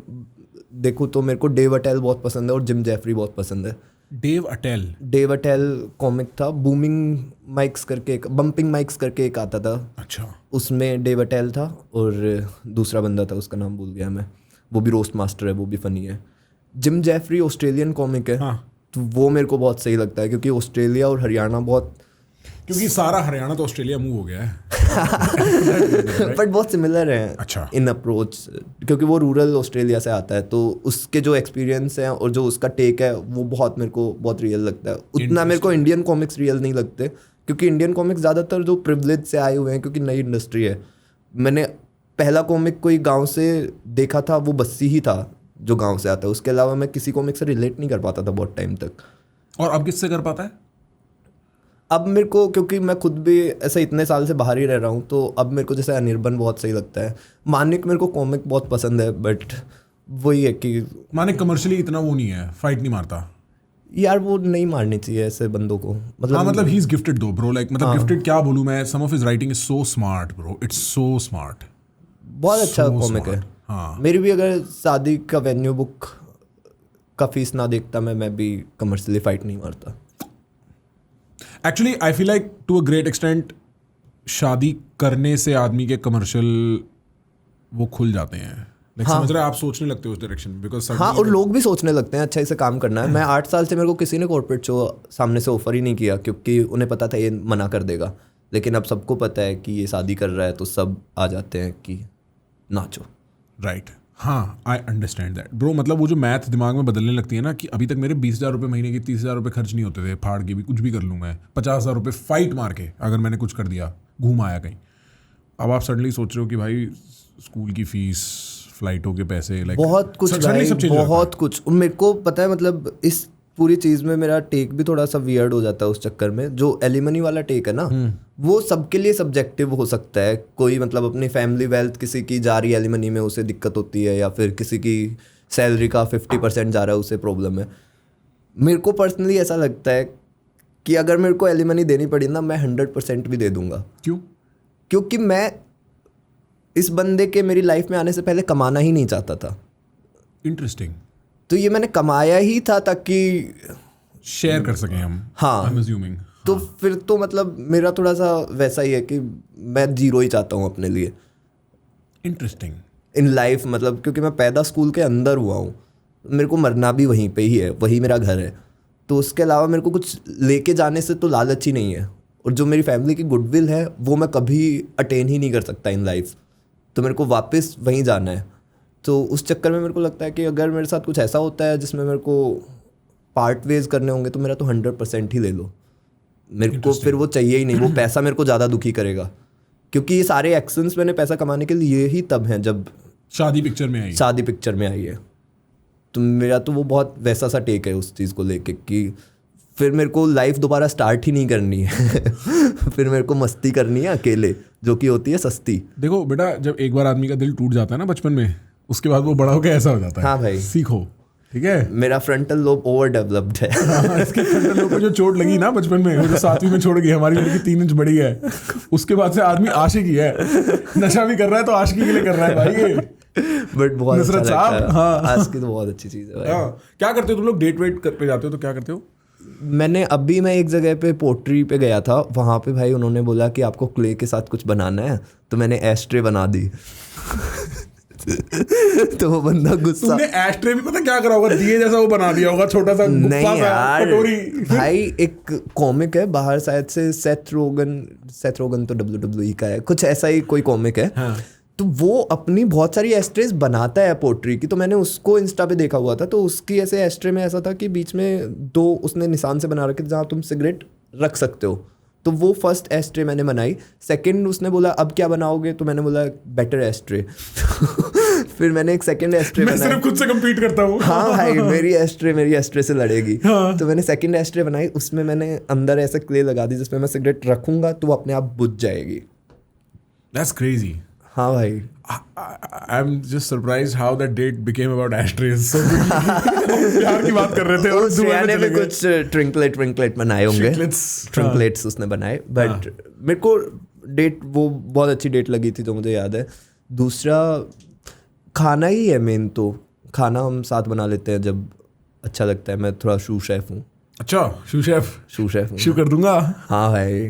देखूँ तो मेरे को डेव अटेल बहुत पसंद है और जिम जेफरी बहुत पसंद है. डेव अटेल कॉमिक था, बूमिंग माइक्स करके, बम्पिंग माइक्स करके एक आता था. अच्छा. उसमें डेव अटेल था और दूसरा बंदा था, उसका नाम भूल गया मैं. वो भी रोस्ट मास्टर है, वो भी फनी है. जिम जेफरी ऑस्ट्रेलियन कॉमिक है. हाँ. तो वो मेरे को बहुत सही लगता है, क्योंकि ऑस्ट्रेलिया और हरियाणा क्योंकि सारा हरियाणा तो ऑस्ट्रेलिया मूव हो गया है. बट बहुत सिमिलर है. अच्छा. इन अप्रोच, क्योंकि वो रूरल ऑस्ट्रेलिया से आता है, तो उसके जो एक्सपीरियंस है और जो उसका टेक है वो बहुत मेरे को बहुत रियल लगता है. उतना मेरे को इंडियन कॉमिक्स रियल नहीं लगते, क्योंकि इंडियन कॉमिक्स ज़्यादातर जो प्रिविलेज से आए हुए हैं, क्योंकि नई इंडस्ट्री है. मैंने पहला कॉमिक कोई गाँव से देखा था, वो बस्सी ही था जो गाँव से आता है. उसके अलावा मैं किसी कॉमिक से रिलेट नहीं कर पाता था बहुत टाइम तक. और अब किससे कर पाता है? अब मेरे को, क्योंकि मैं खुद भी ऐसे इतने साल से बाहर ही रह रहा हूँ, तो अब मेरे को जैसे अनिर्बन बहुत सही लगता है, मानिक मेरे को कॉमिक बहुत पसंद है, बट वही है कि माने कमर्शियली इतना वो नहीं है, फाइट नहीं मारता। यार वो नहीं मारनी चाहिए ऐसे बंदों को, मतलब हाँ मतलब he is gifted though bro, like मतलब गिफ्टेड क्या बोलूँ मैं, some of his writing is so smart bro, it's so smart, बहुत अच्छा so कॉमिक है। smart, हाँ। मेरी भी अगर शादी का वेन्यू बुक का फीस ना देखता मैं भी कमर्शियली फाइट नहीं मारता। Actually I feel like to a great extent शादी करने से आदमी के कमर्शियल वो खुल जाते हैं, लाइक समझ रहे हैं आप, सोचने लगते हो उस डायरेक्शन, बिकॉज हाँ, और लोग भी सोचने लगते हैं अच्छा इसे काम करना है। मैं 8 साल से मेरे को किसी ने कॉर्पोरेट शो सामने से ऑफर ही नहीं किया, क्योंकि उन्हें पता था ये मना कर देगा। लेकिन अब सबको पता है कि ये शादी कर रहा है, तो सब आ जाते हैं कि नाचो। राइट, हाँ आई अंडरस्टैंड दैट ब्रो। मतलब वो जो मैथ दिमाग में बदलने लगती है ना, कि अभी तक मेरे 20,000 रुपये महीने की 30,000 रुपये खर्च नहीं होते थे, फाड़ के भी कुछ भी कर लूँ मैं, 50,000 रुपये फाइट मार के अगर मैंने कुछ कर दिया, घूम आया कहीं। अब आप सडनली सोच रहे हो कि भाई स्कूल की फीस, फ्लाइटों के पैसे, लाइक बहुत कुछ भाई, बहुत कुछ। मेरे को पता है, मतलब इस पूरी चीज़ में मेरा टेक भी थोड़ा सा वियर्ड हो जाता है उस चक्कर में। जो एलिमनी वाला टेक है ना, वो सबके लिए सब्जेक्टिव हो सकता है। कोई मतलब अपनी फैमिली वेल्थ किसी की जा रही है एलिमनी में, उसे दिक्कत होती है, या फिर किसी की सैलरी का 50% जा रहा है, उसे प्रॉब्लम है। मेरे को पर्सनली ऐसा लगता है कि अगर मेरे को एलिमनी देनी पड़ी ना, मैं 100% भी दे दूंगा। क्यों? क्योंकि मैं इस बंदे के मेरी लाइफ में आने से पहले कमाना ही नहीं चाहता था। इंटरेस्टिंग। तो ये मैंने कमाया ही था ताकि शेयर कर सकें हम। हाँ। I'm assuming। तो फिर तो मतलब मेरा थोड़ा सा वैसा ही है कि मैं 0 ही चाहता हूँ अपने लिए इंटरेस्टिंग इन लाइफ। मतलब क्योंकि मैं पैदा स्कूल के अंदर हुआ हूँ, मेरे को मरना भी वहीं पे ही है, वही मेरा घर है। तो उसके अलावा मेरे को कुछ लेके जाने से तो लालच ही नहीं है। और जो मेरी फैमिली की गुडविल है वो मैं कभी अटेन ही नहीं कर सकता इन लाइफ। तो मेरे को वापस वहीं जाना है। तो उस चक्कर में मेरे को लगता है कि अगर मेरे साथ कुछ ऐसा होता है जिसमें मेरे को पार्ट वेज करने होंगे, तो मेरा तो 100% ही ले लो। मेरे को फिर वो चाहिए ही नहीं। वो पैसा मेरे को ज़्यादा दुखी करेगा, क्योंकि ये सारे एक्शंस मैंने पैसा कमाने के लिए ही तब हैं जब शादी पिक्चर में आई। शादी पिक्चर में आई है। तो मेरा तो वो बहुत वैसा सा टेक है उस चीज़ को लेके कि फिर मेरे को लाइफ दोबारा स्टार्ट ही नहीं करनी है। फिर मेरे को मस्ती करनी है अकेले, जो कि होती है सस्ती। देखो बेटा, जब एक बार आदमी का दिल टूट जाता है ना बचपन में, उसके बाद वो बड़ा होकर ऐसा हो जाता है। हाँ भाई, सीखो, ठीक है। मेरा फ्रंटल लोब ओवर डेवलप्ड है। हाँ, इसके फ्रंटल लोब को जो चोट लगी ना बचपन में, वो जो 7वीं में छोड़ गई, हमारी लड़की 3 इंच बड़ी है, उसके बाद से आदमी आशिकी है। नशा भी कर रहा है तो आशिकी के लिए कर रहा है भाई ये। बट बहुत अच्छा नुसरत लगता है। साहब, हाँ। आज की तो बहुत अच्छी चीज़ है भाई। हाँ, क्या करते हो तुम लोग? डेट वेट पे जाते हो तो क्या करते हो? मैं एक जगह पे पोट्री पे गया था। वहाँ पे भाई उन्होंने बोला कि आपको क्ले के साथ कुछ बनाना है, तो मैंने एस्ट्रे बना दी। तो वो बंदा गुस्सा। तुमने एस्ट्रे भी पता क्या करा होगा, दिए जैसा वो बना दिया होगा, छोटा सा नहीं यार कटोरी। भाई, एक कॉमिक है बाहर शायद से, सेथ रोगन तो WWE का है, कुछ ऐसा ही कोई कॉमिक है। हाँ। तो वो अपनी बहुत सारी एस्ट्रेस बनाता है पोट्री की। तो मैंने उसको इंस्टा पे देखा हुआ था। तो उसकी ऐसे एस्ट्रे में ऐसा था कि बीच में 2 उसने निशान से बना रखे जहाँ तुम सिगरेट रख सकते हो। तो वो फर्स्ट एस्ट्रे मैंने बनाई। सेकंड उसने बोला अब क्या बनाओगे, तो मैंने बोला बेटर एस्ट्रे। फिर मैंने एक सेकंड एस्ट्रे बनाई। मैं सिर्फ खुद से compete करता हूँ। हाँ भाई, मेरी एस्ट्रे से लड़ेगी। हाँ। तो मैंने सेकंड एस्ट्रे बनाई, उसमें मैंने अंदर ऐसे क्ले लगा दी जिसमें मैं सिगरेट रखूंगा तो वो अपने आप बुझ जाएगी। That's crazy. हाँ भाई, I'm just surprised how that date became about ashtrays. So प्यार की बात कर रहे थे और श्रेया ने भी कुछ ट्रिंकलेट बनाए होंगे। ट्रिंकलेट्स उसने बनाए। बट मेरे को डेट वो बहुत अच्छी डेट लगी थी, तो मुझे याद है। दूसरा खाना ही है मेन। तो खाना हम साथ बना लेते हैं जब अच्छा लगता है। मैं थोड़ा शू शेफ हूँ। अच्छा, शू शेफ हूँ। शू कर दूंगा। हाँ भाई,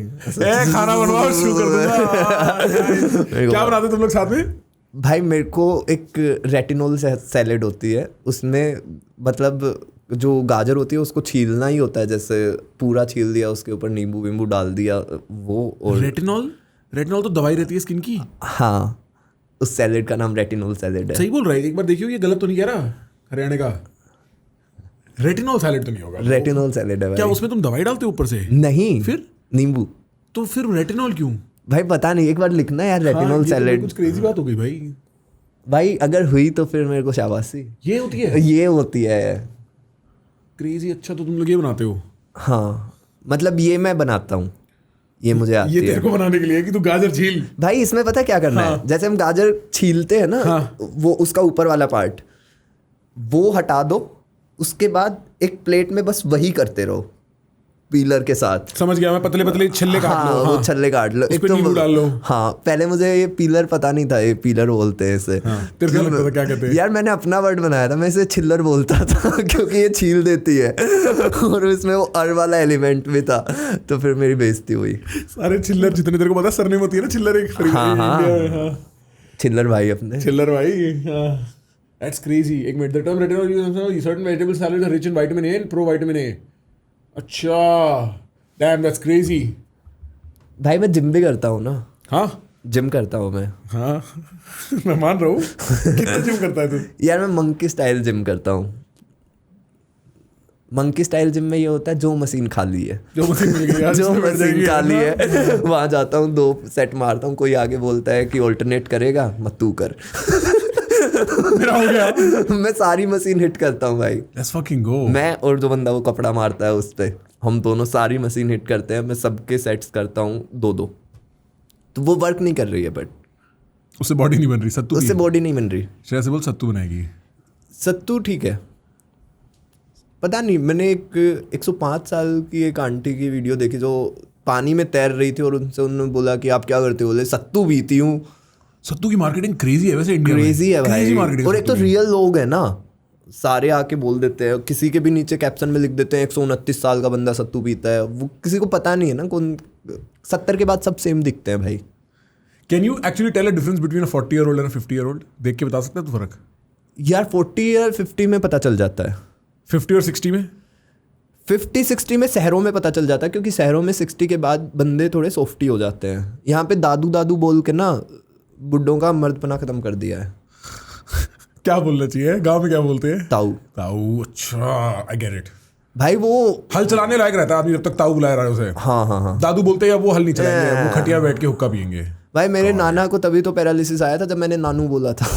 खाना बनवाओ, शू कर दूंगा। क्या बनाते तुम लोग साथ में? भाई मेरे को एक रेटिनोल सैलेड होती है, उसमें मतलब जो गाजर होती है उसको छीलना ही होता है, जैसे पूरा छील दिया, उसके ऊपर नींबू वींबू डाल दिया वो। और रेटिनॉल तो दवाई रहती है स्किन की। हाँ, उस सैलेड का नाम रेटिनोल सैलेड है। सही बोल रहा है, एक बार देखियो ये गलत तो नहीं कह रहा? हरियाणा का रेटिनॉल सैलेड तो नहीं होगा? रेटिनॉल सैलेड है भाई। क्या उसमें तुम दवाई डालते हो ऊपर से? नहीं, फिर नींबू। तो फिर रेटिनॉल क्यों भाई? पता नहीं, एक बार लिखना यार रेटिनॉल सैलेड। कुछ क्रेजी बात हो गई भाई। भाई अगर हुई तो फिर मेरे को शाबाशी। ये होती है? ये होती है क्रेजी। अच्छा, तो तुम लोग ये बनाते हो? हाँ, मतलब ये मैं बनाता हूँ, ये मुझे आती ये है तेरे को बनाने के लिए कि तू गाजर छील। भाई। इसमें पता है क्या करना है, जैसे हम गाजर छीलते हैं ना, वो उसका ऊपर वाला पार्ट वो हटा दो, उसके बाद एक प्लेट में बस वही करते रहो पीलर के साथ। समझ गया मैं, पतले पतले छल्ले काट हाँ, लो। वो छल्ले काट लो, उस पे नींबू डाल लो। हाँ, पहले मुझे ये पीलर पता नहीं था, ये पीलर बोलते हैं इसे। तेरे को लगता था क्या कहते हैं? यार मैंने अपना वर्ड बनाया था, मैं इसे छिल्लर बोलता था क्योंकि ये छील देती है और इसमें वो अर वाला एलिमेंट भी था, तो फिर मेरी बेइज्जती हुई। सारे चिल्लर जितने तेरे को पता सरनेम होती है ना, चिल्लर एक हाँ, हाँ। इंडिया में, हाँ। छिल्लर भाई अपने। चिल्लर भाई, दैट्स क्रेजी। एक minute, the term return certain vegetable salad are rich in vitamin A and pro vitamin A. अच्छा, डैम दैट्स क्रेजी। भाई मैं जिम भी करता हूँ ना। हाँ जिम करता हूँ मैं। हाँ मैं मान रहा हूँ। कितना जिम करता है तू? यार मैं मंकी स्टाइल जिम करता हूँ। मंकी स्टाइल जिम में ये होता है जो मशीन खाली है, जो मशीन मिल गई यार, जो जिसमें बैठ मशीन जाएंगे, खाली है ना? है वहां जाता हूँ, 2 सेट मारता हूँ, कोई आगे बोलता है कि ऑल्टरनेट करेगा, मत तू कर। मेरा हो गया। मैं सारी मशीन हिट करता हूँ भाई। Let's fucking go. मैं और जो बंदा वो कपड़ा मारता है उस पे, हम दोनों सारी मशीन हिट करते हैं। मैं सबके सेट्स करता हूँ 2-2, तो वो वर्क नहीं कर रही है, बट उससे बॉडी नहीं बन रही, सत्तू उससे नहीं। बॉडी नहीं बन रही। श्रेया से बोल सत्तू बनाएगी। सत्तू ठीक है, पता नहीं। मैंने एक 105 साल की एक आंटी की वीडियो देखी जो पानी में तैर रही थी, और उनसे उन्होंने बोला कि आप क्या करते हो, बोले सत्तू पीती हूँ। सत्तू की मार्केटिंग क्रेजी है वैसे इंडिया में। क्रेजी है भाई। मार्केटिंग। और एक तो रियल लोग है ना, सारे आके बोल देते हैं, किसी के भी नीचे कैप्शन में लिख देते हैं 129 साल का बंदा सत्तू पीता है। वो किसी को पता नहीं है ना कौन। 70 के बाद सब सेम दिखते हैं भाई। Can you actually tell a difference between a 40 year old and 50 year old? देख के बता सकते हैं तो फर्क? यार 40 या 50 में पता चल जाता है। 50 और 60 में? 50-60 में शहरों में पता चल जाता है, क्योंकि शहरों में 60 के बाद बंदे थोड़े सॉफ्टी हो जाते हैं। यहाँ पे दादू दादू बोल के ना बुड्ढों का मर्दपना खत्म कर दिया है। क्या बोलना चाहिए? गांव में क्या बोलते हैं? ताऊ। ताऊ, अच्छा, आई गेट इट। भाई वो हल चलाने लायक रहता है आदमी जब तक ताऊ बुलाया रहा है उसे। हाँ हाँ हाँ। दादू बोलते हैं वो हल नहीं चलाएंगे, वो खटिया बैठ के हुक्का पियेंगे। भाई मेरे नाना को तभी तो पैरालिसिस आया था जब मैंने नानू बोला था।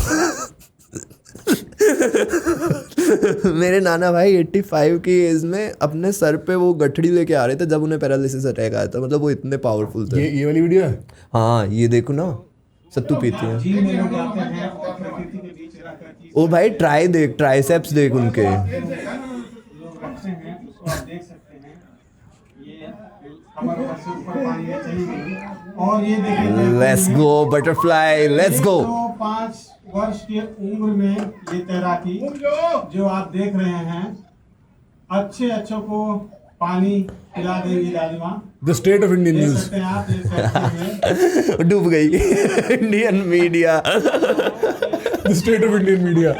मेरे नाना भाई 85 की एज में अपने सर पे वो गठड़ी लेके आ रहे थे जब उन्हें पैरालिसिस अटैक आया था। मतलब वो इतने पावरफुल थे। ये वाली वीडियो है? हाँ, ये देखो ना, सत्तू पीती है। ओ भाई ट्राई देख, ट्राइसेप्स देख उनके। और ये देखिए, let's go butterfly, let's go. 5 वर्ष की उम्र में ये तैराकी जो आप देख रहे हैं, अच्छों को पानी पिला देंगी Lalima. The state of Indian देख न्यूज। सकते हैं आप इस फैक्ट्री में। डूब गई Indian media. The state of Indian media.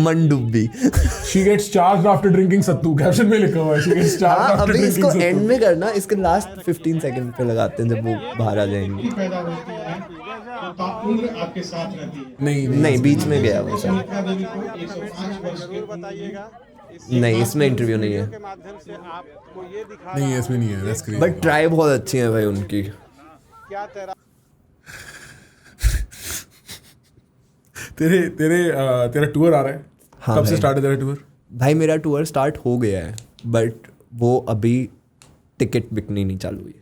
मन डूबी। She gets charged after drinking sattu. Caption में लिखा हुआ है शी गेट्स चार्ज्ड हाँ, आफ्टर अभी ड्रिंकिंग इसको एंड सत्तू। में करना, इसके लास्ट 15 सेकंड पे लगाते हैं जब वो बाहर आ जाएंगे। पैदा होती है तो उम्र आपके साथ रहती है। नहीं नहीं, बीच में गया वो सब। सुमित्रा देवी को 105 वर्ष की उम्र नहीं, इसमें इंटरव्यू नहीं है, नहीं इसमें नहीं है। That's crazy. बट ट्राई बहुत अच्छी है भाई उनकी। तेरा टूर आ रहा है? हाँ कब से भाई। स्टार्ट है तेरा टूर? भाई मेरा टूर स्टार्ट हो गया है, बट वो अभी टिकट बिकनी नहीं चालू हुई।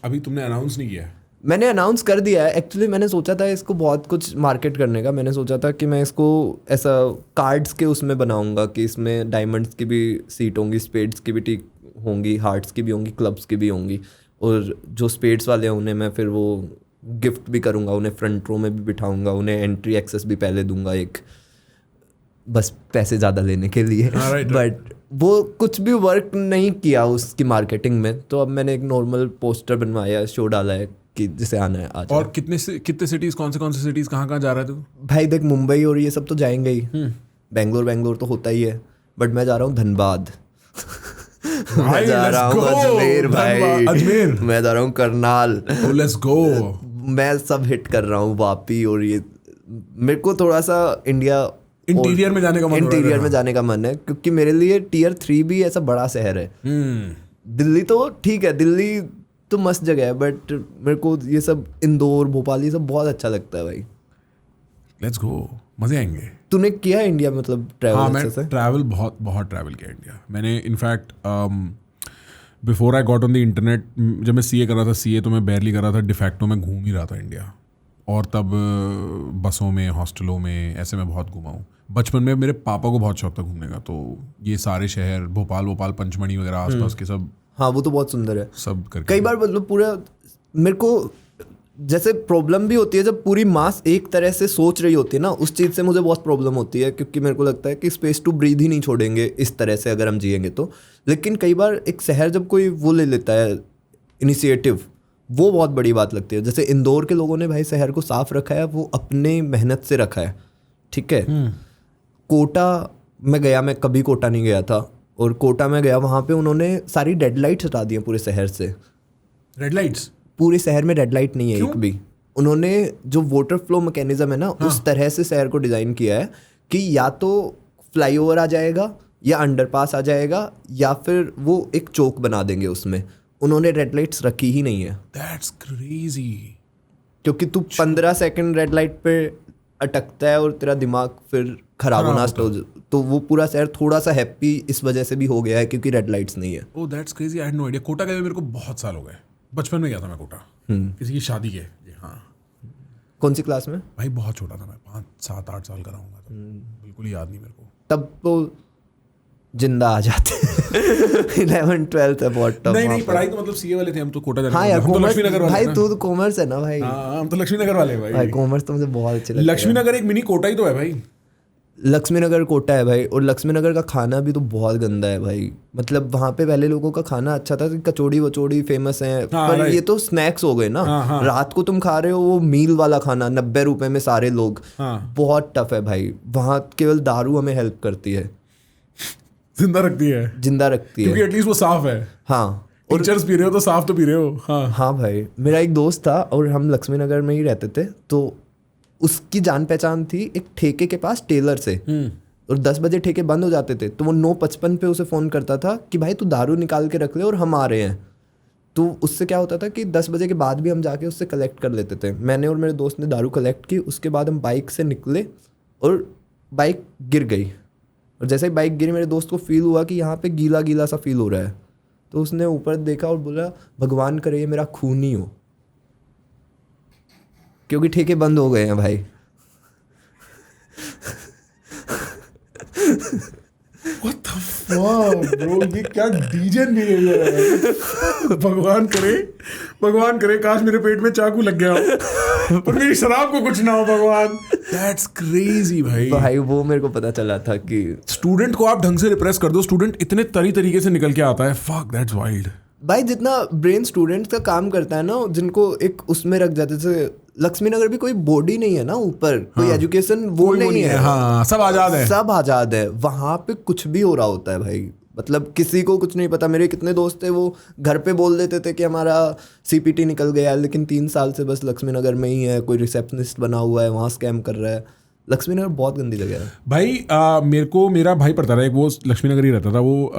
अभी तुमने अनाउंस नहीं किया है? मैंने अनाउंस कर दिया है। एक्चुअली मैंने सोचा था इसको बहुत कुछ मार्केट करने का। मैंने सोचा था कि मैं इसको ऐसा कार्ड्स के उसमें बनाऊंगा कि इसमें डायमंड्स की भी सीट होंगी, स्पेड्स की भी टीक होंगी, हार्ट्स की भी होंगी, क्लब्स की भी होंगी। और जो स्पेड्स वाले हैं उन्हें मैं फिर वो गिफ्ट भी करूंगा, उन्हें फ्रंट रो में भी बिठाऊंगा, उन्हें एंट्री एक्सेस भी पहले दूंगा एक, बस पैसे ज़्यादा लेने के लिए। right. बट वो कुछ भी वर्क नहीं किया उसकी मार्केटिंग में। तो अब मैंने एक नॉर्मल पोस्टर बनवाया, शो डाला है कि जिसे आना है आज। और कितने सिटीज, कौन से सिटीज, कहाँ जा रहा है तू? भाई देख, मुंबई और ये सब तो जाएंगे ही, बेंगलोर तो होता ही है, बट मैं जा रहा हूँ धनबाद। मैं जा रहा हूँ अजमेर भाई, अजमेर। मैं जा रहा हूँ करनाल। Let's go. मैं सब हिट कर रहा हूँ, वापी। और ये मेरे को थोड़ा सा इंटीरियर में जाने का मन हो रहा है। इंटीरियर में जाने का मन है, क्योंकि मेरे लिए टियर 3 भी ऐसा बड़ा शहर है। दिल्ली तो ठीक है, दिल्ली तो मस्त जगह है, बट मेरे को ये सब इंदौर, भोपाल, ये सब बहुत अच्छा लगता है भाई। लेट्स गो, मजे आएंगे। तूने किया है इंडिया में, मतलब ट्रैवल? हाँ, अच्छे मैं से? ट्रैवल बहुत ट्रैवल किया इंडिया मैंने। In fact before I got on the internet, जब मैं CA कर रहा था, CA तो मैं बैरली कर रहा था, डिफैक्टो में घूम ही रहा था इंडिया, और तब बसों में, हॉस्टलों में, ऐसे मैं बहुत घूमा हूँ। बचपन में मेरे पापा को बहुत शौक था घूमने का, तो ये सारे शहर, भोपाल, पंचमढ़ी वगैरह आसपास के सब, हाँ वो तो बहुत सुंदर है। सब करके कई बार मतलब पूरा मेरे को जैसे प्रॉब्लम भी होती है जब पूरी मास एक तरह से सोच रही होती है ना, उस चीज़ से मुझे बहुत प्रॉब्लम होती है, क्योंकि मेरे को लगता है कि स्पेस टू ब्रीथ ही नहीं छोड़ेंगे इस तरह से अगर हम जिएंगे तो। लेकिन कई बार एक शहर जब कोई वो ले लेता है इनिशिएटिव, वो बहुत बड़ी बात लगती है। जैसे इंदौर के लोगों ने भाई शहर को साफ रखा है, वो अपने मेहनत से रखा है, ठीक है। कोटा में गया, मैं कभी कोटा नहीं गया था, और कोटा में गया, वहाँ पे उन्होंने सारी डेड लाइट्स हटा दी हैं पूरे शहर से। रेड लाइट्स पूरे शहर में रेड लाइट नहीं है एक भी। उन्होंने जो वाटर फ्लो मैकेनिज्म है ना, उस तरह से शहर को डिज़ाइन किया है कि या तो फ्लाईओवर आ जाएगा, या अंडरपास आ जाएगा, या फिर वो एक चौक बना देंगे उसमें। उन्होंने रेड लाइट्स रखी ही नहीं है। That's crazy. क्योंकि तू 15 सेकंड रेड लाइट पे अटकता है और तेरा दिमाग फिर खराब होना स्टार्ट, तो वो पूरा शहर थोड़ा सा हैप्पी इस वजह से भी हो गया है क्योंकि रेड लाइट्स नहीं है। Oh that's crazy, I had no idea. Kota गए मेरे को बहुत साल हो गए, बचपन में गया था मैं कोटा, किसी की शादी के। हाँ, कौन सी क्लास में? भाई बहुत छोटा था मैं, 5, 7, 8 साल का रहूँगा, तो बिल्कुल याद नहीं मेरे को। तब तो जिंदा आ जाते 11th 12th है बहुत टफ। नहीं पढ़ाई तो मतलब CA वाले थे हम, तो कोटा जाते हाँ यार, हम तो कॉमर्स लक्ष्मी नगर वाले भाई, हैं। तू तो कॉमर्स है ना भाई। हाँ, हम तो लक्ष्मी नगर वाले हैं भाई कॉमर्स तो मुझे बहुत अच्छे लगते हैं। लक्ष्मी नगर एक मिनी कोटा ही तो है भाई। लक्ष्मी नगर कोटा है भाई, और लक्ष्मी नगर का खाना भी तो बहुत गंदा है भाई। मतलब वहाँ पे पहले लोगों का खाना अच्छा था, कचौड़ी वचौड़ी फेमस है, हाँ, पर right. ये तो स्नैक्स हो गए ना। हाँ. रात को तुम खा रहे हो वो मील वाला खाना 90 रुपए में सारे लोग। हाँ. बहुत टफ है भाई। वहाँ केवल दारू हमें हेल्प करती है, जिंदा रखती है, जिंदा रखती क्योंकि है। एटलीस्ट वो साफ है। हाँ, और टीचर्स पी रहे हो तो साफ तो पी रहे हो। हाँ हाँ भाई, मेरा एक दोस्त था और हम लक्ष्मी नगर में ही रहते थे, तो उसकी जान पहचान थी एक ठेके के पास टेलर से, और 10 बजे ठेके बंद हो जाते थे, तो वो 9:55 पे उसे फ़ोन करता था कि भाई तू दारू निकाल के रख ले और हम आ रहे हैं। तो उससे क्या होता था कि 10 बजे के बाद भी हम जाके उससे कलेक्ट कर लेते थे। मैंने और मेरे दोस्त ने दारू कलेक्ट की, उसके बाद हम बाइक से निकले और बाइक गिर गई, और जैसे ही बाइक गिरी मेरे दोस्त को फील हुआ कि यहाँ पे गीला गीला सा फील हो रहा है, तो उसने ऊपर देखा और बोला भगवान करे ये मेरा खून ही हो, क्योंकि ठेके बंद हो गए हैं भाई। What the fuck, bro? ये क्या डीजन बिहेवियर है। भगवान करे काश मेरे पेट में चाकू लग गया हो, पर मेरी शराब को कुछ ना हो भगवान। That's crazy भाई। वो मेरे को पता चला था कि स्टूडेंट को आप ढंग से रिप्रेस कर दो, स्टूडेंट इतने तरीके से निकल के आता है। Fuck, that's wild। भाई जितना ब्रेन स्टूडेंट्स का काम करता है ना, जिनको एक उसमें रख जाते, जैसे लक्ष्मी नगर भी कोई बॉडी नहीं है ना ऊपर, कोई एजुकेशन वो नहीं है। हाँ, सब आजाद है, सब आजाद है। वहाँ पे कुछ भी हो रहा होता है भाई, मतलब किसी को कुछ नहीं पता। मेरे कितने दोस्त थे वो घर पे बोल देते थे कि हमारा CPT निकल गया है, लेकिन 3 साल से बस लक्ष्मी नगर में ही है, कोई रिसेप्शनिस्ट बना हुआ है, वहाँ स्कैम कर रहा है। लक्ष्मी नगर बहुत गंदी जगह है भाई। मेरा भाई पढ़ता रहा, एक वो लक्ष्मी नगर ही रहता था, वो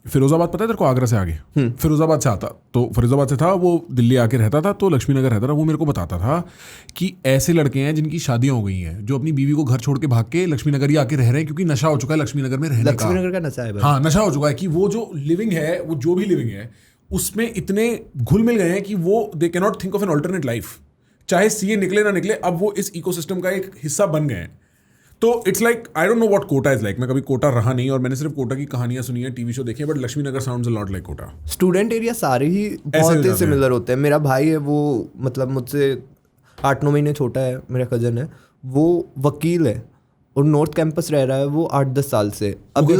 फिरोजाबाद, पता है तेरे को, आगरा से आगे, फिरोजाबाद से आता, तो फिरोजाबाद से था वो, दिल्ली आके रहता था, तो लक्ष्मी नगर रहता था। वो मेरे को बताता था कि ऐसे लड़के हैं जिनकी शादियां हो गई हैं, जो अपनी बीवी को घर छोड़ के भाग के लक्ष्मी नगर ही आके रह रहे हैं, क्योंकि नशा हो चुका है लक्ष्मी नगर में रहने का। लक्ष्मी नगर का नशा है भाई। हाँ, नशा हो चुका है कि वो जो लिविंग है, वो जो भी लिविंग है उसमें इतने घुल मिल गए हैं कि वो they can not think of an alternate life. चाहे CA निकले ना निकले, अब वो इस इकोसिस्टम का एक हिस्सा बन गए हैं। तो it's like, I don't know what Kota is like. मैं कभी कोटा रहा नहीं, और मैंने सिर्फ कोटा की कहानियां सुनी है, टीवी शो देखे, but Laxmi Nagar sounds a lot like Kota. Student area सारे ही हो बहुत ही जाते सिमिलर होते हैं। मेरा भाई है वो, मतलब मुझसे 8-9 महीने छोटा है, मेरा कजन है, वो वकील है और नॉर्थ कैंपस रह रहा है वो 8-10 साल से। अभी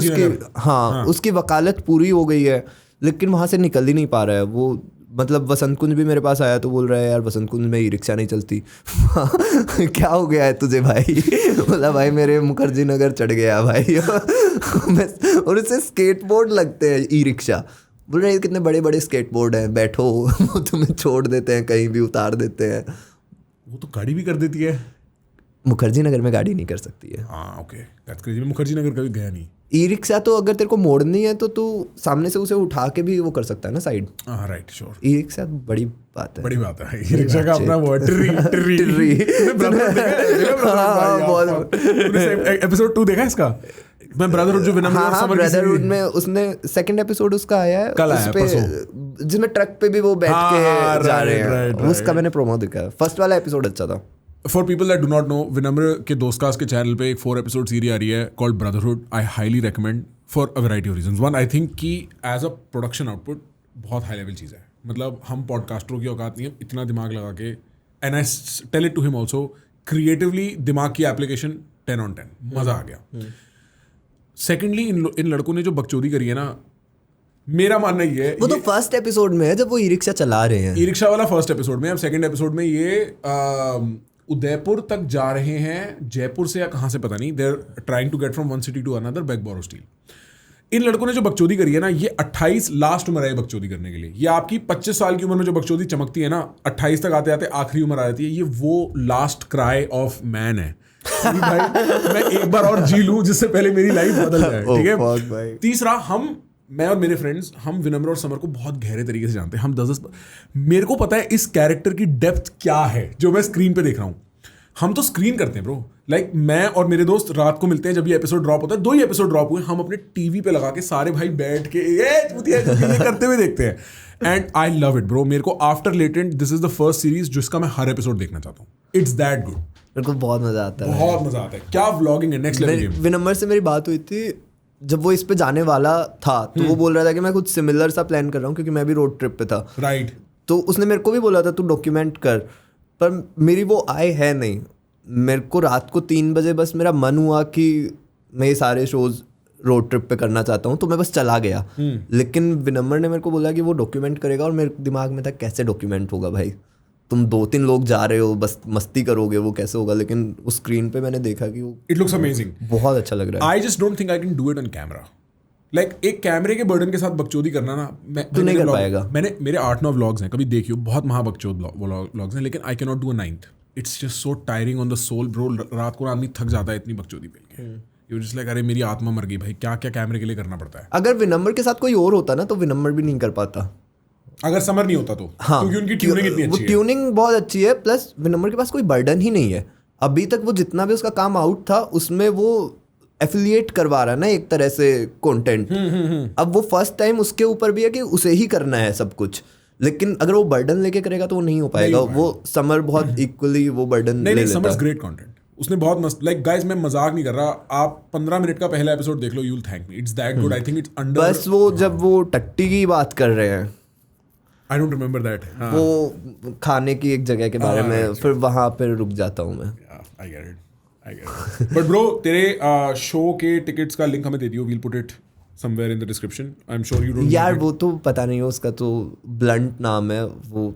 उसकी वकालत पूरी हो गई है, लेकिन वहाँ से निकल ही नहीं पा रहा है वो। मतलब वसंत कुंज भी मेरे पास आया तो बोल रहा है यार वसंत कुंज में ई रिक्शा नहीं चलती। क्या हो गया है तुझे भाई? बोला भाई मेरे मुखर्जी नगर चढ़ गया भाई। और उससे स्केटबोर्ड लगते हैं, ई रिक्शा। बोल रहे कितने बड़े बड़े स्केटबोर्ड हैं, बैठो, वो तुम्हें छोड़ देते हैं, कहीं भी उतार देते हैं। वो तो गाड़ी भी कर देती है। मुखर्जी नगर में गाड़ी नहीं कर सकती है। हाँ ओके, दैट्स क्रेजी। मैं मुखर्जी नगर कभी गया नहीं। ई रिक्शा तो अगर तेरे को मोड़नी है तो तू सामने से उसे उठा के भी वो कर सकता है ना, साइड। हाँ राइट, श्योर। ई रिक्शा बड़ी बात है, बड़ी बात है। ई रिक्शा का अपना वो टिर्री। हाँ, एपिसोड 2 देखा इसका? मैं ब्रदरहुड जो विनम्र और हाँ समर की ब्रदरहुड series- में उसने सेकंड एपिसोड उसका आया है कल आया, उसपे जिसमें ट्रक पे भी वो बैठ हाँ, के जा रहे right, हैं, उसका मैंने प्रोमो देखा है, फर्स्ट वाला एपिसोड अच्छा था। For people that do not know, विनम्र के दोस्तकास्ट के चैनल पे एक 4 एपिसोड सीरीज आ रही है called brotherhood. I highly recommend for a variety of reasons. One, I think कि एज अ प्रोडक्शन आउटपुट बहुत हाई लेवल चीज़ है। मतलब हम पॉडकास्टरों की औकात नहीं है इतना दिमाग लगा के, and I tell it to him also, creatively दिमाग की एप्लीकेशन 10 on 10, मज़ा आ गया। सेकेंडली इन लड़कों ने जो बकचोदी करी है ना, मेरा मानना ये है, वो तो फर्स्ट एपिसोड में है जब वो ई रिक्शा चला रहे हैं। ई रिक्शा वाला फर्स्ट एपिसोड में, अब सेकंड एपिसोड में ये उदयपुर तक जा रहे हैं, जयपुर से या कहाँ से पता नहीं, they are trying to get from one city to another back borough steel. इन लड़कों ने जो बकचोदी करी है ना, ये 28 लास्ट उम्र है बकचोदी करने के लिए। ये आपकी 25 साल की उम्र में जो बकचोदी चमकती है ना, 28 तक आते आते आखिरी उम्र आ जाती है। ये वो लास्ट क्राई ऑफ मैन है कि भाई मैं एक बार और जी लूं जिससे पहले मेरी लाइफ बदल जाए, ठीक fuck भाई। है। तीसरा, मैं और मेरे फ्रेंड्स, हम विनम्र और समर को बहुत गहरे तरीके से जानते हैं। हम 10 मेरे को पता है इस कैरेक्टर की डेप्थ क्या है जो मैं स्क्रीन पे देख रहा हूँ। हम तो स्क्रीन करते हैं ब्रो, लाइक मैं और मेरे दोस्त रात को मिलते हैं जब ये एपिसोड ड्रॉप होता है, 2 ही एपिसोड ड्रॉप हुए, हम अपने टीवी पे लगा के सारे भाई बैठ के ये करते हुए देखते हैं। And I love it bro. मेरे को after latent this is the first series जिसका मैं हर एपिसोड देखना चाहता हूँ। इट्स दैट गुड, मेरे को बहुत मजा आता है, बहुत मजा आता है। क्या व्लॉगिंग है, नेक्स्ट लेवल गेम। विनम्र से मेरी बात हुई थी जब वो इस पे जाने वाला था, तो वो बोल रहा था कि मैं कुछ सिमिलर सा प्लान कर रहा हूँ क्योंकि मैं भी रोड ट्रिप पे था। राइट। तो उसने मेरे को भी बोला था तू डॉक्यूमेंट कर, पर मेरी वो आय है नहीं। मेरे को रात को 3 बजे बस मेरा मन हुआ कि मैं ये सारे शोज रोड ट्रिप पे करना चाहता हूँ, तो मैं बस चला गया। लेकिन विनम्र ने मेरे को बोला कि वो डॉक्यूमेंट करेगा, और मेरे दिमाग में था कैसे डॉक्यूमेंट होगा भाई, तुम 2-3 लोग जा रहे हो, बस मस्ती करोगे, वो कैसे होगा। लेकिन उस स्क्रीन पे मैंने देखा कि वो इट लुक्स अमेजिंग, बहुत अच्छा लग रहा है। I just don't think I can do it on camera. Like एक कैमरे के बर्डन के साथ बकचोदी करना ना, तू नहीं कर पाएगा। मेरे 8-9 व्लॉग्स हैं, कभी देखियो, बहुत महाबकचोद व्लॉग्स हैं, लेकिन I can not do a 9th। It's just so tiring on the soul bro. रात को आदमी थक जाता है इतनी बकचोदी पे। यू जस्ट लाइक अरे मेरी आत्मा मर गई भाई, क्या क्या कैमरे के लिए करना पड़ता है। अगर विनम्र के साथ कोई और होता ना, तो विनम्र भी नहीं कर पाता। अगर समर नहीं होता तो, हाँ, क्योंकि उनकी ट्यूनिंग इतनी वो अच्छी है। ट्यूनिंग बहुत अच्छी है, प्लस विनम्र के पास कोई बर्डन ही नहीं है अभी तक। वो जितना भी उसका काम आउट था उसमें वो एफिलिएट करवा रहा है ना एक तरह से कंटेंट। अब वो फर्स्ट टाइम उसके ऊपर भी है कि उसे ही करना है सब कुछ, लेकिन अगर वो बर्डन लेके करेगा तो वो नहीं हो पाएगा। वो समर बहुत इक्वली वो बर्डन ले लेता समर है। ग्रेट कंटेंट, उसने बहुत मस्त, लाइक गाइस मैं मजाक नहीं कर रहा, आप 15 मिनट का पहला एपिसोड देख लो, you will thank me, it's that good. I think it's under, बस वो जब वो टट्टी की बात कर रहे हैं, आई डोंट रिमेंबर दैट, वो खाने की एक जगह के बारे में, फिर वहां पे रुक जाता हूँ मैं। I get it. But bro तेरे शो के टिकट्स का लिंक हमें दे दियो, we'll put it somewhere in the description. I am sure you don't यार वो तो पता नहीं है, उसका तो ब्लंट नाम है, वो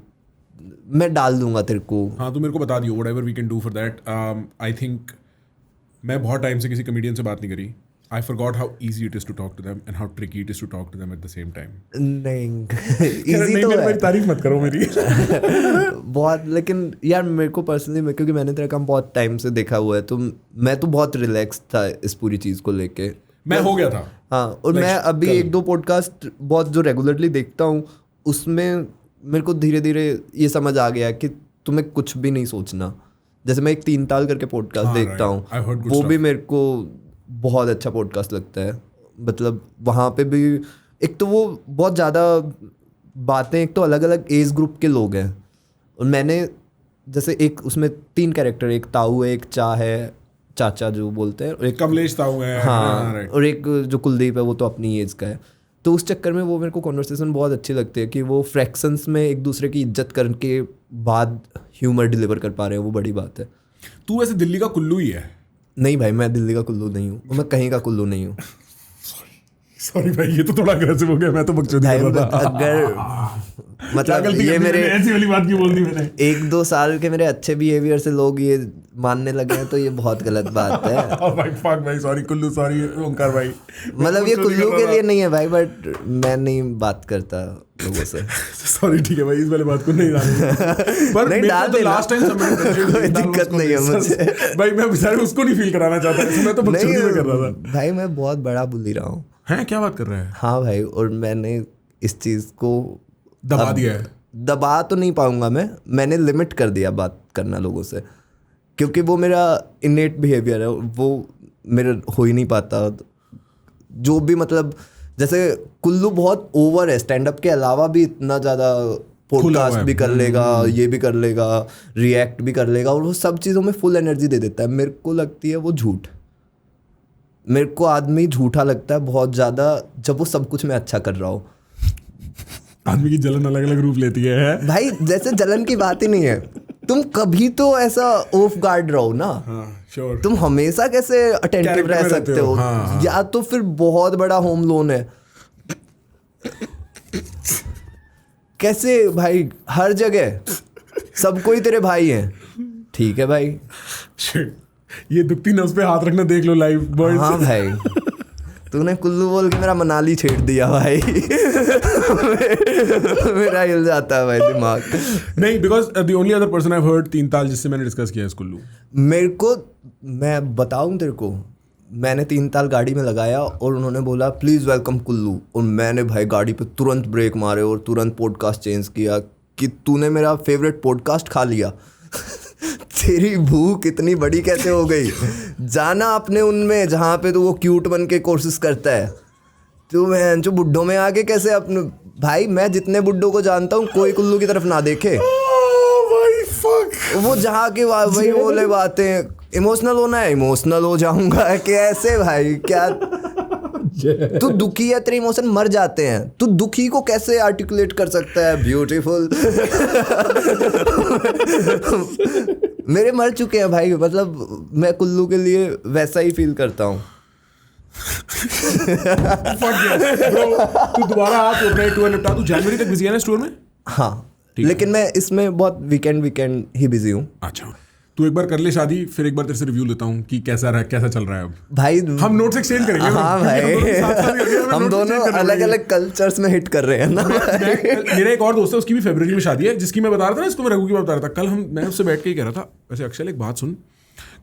मैं डाल दूंगा तेरे को। हाँ तो मेरे को बता दियो, whatever we can do for that. I think मैं बहुत टाइम से किसी कमेडियन से बात नहीं करी। I forgot how easy it is to talk to them and how tricky it is to talk to them at the same time. नहीं easy तो मेरी है तारीफ मत करो मेरी। बहुत, लेकिन यार मेरे को पर्सनली, क्योंकि मैंने तेरा काम बहुत टाइम से देखा हुआ है, तो मैं तो बहुत रिलैक्स था इस पूरी चीज़ को लेके। मैं हो गया था। हाँ, और मैं अभी 1-2 पॉडकास्ट बहुत जो रेगुलरली देखता हूँ, उसमें मेरे को धीरे धीरे ये समझ आ गया कि तुम्हें कुछ भी नहीं सोचना। जैसे मैं एक 3 ताल करके पॉडकास्ट देखता हूँ, वो भी मेरे को बहुत अच्छा पॉडकास्ट लगता है। मतलब वहाँ पे भी एक तो वो बहुत ज़्यादा बातें, एक तो अलग अलग एज ग्रुप के लोग हैं, और मैंने जैसे एक उसमें 3 कैरेक्टर, एक ताऊ है, एक चा है, चाचा जो बोलते हैं, और एक कमलेश ताऊ है। हाँ, और एक जो कुलदीप है वो तो अपनी एज का है। तो उस चक्कर में वो मेरे को कॉन्वर्सेशन बहुत अच्छी लगती है कि वो फ्रैक्शंस में एक दूसरे की इज्जत करके बाद ह्यूमर डिलीवर कर पा रहे हैं, वो बड़ी बात है। तू वैसे दिल्ली का कुल्लू ही है? नहीं भाई, मैं दिल्ली का कुल्लू नहीं हूँ, मैं कहीं का कुल्लू नहीं हूँ। सॉरी भाई, ये तो थोड़ा अग्रेसिव हो गया, मैं तो बकचोदी कर रहा था। अगर मतलब ये मेरे ऐसी वाली बात क्यों बोल दी मैंने? 1-2 साल के मेरे अच्छे बिहेवियर से लोग ये मानने लगे हैं, तो ये बहुत गलत बात है। भाई फक भाई, सॉरी कुल्लू, सॉरी ओंकार भाई। मतलब ये कुल्लू के लिए नहीं है भाई, बट मैं नहीं बात करता लोगों से। सॉरी ठीक है भाई, इस वाली बात को नहीं डालना। पर नहीं, डाल तो देना। लास्ट टाइम कोई दिक्कत नहीं है मुझे। भाई मैं बेचारे उसको नहीं फील कराना चाहता, मैं तो बकचोदी में कर रहा था। भाई मैं बहुत बड़ा बुली रहा हूँ। हैं, क्या बात कर रहा है? हाँ भाई, और मैंने इस चीज़ को दबा दिया है। दबा तो नहीं पाऊंगा मैंने लिमिट कर दिया बात करना लोगों से, क्योंकि वो मेरा इनेट बिहेवियर है, वो मेरे हो ही नहीं पाता। जो भी मतलब जैसे कुल्लू बहुत ओवर है, स्टैंड अप के अलावा भी इतना ज़्यादा पॉडकास्ट भी कर लेगा, ये भी कर लेगा, रिएक्ट भी कर लेगा, और वो सब चीज़ों में फुल एनर्जी दे देता है। मेरे को लगती है वो झूठ, मेरे को आदमी झूठा लगता है बहुत ज़्यादा जब वो सब कुछ में अच्छा कर रहा हो। आदमी की जलन अलग अलग रूप लेती है भाई जैसे जलन की बात ही नहीं है, तुम कभी तो ऐसा ऑफ गार्ड रहो ना। हाँ, sure. तुम हमेशा कैसे अटेंटिव Character रह में सकते रहते हो? हो, हाँ. या तो फिर बहुत बड़ा होम लोन है। कैसे भाई हर जगह सब कोई तेरे भाई हैं, ठीक है भाई। Shit. ये दुखती नब्ज पे हाथ रखना देख लो लाइव बॉयज। हाँ भाई तूने कुल्लू बोल के मेरा मनाली छेड़ दिया भाई। मेरा हिल जाता है भाई दिमाग। नहीं, because the only other person I have heard Teentaal जिससे मैंने डिस्कस किया है इस कुल्लू। मेरे को, मैं बताऊं तेरे को, मैंने तीनताल गाड़ी में लगाया और उन्होंने बोला प्लीज़ वेलकम कुल्लू, और मैंने भाई गाड़ी पे तुरंत ब्रेक मारे और तुरंत पॉडकास्ट चेंज किया कि तूने मेरा फेवरेट पॉडकास्ट खा लिया। तेरी भूख इतनी बड़ी कैसे हो गई? जाना अपने उनमें जहाँ पे तो वो क्यूट बन के कोशिश करता है, तो मैं जो बुड्ढों में आके कैसे अपने भाई, मैं जितने बुड्ढों को जानता हूँ कोई कुल्लू की तरफ ना देखे। वो जहाँ के वही बोले बातें, इमोशनल होना है इमोशनल हो जाऊंगा, कैसे भाई क्या तू दुखी है, तेरे इमोशन मर जाते हैं, तू दुखी को कैसे आर्टिकुलेट कर सकता है? ब्यूटीफुल। मेरे मर चुके हैं भाई, मतलब मैं कुल्लू के लिए वैसा ही फील करता हूँ। तू दोबारा आ, तू अपना टूर निपटा। तू जनवरी तक बिजी है ना इस टूर में? हाँ, लेकिन मैं इसमें बहुत वीकेंड ही बिजी हूँ। अच्छा, तू एक बार कर ले शादी, फिर एक बार तेरे से रिव्यू लेता हूँ कि कैसा चल रहा है अब। भाई हम नोट्स एक्सचेंज करेंगे। हाँ भाई, हम दोनों अलग अलग कल्चर्स में हिट कर रहे हैं ना। मेरा एक और दोस्त है, उसकी भी फरवरी में शादी है, जिसकी मैं बता रहा था ना, इसको मैं रघु की बात बता रहा था। कल मैं उससे बैठ के ही कह रहा था, वैसे अक्षय एक बात सुन,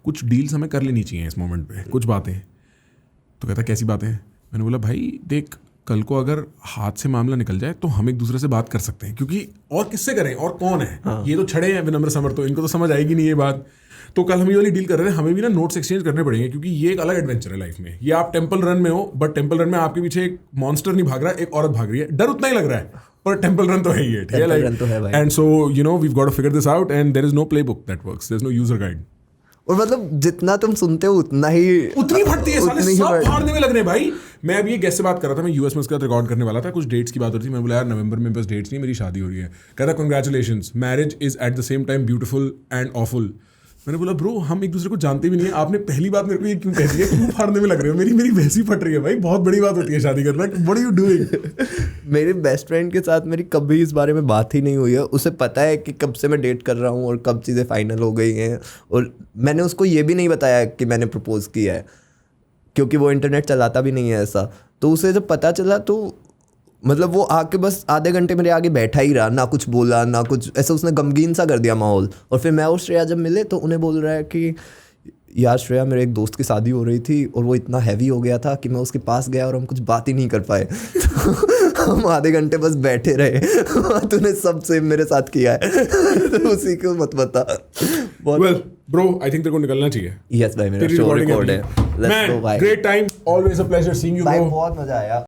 कुछ डील्स हमें कर लेनी चाहिए इस मोमेंट पे, कुछ बातें। तो कहता कैसी बातें? मैंने बोला भाई देख, कल को अगर हाथ से मामला निकल जाए तो हम एक दूसरे से बात कर सकते हैं, क्योंकि और किससे करें, और कौन है? हाँ। ये तो छड़े हैं विनम्र समर, तो इनको तो समझ आएगी नहीं ये बात। तो कल हम ये वाली डील कर रहे थे, हमें भी ना नोट्स एक्सचेंज करने पड़ेंगे, क्योंकि ये एक अलग एडवेंचर है लाइफ में। ये आप टेम्पल रन में हो, बट टेम्पल रन में आपके पीछे एक मॉन्स्टर नहीं भाग रहा, एक औरत भाग रही है। डर उतना ही लग रहा है, पर टेम्पल रन तो है ही है, ठीक है like. And so you know we have got to figure this out, and there is no playbook that works, there is no user guide. और मतलब जितना तुम सुनते हो उतनी फटती है, साले सब फाड़ने में लग रहे हैं भाई। मैं अभी ये गेस्ट से बात कर रहा था, मैं यूएस में उसके साथ रिकॉर्ड करने वाला था, कुछ डेट्स की बात हो रही थी। मैं बोला यार नवंबर में बस डेट्स नहीं, मेरी शादी हो रही है। कहता congratulations, marriage is at the same time beautiful and awful. मैंने बोला ब्रो हम एक दूसरे को जानते भी नहीं है, आपने पहली बात मेरे को ये क्यों कह दी है? क्यों फाड़ने में लग रहे हो? मेरी भैंसी फट रही है भाई, बहुत बड़ी बात होती है शादी करना। What are you doing? मेरे बेस्ट फ्रेंड के साथ मेरी कभी इस बारे में बात ही नहीं हुई है। उसे पता है कि कब से मैं डेट कर रहा हूँ और कब चीज़ें फाइनल हो गई हैं, और मैंने उसको ये भी नहीं बताया कि मैंने प्रपोज किया है, क्योंकि वो इंटरनेट चलाता भी नहीं है ऐसा। तो उसे जब पता चला तो मतलब वो आके बस आधे घंटे मेरे आगे बैठा ही रहा, ना कुछ बोला ना कुछ, ऐसा उसने गमगीन सा कर दिया माहौल। और फिर मैं और श्रेया जब मिले तो उन्हें बोल रहा है कि यार श्रेया, मेरे एक दोस्त की शादी हो रही थी और वो इतना हैवी हो गया था कि मैं उसके पास गया और हम कुछ बात ही नहीं कर पाए। तो हम आधे घंटे बस बैठे रहे। तूने सब सेम मेरे साथ किया है। तो उसी को मत बता। वेल ब्रो, आई थिंक तेरे को निकलना चाहिए। यस भाई, मेरा शो रिकॉर्ड है। लेट्स गो भाई। Great time, always a pleasure seeing you bro. बहुत मजा आया।